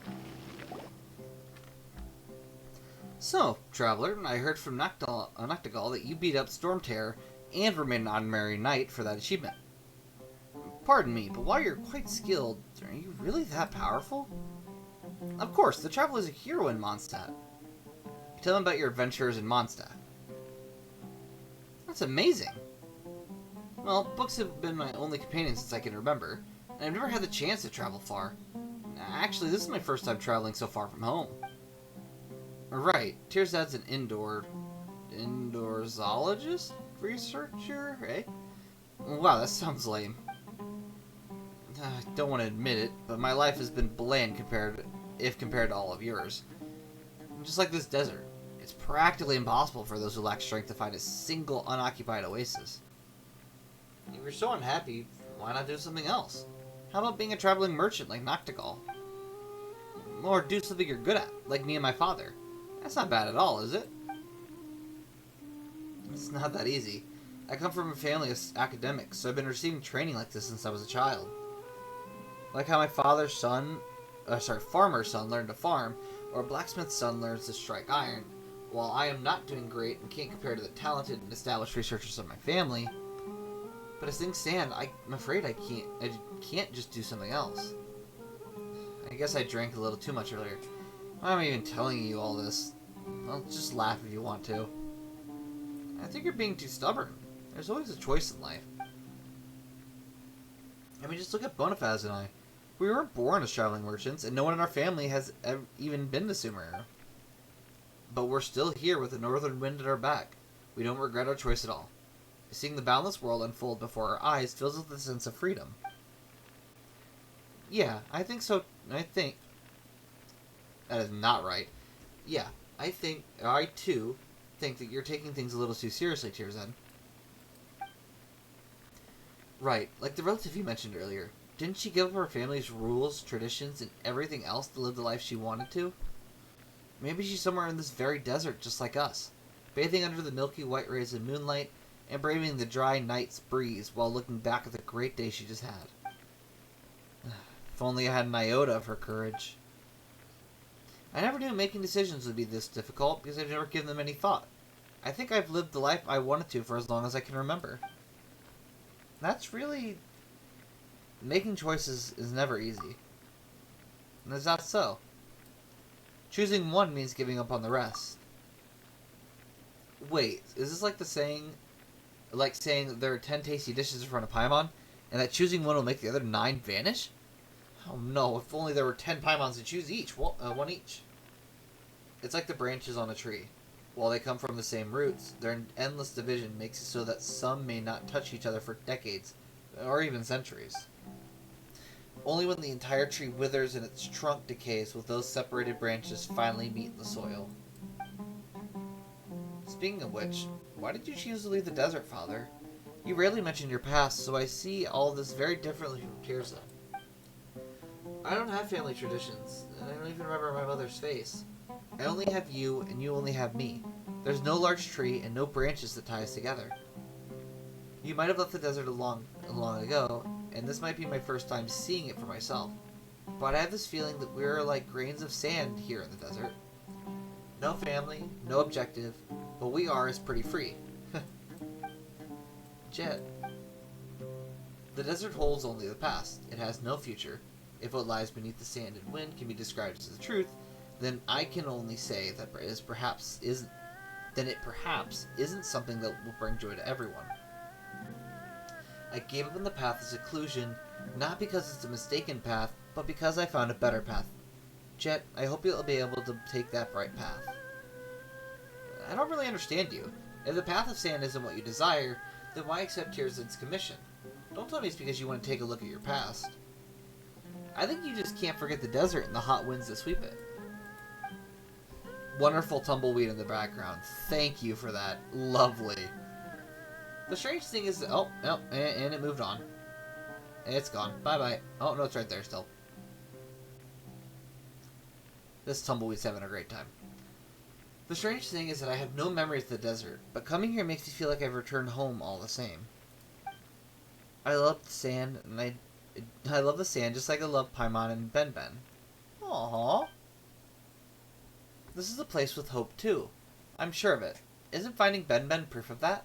So, traveler, I heard from Noctigal that you beat up Storm Terror and remained an honorary knight for that achievement. Pardon me, but while you're quite skilled, are you really that powerful? Of course, the traveler is a hero in Mondstadt. Tell him about your adventures in Mondstadt. That's amazing. Well, books have been my only companion since I can remember, and I've never had the chance to travel far. Actually, this is my first time traveling so far from home. Right, Tearzad's an indoorsologist researcher, eh? Wow, that sounds lame. I don't want to admit it, but my life has been bland compared to all of yours. Just like this desert, it's practically impossible for those who lack strength to find a single unoccupied oasis. If you're so unhappy, why not do something else? How about being a traveling merchant like Noctigal? Or do something you're good at, like me and my father. That's not bad at all, is it? It's not that easy. I come from a family of academics, so I've been receiving training like this since I was a child. Like how my farmer's son learned to farm, or a blacksmith's son learns to strike iron. While I am not doing great and can't compare to the talented and established researchers of my family, but as things stand, I'm afraid I can't just do something else. I guess I drank a little too much earlier. Why am I even telling you all this? Well, just laugh if you want to. I think you're being too stubborn. There's always a choice in life. I mean, just look at Bonifaz and I. We weren't born as traveling merchants, and no one in our family has even been to Sumeru. But we're still here with the northern wind at our back. We don't regret our choice at all. Seeing the boundless world unfold before our eyes fills us with a sense of freedom. Yeah, I think so. I think... That is not right. Yeah, I too think that you're taking things a little too seriously, Tearzad. Right, like the relative you mentioned earlier. Didn't she give up her family's rules, traditions, and everything else to live the life she wanted to? Maybe she's somewhere in this very desert just like us, bathing under the milky white rays of moonlight and braving the dry night's breeze while looking back at the great day she just had. If only I had an iota of her courage. I never knew making decisions would be this difficult because I've never given them any thought. I think I've lived the life I wanted to for as long as I can remember. That's really... Making choices is never easy. And is that so? Choosing one means giving up on the rest. Wait, is this like the saying... Like saying that there are 10 tasty dishes in front of Paimon, and that choosing one will make the other 9 vanish? Oh no, if only there were 10 Paimons to choose each, one each. It's like the branches on a tree. While they come from the same roots, their endless division makes it so that some may not touch each other for decades, or even centuries. Only when the entire tree withers and its trunk decays will those separated branches finally meet in the soil. Speaking of which, why did you choose to leave the desert, Father? You rarely mention your past, so I see all this very differently from Tirza. I don't have family traditions, and I don't even remember my mother's face. I only have you, and you only have me. There's no large tree and no branches that tie us together. You might have left the desert long ago, and this might be my first time seeing it for myself. But I have this feeling that we're like grains of sand here in the desert. No family, no objective, What we are is pretty free. Jet. The desert holds only the past. It has no future. If what lies beneath the sand and wind can be described as the truth, then I can only say that it perhaps isn't something that will bring joy to everyone. I gave up on the path of seclusion, not because it's a mistaken path, but because I found a better path. Jet, I hope you'll be able to take that bright path. I don't really understand you. If the path of sand isn't what you desire, then why accept Tirzin's commission? Don't tell me it's because you want to take a look at your past. I think you just can't forget the desert and the hot winds that sweep it. Wonderful tumbleweed in the background. Thank you for that. Lovely. The strange thing is... Oh, no, and it moved on. It's gone. Bye-bye. Oh, no, it's right there still. This tumbleweed's having a great time. The strange thing is that I have no memories of the desert, but coming here makes me feel like I've returned home all the same. I love the sand, and I love the sand just like I love Paimon and Benben. Aww. This is a place with hope, too. I'm sure of it. Isn't finding Benben proof of that?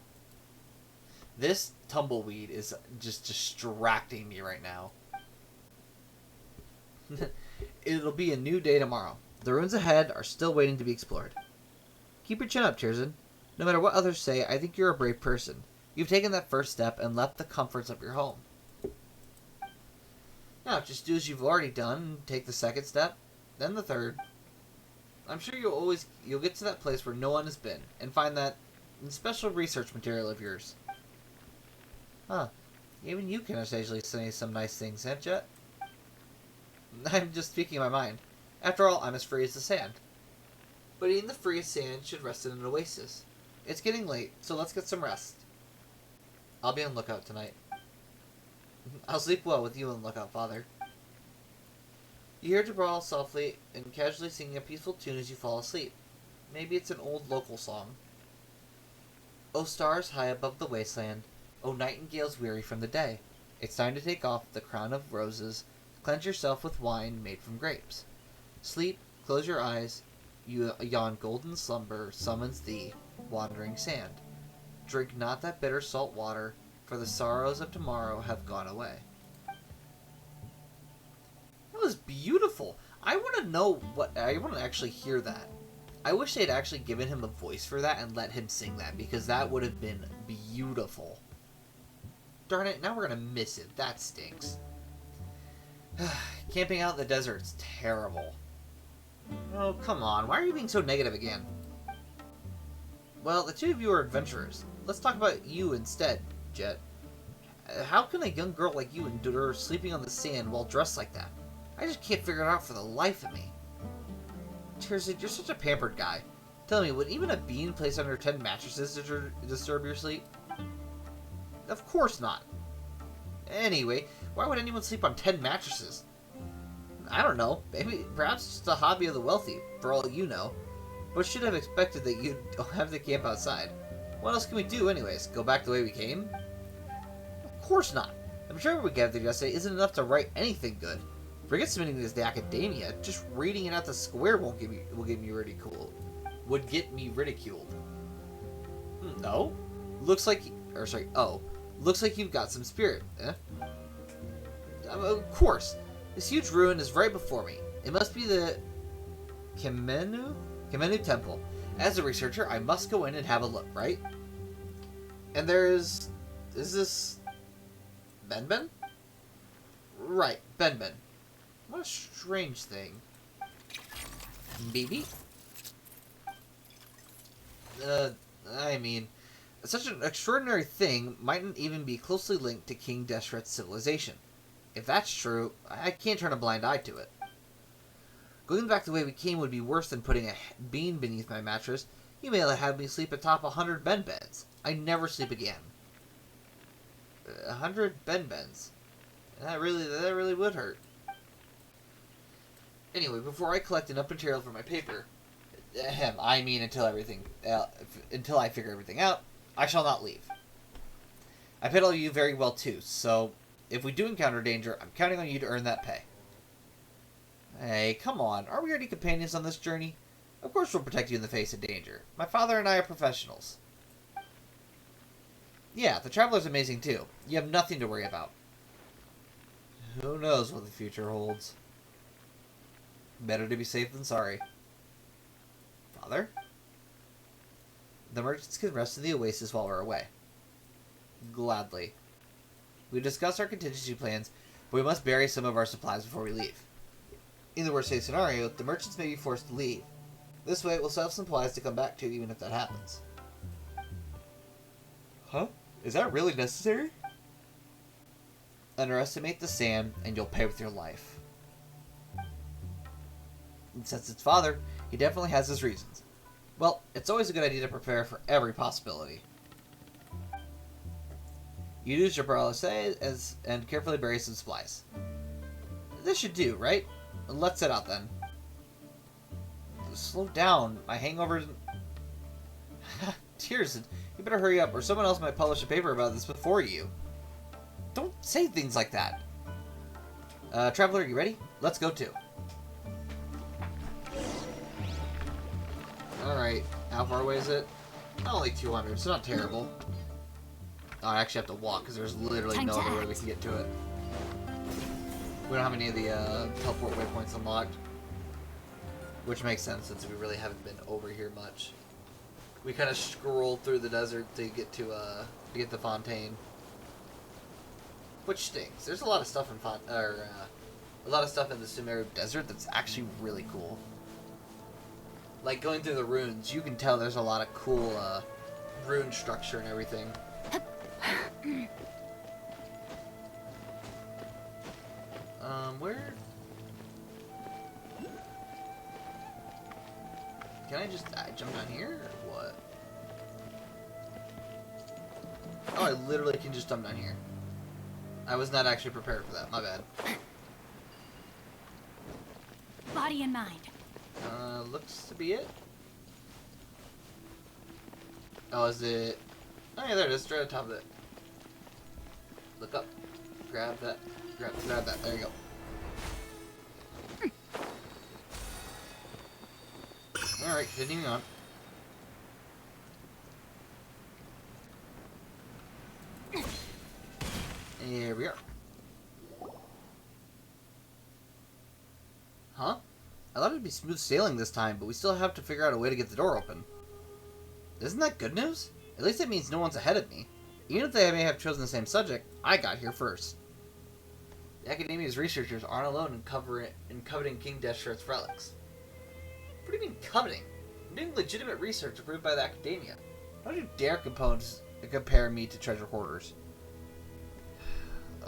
This tumbleweed is just distracting me right now. It'll be a new day tomorrow. The ruins ahead are still waiting to be explored. Keep your chin up, Tirzin. No matter what others say, I think you're a brave person. You've taken that first step and left the comforts of your home. Now, just do as you've already done and take the second step, then the third. I'm sure you'll get to that place where no one has been, and find that special research material of yours. Huh. Even you can occasionally say some nice things, eh, Jet? I'm just speaking my mind. After all, I'm as free as the sand. But even the freest sand should rest in an oasis. It's getting late, so let's get some rest. I'll be on lookout tonight. I'll sleep well with you on lookout, Father. You hear Jabral softly and casually singing a peaceful tune as you fall asleep. Maybe it's an old local song. O stars high above the wasteland, O nightingales weary from the day, it's time to take off the crown of roses, cleanse yourself with wine made from grapes. Sleep, close your eyes, yon golden slumber summons thee, wandering sand. Drink not that bitter salt water, for the sorrows of tomorrow have gone away. That was beautiful. I want to actually hear that. I wish they'd actually given him a voice for that and let him sing that, because that would have been beautiful. Darn it, now we're going to miss it. That stinks. Camping out in the desert's terrible. Oh, come on. Why are you being so negative again? Well, the two of you are adventurers. Let's talk about you instead, Jet. How can a young girl like you endure sleeping on the sand while dressed like that? I just can't figure it out for the life of me. Tirzin, you're such a pampered guy. Tell me, would even a bean placed under 10 mattresses disturb your sleep? Of course not. Anyway, why would anyone sleep on 10 mattresses? I don't know. Perhaps it's just a hobby of the wealthy, for all you know. But should have expected that you'd have to camp outside. What else can we do anyways? Go back the way we came? Of course not. The material we gathered yesterday isn't enough to write anything good. Forget submitting this to academia. Just reading it out the square will get me ridiculed. Would get me ridiculed. No? Looks like you've got some spirit, eh? Of course. This huge ruin is right before me. It must be the Kemenu Temple. As a researcher, I must go in and have a look, right? And is this Benben? Right, Benben. What a strange thing. Maybe? I mean, such an extraordinary thing mightn't even be closely linked to King Deshret's civilization. If that's true, I can't turn a blind eye to it. Going back the way we came would be worse than putting a bean beneath my mattress. You may have me sleep atop 100 Ben beds. I never sleep again. 100 Ben beds. That really would hurt. Anyway, before I collect enough material for my paper, until I figure everything out, I shall not leave. I paid all you very well too, so if we do encounter danger, I'm counting on you to earn that pay. Hey, come on. Are we already companions on this journey? Of course we'll protect you in the face of danger. My father and I are professionals. Yeah, the Traveler's amazing too. You have nothing to worry about. Who knows what the future holds. Better to be safe than sorry. Father? The merchants can rest in the oasis while we're away. Gladly. We discussed our contingency plans, but we must bury some of our supplies before we leave. In the worst case scenario, the merchants may be forced to leave. This way, we'll still have some supplies to come back to, even if that happens. Huh? Is that really necessary? Underestimate the sand, and you'll pay with your life. And since it's father, he definitely has his reasons. Well, it's always a good idea to prepare for every possibility. You use your bralessé and carefully bury some supplies. This should do, right? Let's set out then. Slow down. My hangovers... Tears, you better hurry up or someone else might publish a paper about this before you. Don't say things like that. Traveler, you ready? Let's go too. Alright, how far away is it? Only 200, so not terrible. Oh, I actually have to walk because there's literally no other way we can get to it. We don't have any of the teleport waypoints unlocked. Which makes sense since we really haven't been over here much. We kind of scrolled through the desert to get to the Fontaine. Which stinks. There's a lot of stuff in a lot of stuff in the Sumeru desert that's actually really cool. Like going through the ruins, you can tell there's a lot of cool rune structure and everything. Where? Can I just jump down here or what? Oh, I literally can just jump down here. I was not actually prepared for that. My bad. Body and mind. Looks to be it. Oh, is it? Oh yeah, there it is. Straight on top of it. Look up. Grab that. Grab that. There you go. Alright, continuing on. Here we are. Huh? I thought it'd be smooth sailing this time, but we still have to figure out a way to get the door open. Isn't that good news? At least it means no one's ahead of me. Even if they may have chosen the same subject, I got here first. The Academia's researchers aren't alone in coveting King Deathshirt's relics. What do you mean, coveting? I'm doing legitimate research approved by the Academia. Don't you dare compare me to treasure hoarders.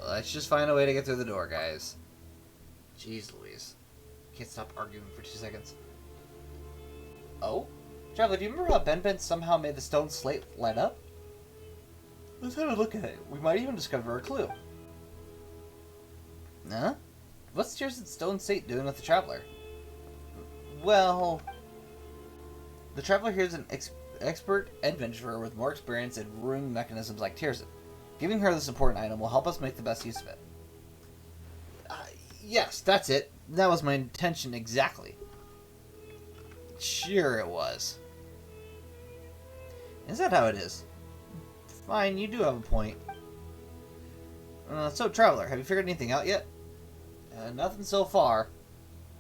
Let's just find a way to get through the door, guys. Jeez Louise. Can't stop arguing for 2 seconds. Oh? Traveler, do you remember how Ben somehow made the stone slate light up? Let's have a look at it. We might even discover a clue. Huh? What's Tears' stone slate doing with the Traveler? Well... The Traveler here is an expert adventurer with more experience in ruining mechanisms like Tears. Giving her this important item will help us make the best use of it. Yes, that's it. That was my intention exactly. Sure it was. Is that how it is? Fine, you do have a point. So, Traveler, have you figured anything out yet? Nothing so far.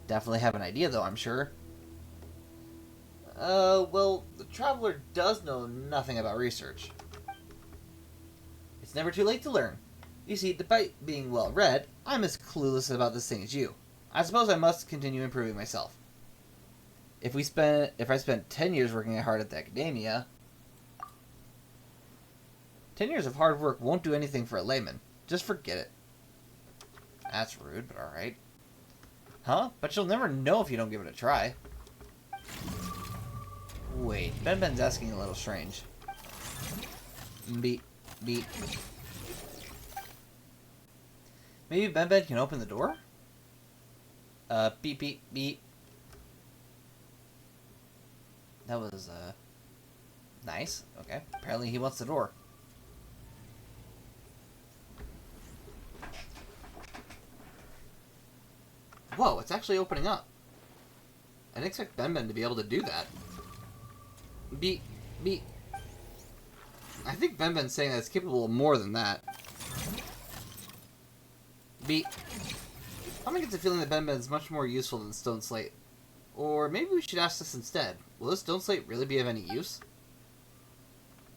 Definitely have an idea, though, I'm sure. Well, the Traveler does know nothing about research. It's never too late to learn. You see, despite being well-read, I'm as clueless about this thing as you. I suppose I must continue improving myself. If I spent 10 years working hard at the Academia... 10 years of hard work won't do anything for a layman. Just forget it. That's rude, but alright. Huh? But you'll never know if you don't give it a try. Wait, Ben's asking a little strange. Beep. Beep. Maybe Ben can open the door? Beep, beep, beep. That was, nice. Okay. Apparently he wants the door. Whoa, it's actually opening up. I didn't expect Ben to be able to do that. I think Ben's saying that it's capable of more than that. I'm gonna get the feeling that Ben's much more useful than Stone Slate. Or maybe we should ask this instead. Will this Stone Slate really be of any use?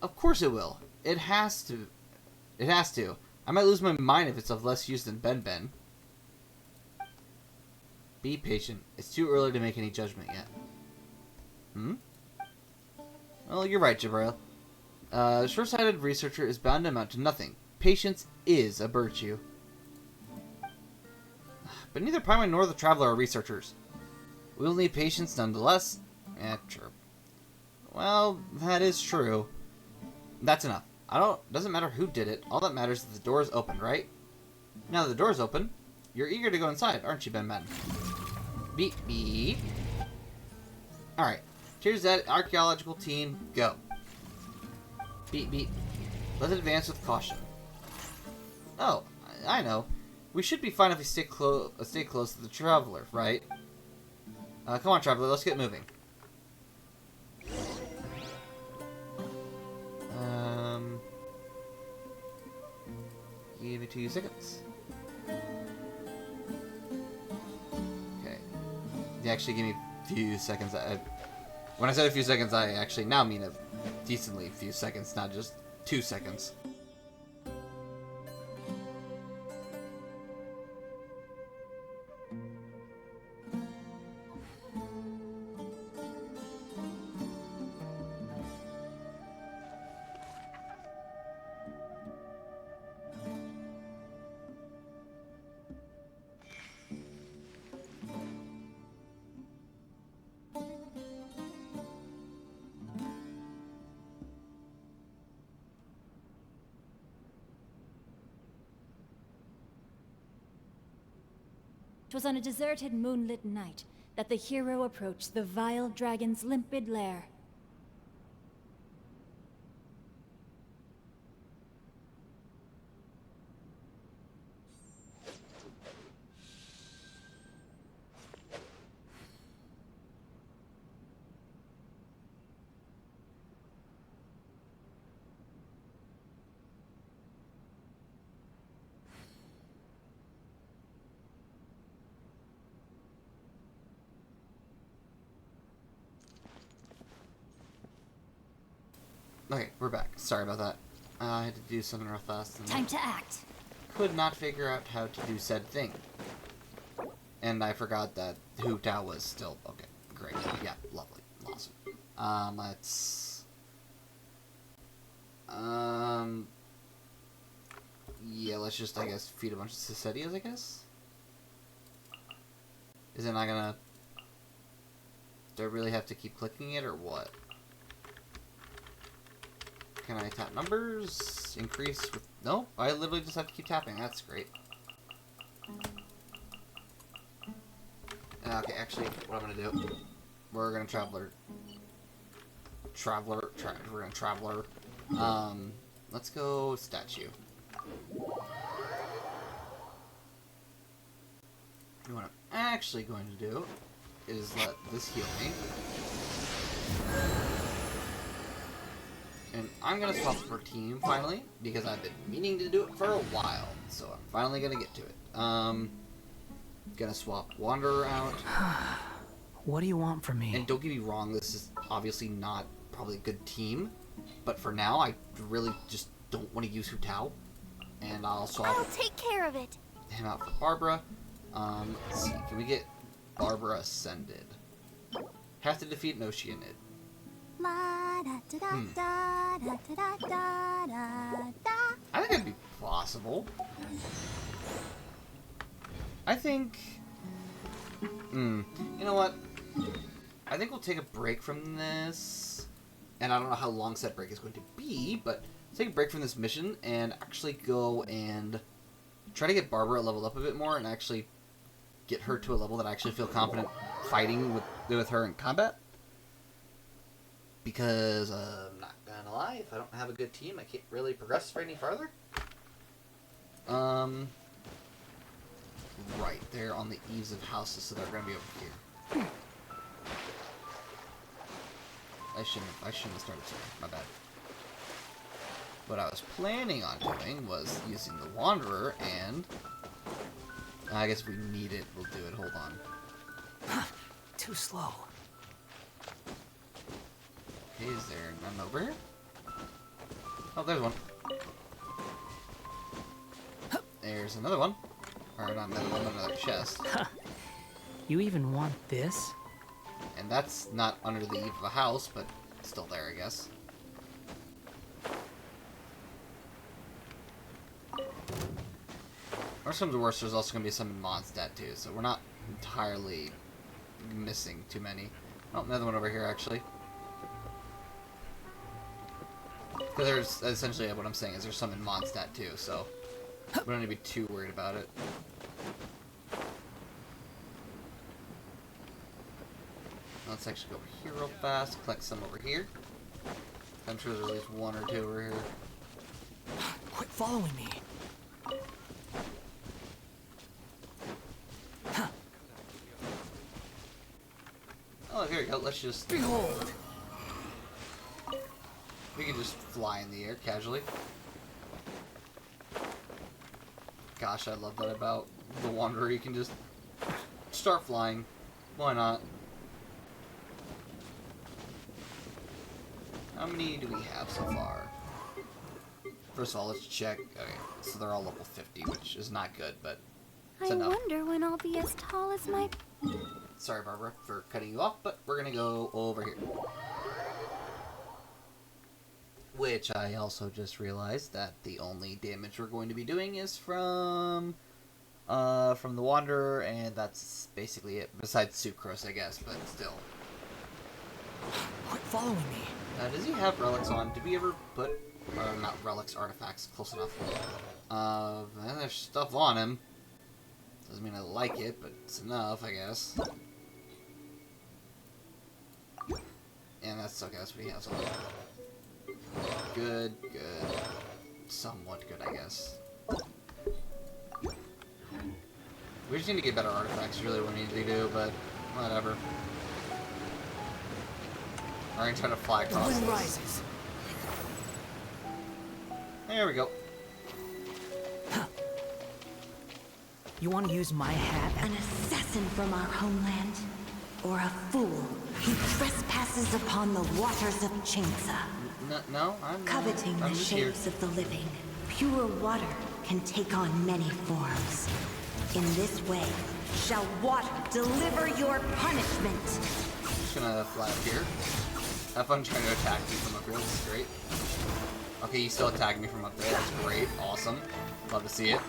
Of course it will. It has to. It has to. I might lose my mind if it's of less use than Ben. Be patient. It's too early to make any judgment yet. Well, you're right, Jabrail. A short-sighted researcher is bound to amount to nothing. Patience is a virtue. But neither Paimon nor the Traveler are researchers. We'll need patience nonetheless. True. Well, that is true. That's enough. Doesn't matter who did it. All that matters is that the door is open, right? Now that the door's open, you're eager to go inside, aren't you, Ben? Beep, beep. Alright. Cheers, that archaeological team. Go. Beep, beep. Let's advance with caution. Oh, I know. We should be fine if we stay close to the Traveler, right? Come on, Traveler, let's get moving. Give me 2 seconds. Okay. They actually give me a few seconds. When I said a few seconds, I actually now mean a decently few seconds, not just 2 seconds. It was on a deserted moonlit night that the hero approached the vile dragon's limpid lair. Okay, we're back. Sorry about that. I had to do something real fast. And Time to act. could not figure out how to do said thing. And I forgot that Hu Tao was still... Okay, great. Yeah, lovely. Awesome. Let's... Yeah, let's just, I guess, feed a bunch of Cicedias, I guess? Is it not gonna... Do I really have to keep clicking it, or what? Can I tap numbers? Increase with... No, I literally just have to keep tapping. That's great. Okay, actually, what I'm gonna do... We're gonna Traveler... We're gonna Traveler. Let's go Statue. What I'm actually going to do is let this heal me. And I'm gonna swap for team finally, because I've been meaning to do it for a while, so I'm finally gonna get to it. Gonna swap Wanderer out. What do you want from me? And don't get me wrong, this is obviously not probably a good team, but for now, I really just don't want to use Hu Tao. And I'll swap I'll take care of it. him out for Barbara. Let's see, can we get Barbara Ascended? Have to defeat an Oceanid. I think it'd be possible. I think... you know what? I think we'll take a break from this. And I don't know how long said break is going to be, but take a break from this mission and actually go and try to get Barbara leveled up a bit more and actually get her to a level that I actually feel confident fighting with her in combat. Because, I'm not gonna lie, if I don't have a good team, I can't really progress any farther. Right, they're on the eaves of houses, so they're gonna be over here. I shouldn't have started sooner. My bad. What I was planning on doing was using the Wanderer, and I guess if we need it, we'll do it. Hold on. Too slow. Okay, is there none over here? Oh, there's one. There's another one. Or not another one, another chest. You even want this? And that's not under the eave of a house, but still there, I guess. Worst comes to worst, there's also going to be some in Mondstadt too, so we're not entirely missing too many. Oh, another one over here, actually. Because there's, essentially what I'm saying is there's some in Mondstadt too, so we don't need to be too worried about it. Let's actually go over here real fast, collect some over here. I'm sure there's at least one or two over here. Quit following me. Oh, here we go. Let's just... Behold! We can just fly in the air casually. Gosh, I love that about the Wanderer. You can just start flying. Why not? How many do we have so far? First of all, let's check. Okay, so they're all level 50, which is not good, but it's I enough. wonder when I'll be as tall as my... Sorry, Barbara, for cutting you off, but we're gonna go over here. Which I also just realized that the only damage we're going to be doing is from the Wanderer, and that's basically it. Besides Sucrose, I guess, but still. Quit following me. Does he have relics on? Did we ever put, not relics, artifacts, close enough. There's stuff on him. Doesn't mean I like it, but it's enough, I guess. And that's okay, that's what he has on. Good, good. Somewhat good, I guess. We just need to get better artifacts, really what we need to do, but whatever. I'm gonna try to fly across The wind this. rises. There we go. You want to use my hat? An assassin from our homeland, or a fool who trespasses upon the waters of Chainsa, No, I'm coveting I'm the just here. shapes of the living. Pure water can take on many forms. In this way, shall water deliver your punishment. Just gonna fly up here. Have fun trying to attack me from up here. This is great. Okay, you still attack me from up there. That's great. Awesome. Love to see it.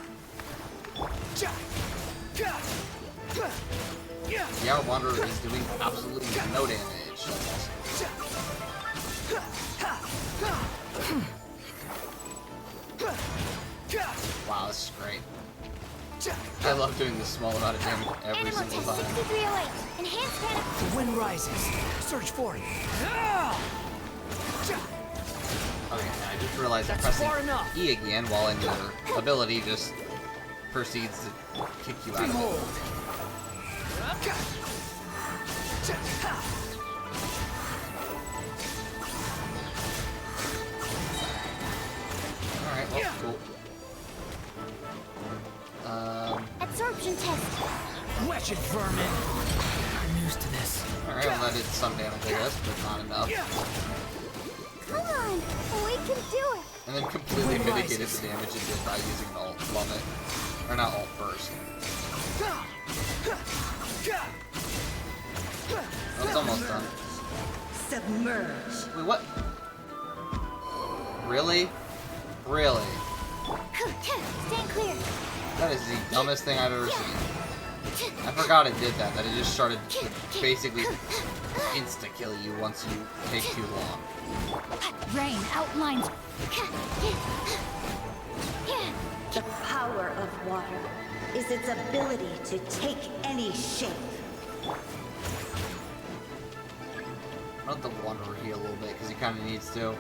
Yeah, Wanderer is doing absolutely no damage. That's awesome. Wow, this is great. I love doing this small amount of damage every Animal single test time. 6308. Enhanced panic. The wind rises. Search for it. Okay, I just realized that That's pressing far enough. E again while in your ability just proceeds to kick you out of Behold. it. Alright, well, cool. Absorption test. Wretched vermin. I'm used to this. Alright, well that did some damage, I guess, but not enough. Come on. We can do it. And then completely mitigated the damage it did by using an ult. Love it. Or not ult, burst. Oh, it's almost done. Submerge. Wait, what? Really? Really? Stand clear. That is the dumbest thing I've ever seen. I forgot it did that. That it just started to basically insta-kill you once you take too long. Rain outlines the power of water is its ability to take any shape. Let the Wanderer heal a little bit, because he kind of needs to.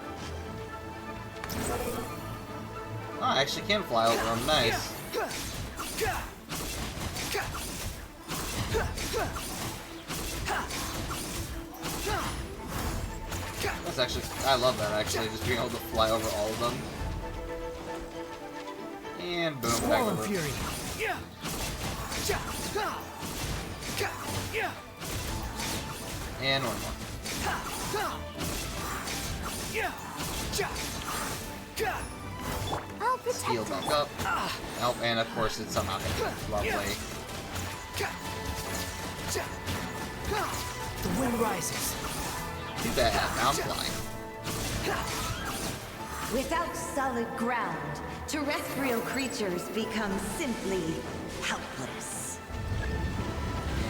Oh, I actually can fly over him. Nice. That's actually, I love that actually, just being able to fly over all of them. And boom, back Swollen over. Fury. And one more. I'll protect Heal us. back up. Oh, and of course it's somehow hit. Lovely. The wind rises. Too bad, now I'm flying. Without solid ground, terrestrial creatures become simply helpless.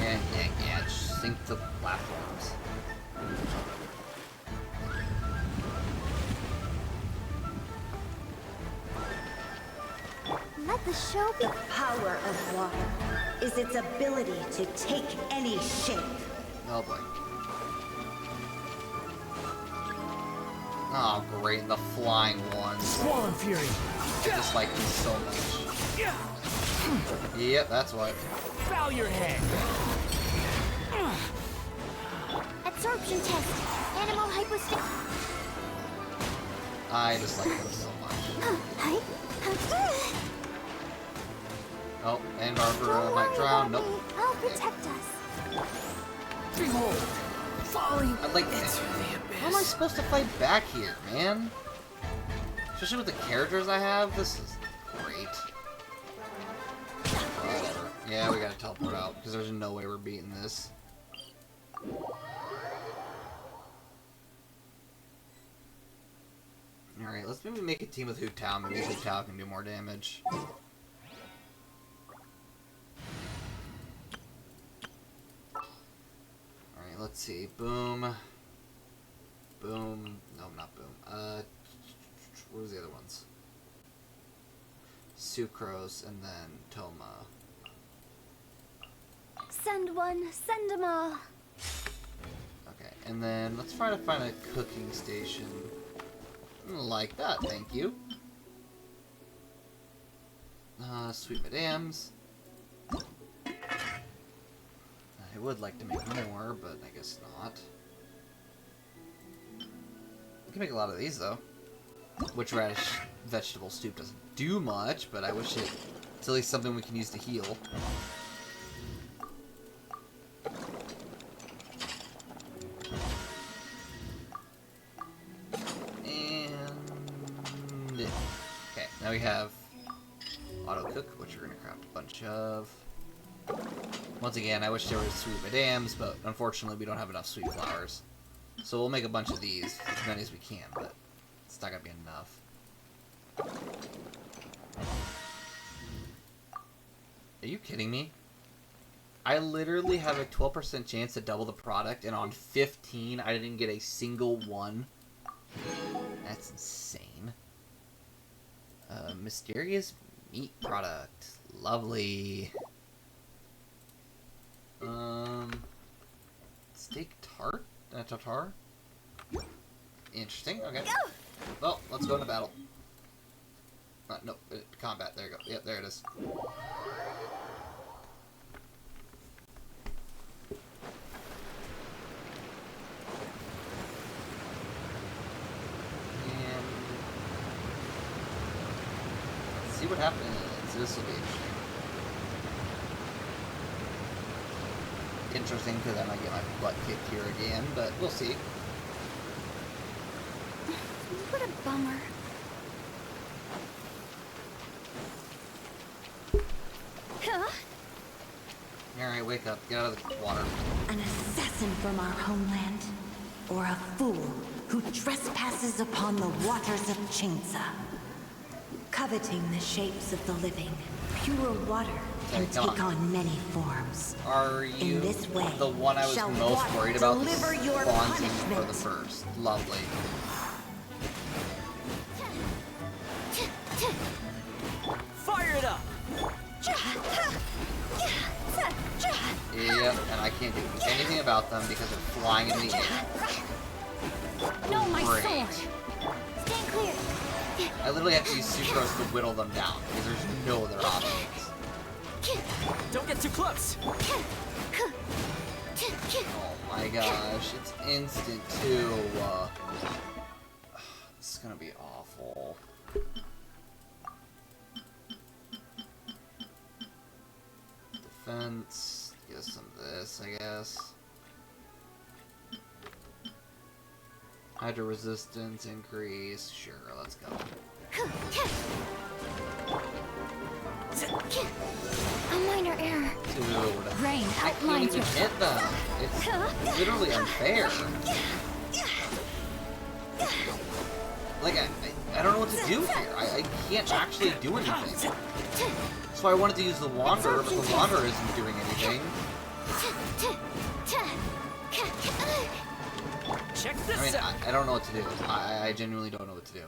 Yeah, just sink the platforms. Let the show be. The power of water is its ability to take any shape. Oh boy. Oh great, the flying ones. Swollen Fury. I just like these so much. Yep, that's what. Bow your head. Absorption test. Animal hypostat. I just like them so much. Hi. Oh, and Barbara might drown. Nope. I'll protect us. Behold, falling I like into that. the How am I abyss. supposed to fight back here, man? Especially with the characters I have, this is great. Whatever. Yeah, we gotta teleport out, because there's no way we're beating this. Alright, let's maybe make a team with Hu Tao. Maybe Hu Tao can do more damage. Alright, let's see. Boom. Boom. No, not Boom. What was the other ones? Sucrose and then Toma. Send one, send them all. Okay, and then let's try to find a cooking station. Like that, thank you. Sweet Madams. I would like to make more, but I guess not. We can make a lot of these, though. Witch radish vegetable soup doesn't do much, but I wish it's at least something we can use to heal. And... okay, now we have auto cook, which we're going to craft a bunch of. Once again, I wish there was sweet madams, but unfortunately we don't have enough sweet flowers. So we'll make a bunch of these, as many as we can, but it's not going to be enough. Are you kidding me? I literally have a 12% chance to double the product, and on 15, I didn't get a single one. That's insane. Mysterious meat product. Lovely. Steak tart? Tartar? Interesting, okay. Well, let's go into battle. No, combat, there you go. Yep, there it is. And... let's see what happens. This will be interesting. Interesting because I might get my butt kicked here again, but we'll see. What a bummer. Huh? Alright, wake up. Get out of the water. An assassin from our homeland, or a fool who trespasses upon the waters of Chainsa. Coveting the shapes of the living, pure water can Okay, come take on many forms. Are you In this way, the one I was shall most water worried about? deliver your Spawning for the punishment. first. Lovely. Fire it up. Yep, and I can't do anything about them because they're flying in the air. No, my Great. sword! Stand clear. I literally have to use sucrose to whittle them down because there's no other options. Don't get too close. Oh my my gosh, it's instant too. This is gonna be awful. Defense, get some of this, I guess. Hydro resistance increase, sure, let's go. A minor error. Dude, Rain I can't outlines even your hit them. It's literally unfair. Like, I don't know what to do here. I can't actually do anything. That's why I wanted to use the Wanderer, but the Wanderer isn't doing anything. Check I this mean, out. I don't know what to do. I genuinely don't know what to do.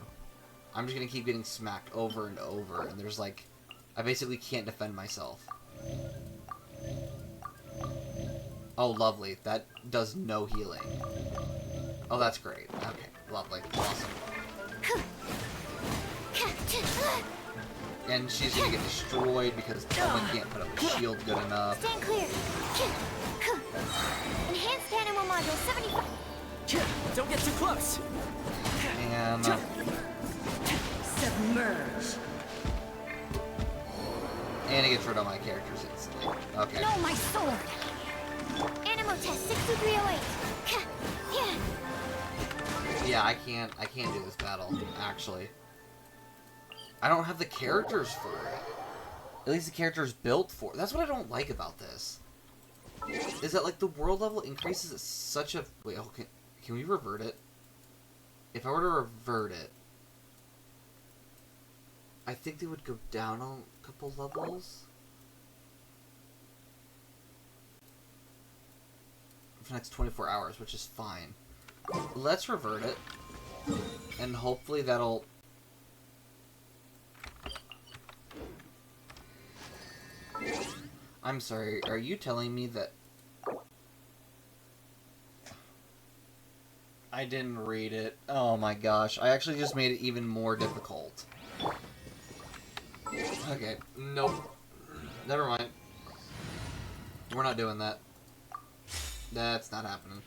I'm just gonna keep getting smacked over and over, and there's like... I basically can't defend myself. Oh, lovely. That does no healing. Oh, that's great. Okay, lovely. Awesome. And she's gonna get destroyed because someone can't put up a shield good enough. Stand clear. Enhanced animal module 75. Don't get too close. And... Submerge. And it gets rid of my characters instantly. Okay. No, my sword. Animal test 6308. Yeah, I can't do this battle, actually. I don't have the characters for it. At least the character's built for it. That's what I don't like about this. Is that, like, the world level increases at such a... Wait, okay. Can we revert it? If I were to revert it, I think they would go down a couple levels. For the next 24 hours, which is fine. Let's revert it. And hopefully that'll... I'm sorry, are you telling me that... I didn't read it. Oh my gosh, I actually just made it even more difficult. Okay, nope. Never mind. We're not doing that. That's not happening.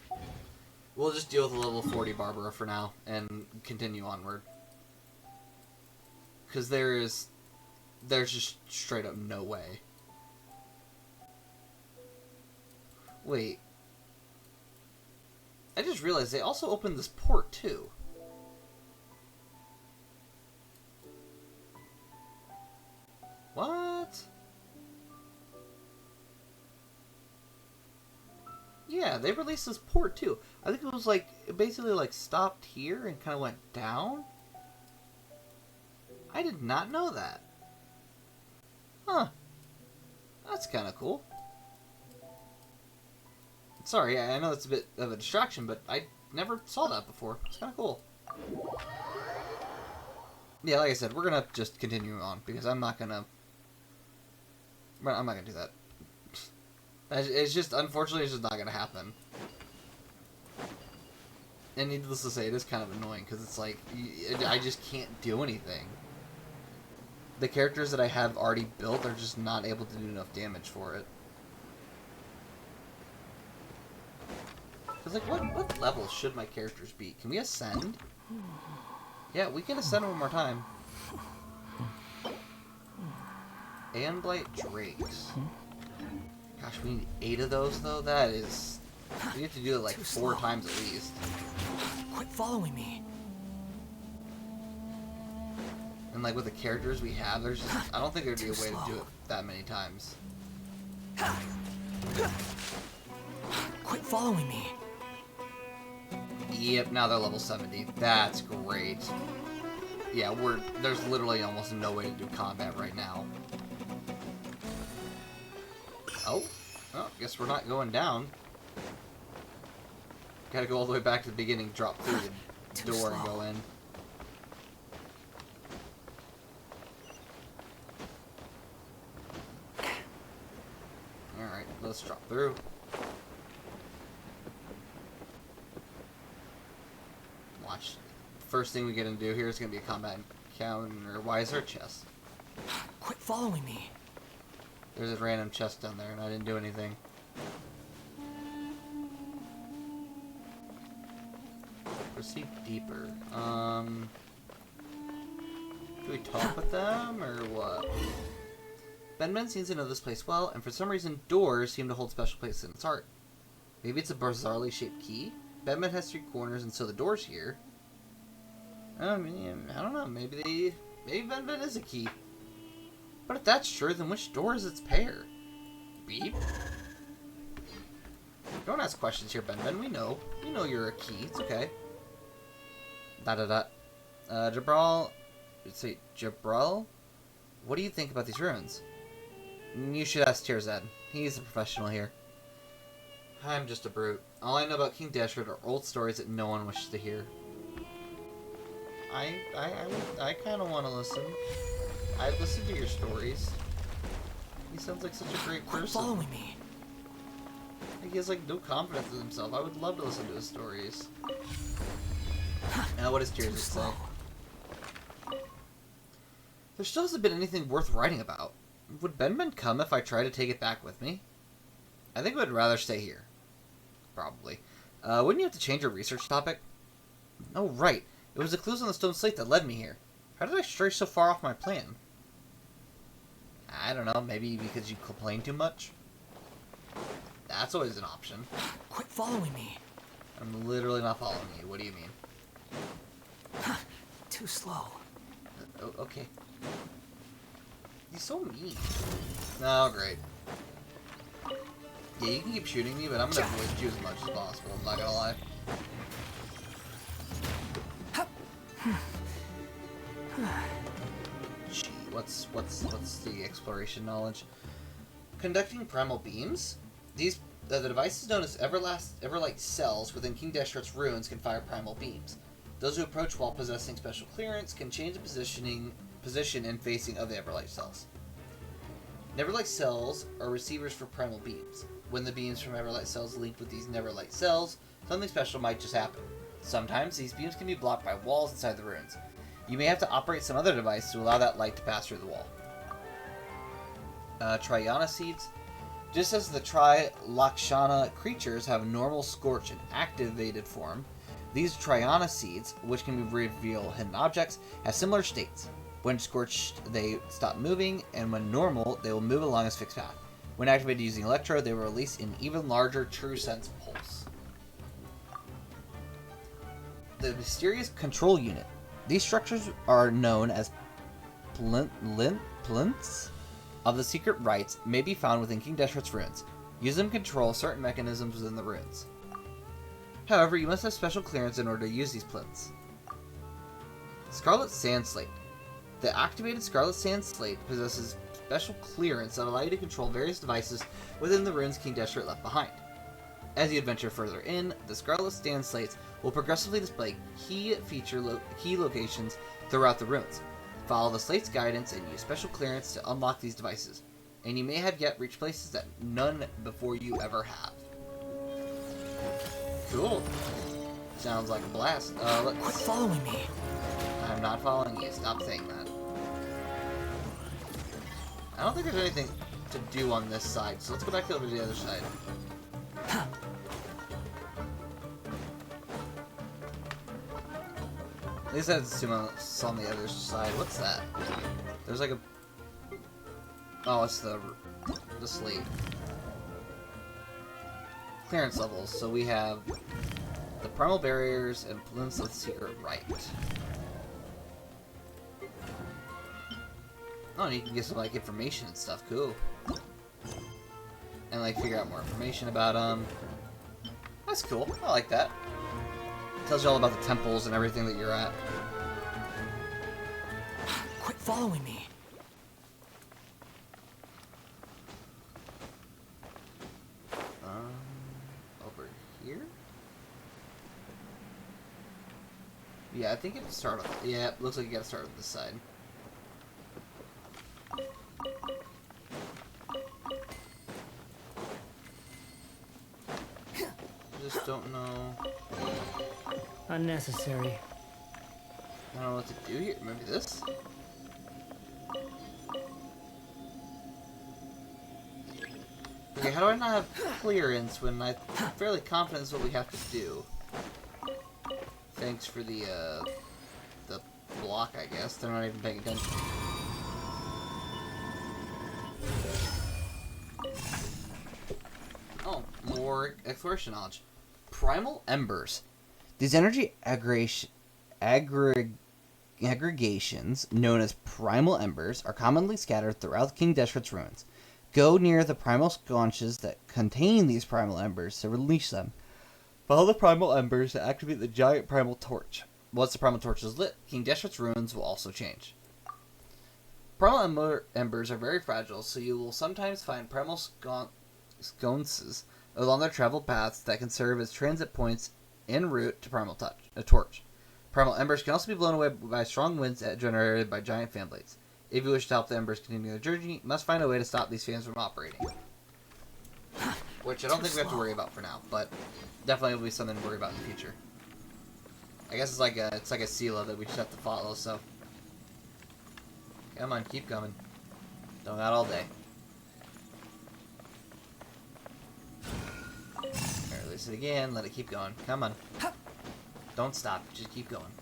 We'll just deal with a level 40 Barbara for now, and continue onward. Because there's just straight up no way. Wait. I just realized they also opened this port, too. What? Yeah, they released this port, too. I think it was, like, it basically, like, stopped here and kind of went down. I did not know that. Huh. That's kind of cool. Sorry, I know it's a bit of a distraction, but I never saw that before. It's kind of cool. Yeah, like I said, we're gonna just continue on, because I'm not gonna do that. It's just, unfortunately, it's just not gonna happen. And needless to say, it is kind of annoying, because it's like, I just can't do anything. The characters that I have already built are just not able to do enough damage for it. Because, like, what level should my characters be? Can we ascend? Yeah, we can ascend one more time. Aeonblight Drakes. Gosh, we need 8 of those, though? That is... We have to do it, like, 4 times at least. Quit following me. And, like, with the characters we have, there's just... I don't think there'd be a way to do it that many times. Quit following me. Yep, now they're level 70. That's great. Yeah, there's literally almost no way to do combat right now. Oh, well, guess we're not going down. Gotta go all the way back to the beginning, drop through the door and go in. Alright, let's drop through. Watch. First thing we get to do here is going to be a combat encounter. Why is there a chest? Quit following me. There's a random chest down there and I didn't do anything. Proceed deeper. Do we talk with them, or what? Benben seems to know this place well, and for some reason, doors seem to hold special place in its heart. Maybe it's a bizarrely shaped key? Benben has 3 corners, and so the door's here. I mean, I don't know, maybe Benben is a key. But if that's true, then which door is its pair? Beep? Don't ask questions here, Benben. We know. We know you're a key. It's okay. Jabral... Say, Jabral? What do you think about these ruins? You should ask Tirzad. He's a professional here. I'm just a brute. All I know about King Dashwood are old stories that no one wishes to hear. I kind of want to listen. I've listened to your stories. He sounds like such a great person. Following me. He has like no confidence in himself. I would love to listen to his stories. Now, what does Tirzad say? There still hasn't been anything worth writing about. Would Benben come if I try to take it back with me? I think I would rather stay here. Probably. Wouldn't you have to change your research topic? Oh, right. It was the clues on the stone slate that led me here. How did I stray so far off my plan? I don't know. Maybe because you complain too much? That's always an option. Quit following me. I'm literally not following you. What do you mean? Too slow. Oh, okay. He's so mean. Oh, great. Yeah, you can keep shooting me, but I'm gonna avoid you as much as possible. I'm not gonna lie. Gee, what's the exploration knowledge? Conducting primal beams. These the devices known as Everlight cells within King Dashwood's ruins can fire primal beams. Those who approach while possessing special clearance can change the position and facing of the Everlight cells. Neverlight cells are receivers for primal beams. When the beams from Everlight cells link with these Neverlight cells, something special might just happen. Sometimes these beams can be blocked by walls inside the ruins. You may have to operate some other device to allow that light to pass through the wall. Triana seeds. Just as the Tri-Lakshana creatures have normal Scorch and activated form, these Triana seeds, which can reveal hidden objects, have similar states. When scorched, they stop moving, and when normal, they will move along a fixed path. When activated using Electro, they will release an even larger True Sense pulse. The mysterious control unit. These structures are known as plinths of the secret rites may be found within King Dashwood's ruins. Use them to control certain mechanisms within the ruins. However, you must have special clearance in order to use these plinths. Scarlet Sand Slate. The activated Scarlet Sand Slate possesses special clearance that allow you to control various devices within the ruins King Dashwood left behind. As you adventure further in, the Scarlet Sand Slates will progressively display key locations throughout the ruins. Follow the slate's guidance and use special clearance to unlock these devices, and you may have yet reached places that none before you ever have. Cool. Sounds like a blast. Quit following me. I'm not following you. Stop saying that. I don't think there's anything to do on this side, so let's go back over to the other side. At least I had to assume it's on the other side. What's that? There's like a... Oh, it's the slate. Clearance levels. So we have the primal barriers and plinths of the secret rite. Oh, and you can get some like information and stuff. Cool. And like figure out more information about them. That's cool. I like that. Tells you all about the temples and everything that you're at. Quit following me. Over here? Yeah, I think you have to start on... Yeah, it looks like you gotta start on this side. I just don't know... Unnecessary. I don't know what to do here. Maybe this? Okay, how do I not have clearance when I'm fairly confident is what we have to do? Thanks for the block, I guess. They're not even paying attention. Oh, more exploration knowledge. Primal embers. These energy aggregations, known as primal embers, are commonly scattered throughout King Deshret's ruins. Go near the primal sconces that contain these primal embers to release them. Follow the primal embers to activate the giant primal torch. Once the primal torch is lit, King Deshret's ruins will also change. Primal embers are very fragile, so you will sometimes find primal sconces along their travel paths that can serve as transit points en route to primal torch. Primal embers can also be blown away by strong winds generated by giant fan blades. If you wish to help the embers continue their journey, you must find a way to stop these fans from operating. Which I don't think we have to worry about for now, but definitely will be something to worry about in the future. I guess it's like a Sela that we just have to follow, so. Come on, keep coming. Don't got all day. Here, release it again, let it keep going. Come on. Don't stop, just keep going.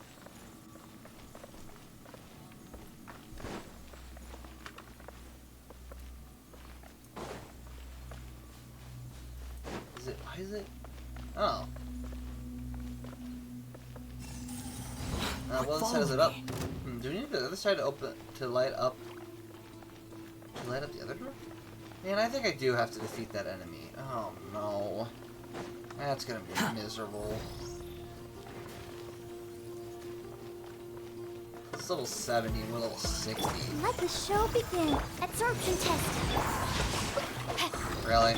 Why is it? Oh. Well, this side is it up. Do we need the other side to light up the other door? Man, I think I do have to defeat that enemy. Oh no. That's gonna be miserable. It's level 70, we're level 60. Let the show begin. Absorption test. Really?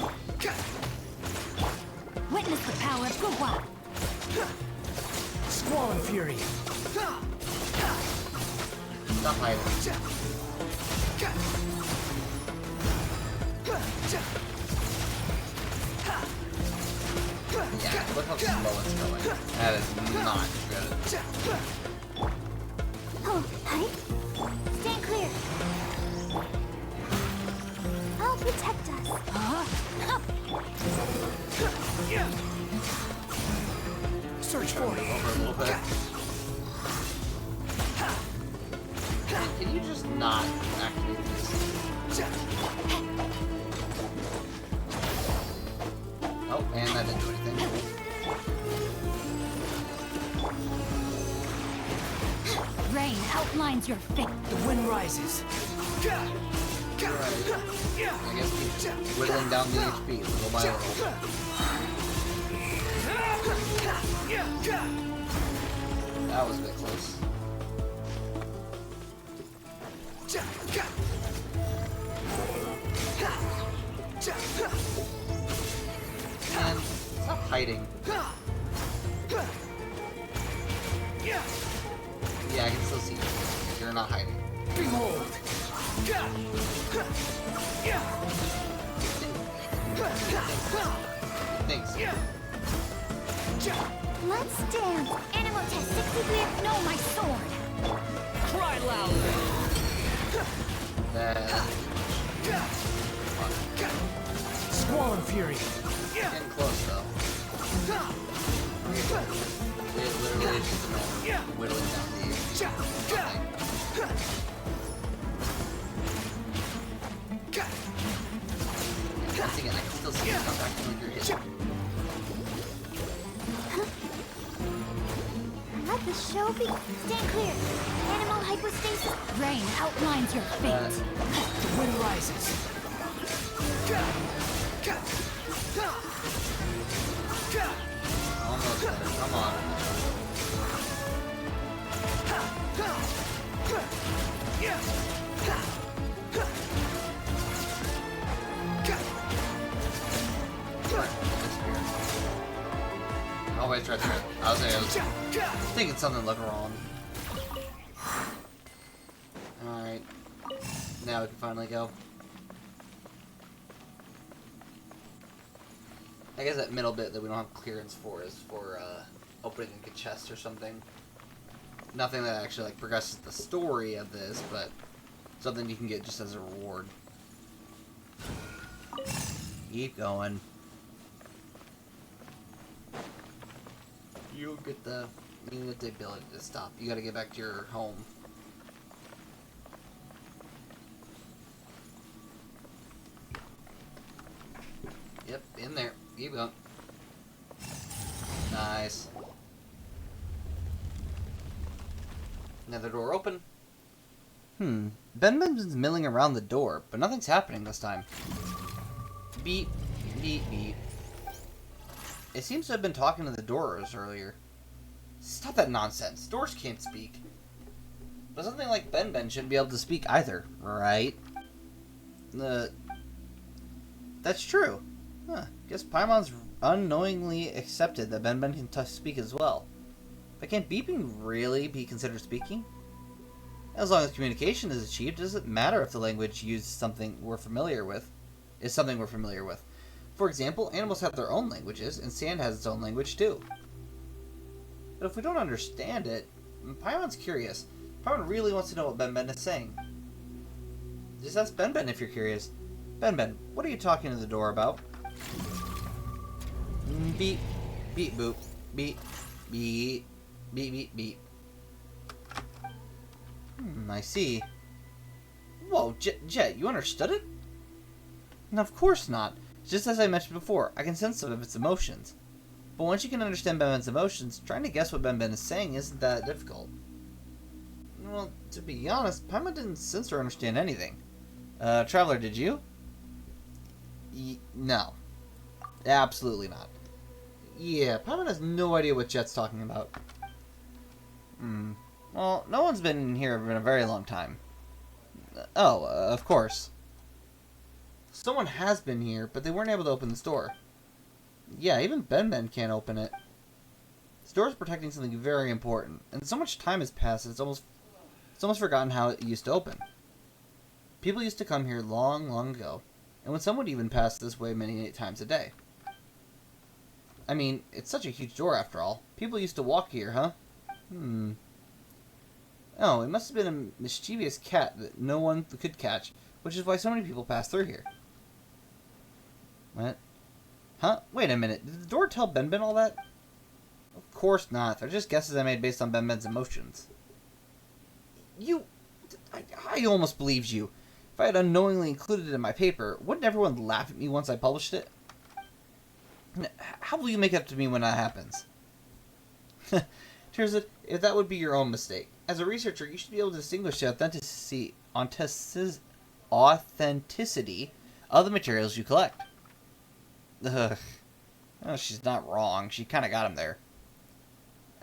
Witness the power of Gugwa. Squall and Fury. Stop hiding. Yeah, look how slow it's going. That is not good. Oh, hi. Stand clear. I'll protect us. Search for it. Over a little bit. Can you just not activate this? Oh, and that didn't do anything. Rain outlines your fate. The wind rises. Right. I guess keep whittling down the HP little by little. That was a bit close. Man, stop hiding. Yeah, I can still see you. You're not hiding. Behold. Thanks. Let's dance. Animal test 63. No, my sword. Cry loudly. Squall and Fury. Getting close though. It literally is just a normal whittling down the once again, I can still see you come back when you're hit. Let the show begin. Stand clear. Animal hypostasis. Rain outlines your fate. The wind rises. Almost there. Come on. Always try to. I was thinking something looked wrong. Alright. Now we can finally go. I guess that middle bit that we don't have clearance for is for opening a chest or something. Nothing that actually like progresses the story of this, but something you can get just as a reward. Keep going. You'll get the You with the ability to stop. You gotta get back to your home. Yep, in there. Keep going. Nice. Another door open. Ben's milling around the door, but nothing's happening this time. Beep, beep, beep. It seems to have been talking to the doors earlier. Stop that nonsense. Doors can't speak. But something like Ben shouldn't be able to speak either, right? That's true. Huh. Guess Paimon's unknowingly accepted that Ben can speak as well. But can't beeping really be considered speaking? As long as communication is achieved, does it matter if the language used is something we're familiar with? For example, animals have their own languages, and sand has its own language too. But if we don't understand it, Paimon's curious. Paimon really wants to know what Ben is saying. Just ask Ben if you're curious. Ben, what are you talking to the door about? Beep, beep, boop, beep, beep, beep, beep, beep. I see. Whoa, Jet, you understood it? And of course not. Just as I mentioned before, I can sense some of its emotions. But once you can understand Ben's emotions, trying to guess what Ben is saying isn't that difficult. Well, to be honest, Paimon didn't sense or understand anything. Traveler, did you? No. Absolutely not. Yeah, Paimon has no idea what Jet's talking about. Well, no one's been here in a very long time. Of course. Someone has been here, but they weren't able to open this door. Yeah, even Ben can't open it. This door is protecting something very important, and so much time has passed it's almost forgotten how it used to open. People used to come here long ago, and when someone even passed this way many times a day. I mean, it's such a huge door after all. People used to walk here, huh? Oh, it must have been a mischievous cat that no one could catch, which is why so many people pass through here. What? Huh? Wait a minute. Did the door tell Ben all that? Of course not. They're just guesses I made based on Ben's emotions. I almost believed you. If I had unknowingly included it in my paper, wouldn't everyone laugh at me once I published it? How will you make up to me when that happens? Turns out, if that would be your own mistake. As a researcher, you should be able to distinguish the authenticity of the materials you collect. Ugh. Oh, she's not wrong. She kind of got him there.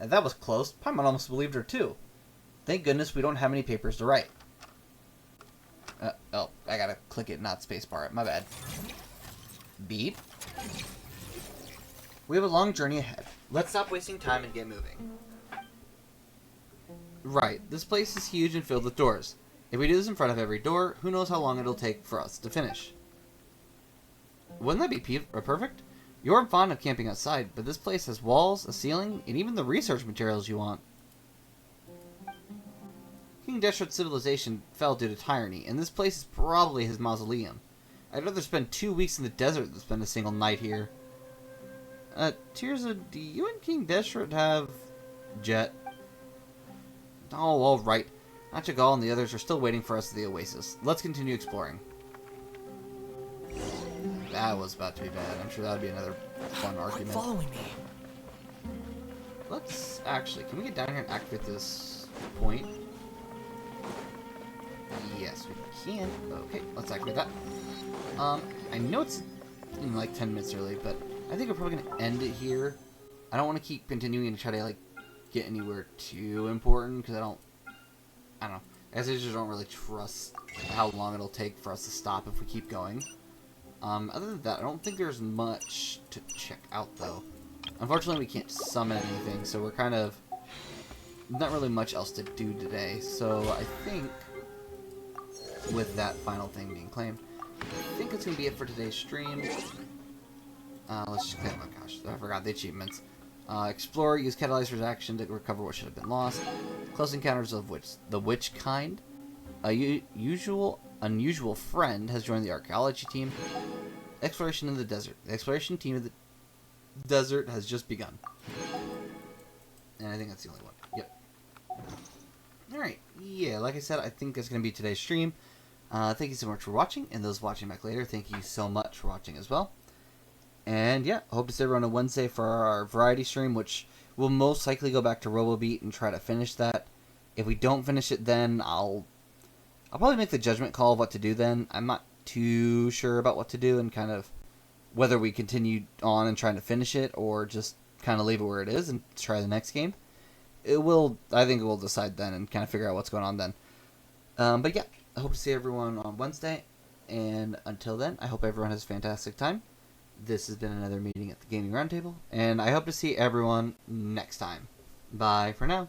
That was close. Paimon almost believed her, too. Thank goodness we don't have any papers to write. Oh, I gotta click it, not spacebar it. My bad. Beep. We have a long journey ahead. Let's stop wasting time and get moving. Right, this place is huge and filled with doors. If we do this in front of every door, who knows how long it'll take for us to finish. Wouldn't that be perfect? You're fond of camping outside, but this place has walls, a ceiling, and even the research materials you want. King Deshret's civilization fell due to tyranny, and this place is probably his mausoleum. I'd rather spend 2 weeks in the desert than spend a single night here. Tirza, do you and King Deshret have... Jet? Oh, alright. Achagal and the others are still waiting for us at the oasis. Let's continue exploring. That was about to be bad. I'm sure that would be another fun argument. Following me. Let's actually... Can we get down here and activate this point? Yes, we can. Okay, let's activate that. I know it's like 10 minutes early, but I think we're probably going to end it here. I don't want to keep continuing and try to like get anywhere too important because I don't know. I guess I just don't really trust how long it'll take for us to stop if we keep going. Other than that, I don't think there's much to check out though. Unfortunately, we can't summon anything, so we're kind of not really much else to do today. So I think with that final thing being claimed, I think it's going to be it for today's stream. Let's just, oh my gosh, I forgot the achievements. Explore, use Catalyzer's action to recover what should have been lost. Close encounters of the witch kind. A unusual friend has joined the archaeology team. Exploration in the desert. The exploration team of the desert has just begun. And I think that's the only one. Yep. Alright. Yeah, like I said, I think that's going to be today's stream. Thank you so much for watching. And those watching back later, thank you so much for watching as well. And yeah, hope to see everyone on Wednesday for our variety stream, which we'll most likely go back to RoboBeat and try to finish that. If we don't finish it then, I'll probably make the judgment call of what to do then. I'm not too sure about what to do and kind of whether we continue on and trying to finish it or just kind of leave it where it is and try the next game. I think we'll decide then and kind of figure out what's going on then. But yeah, I hope to see everyone on Wednesday. And until then, I hope everyone has a fantastic time. This has been another meeting at the Gaming Roundtable, and I hope to see everyone next time. Bye for now.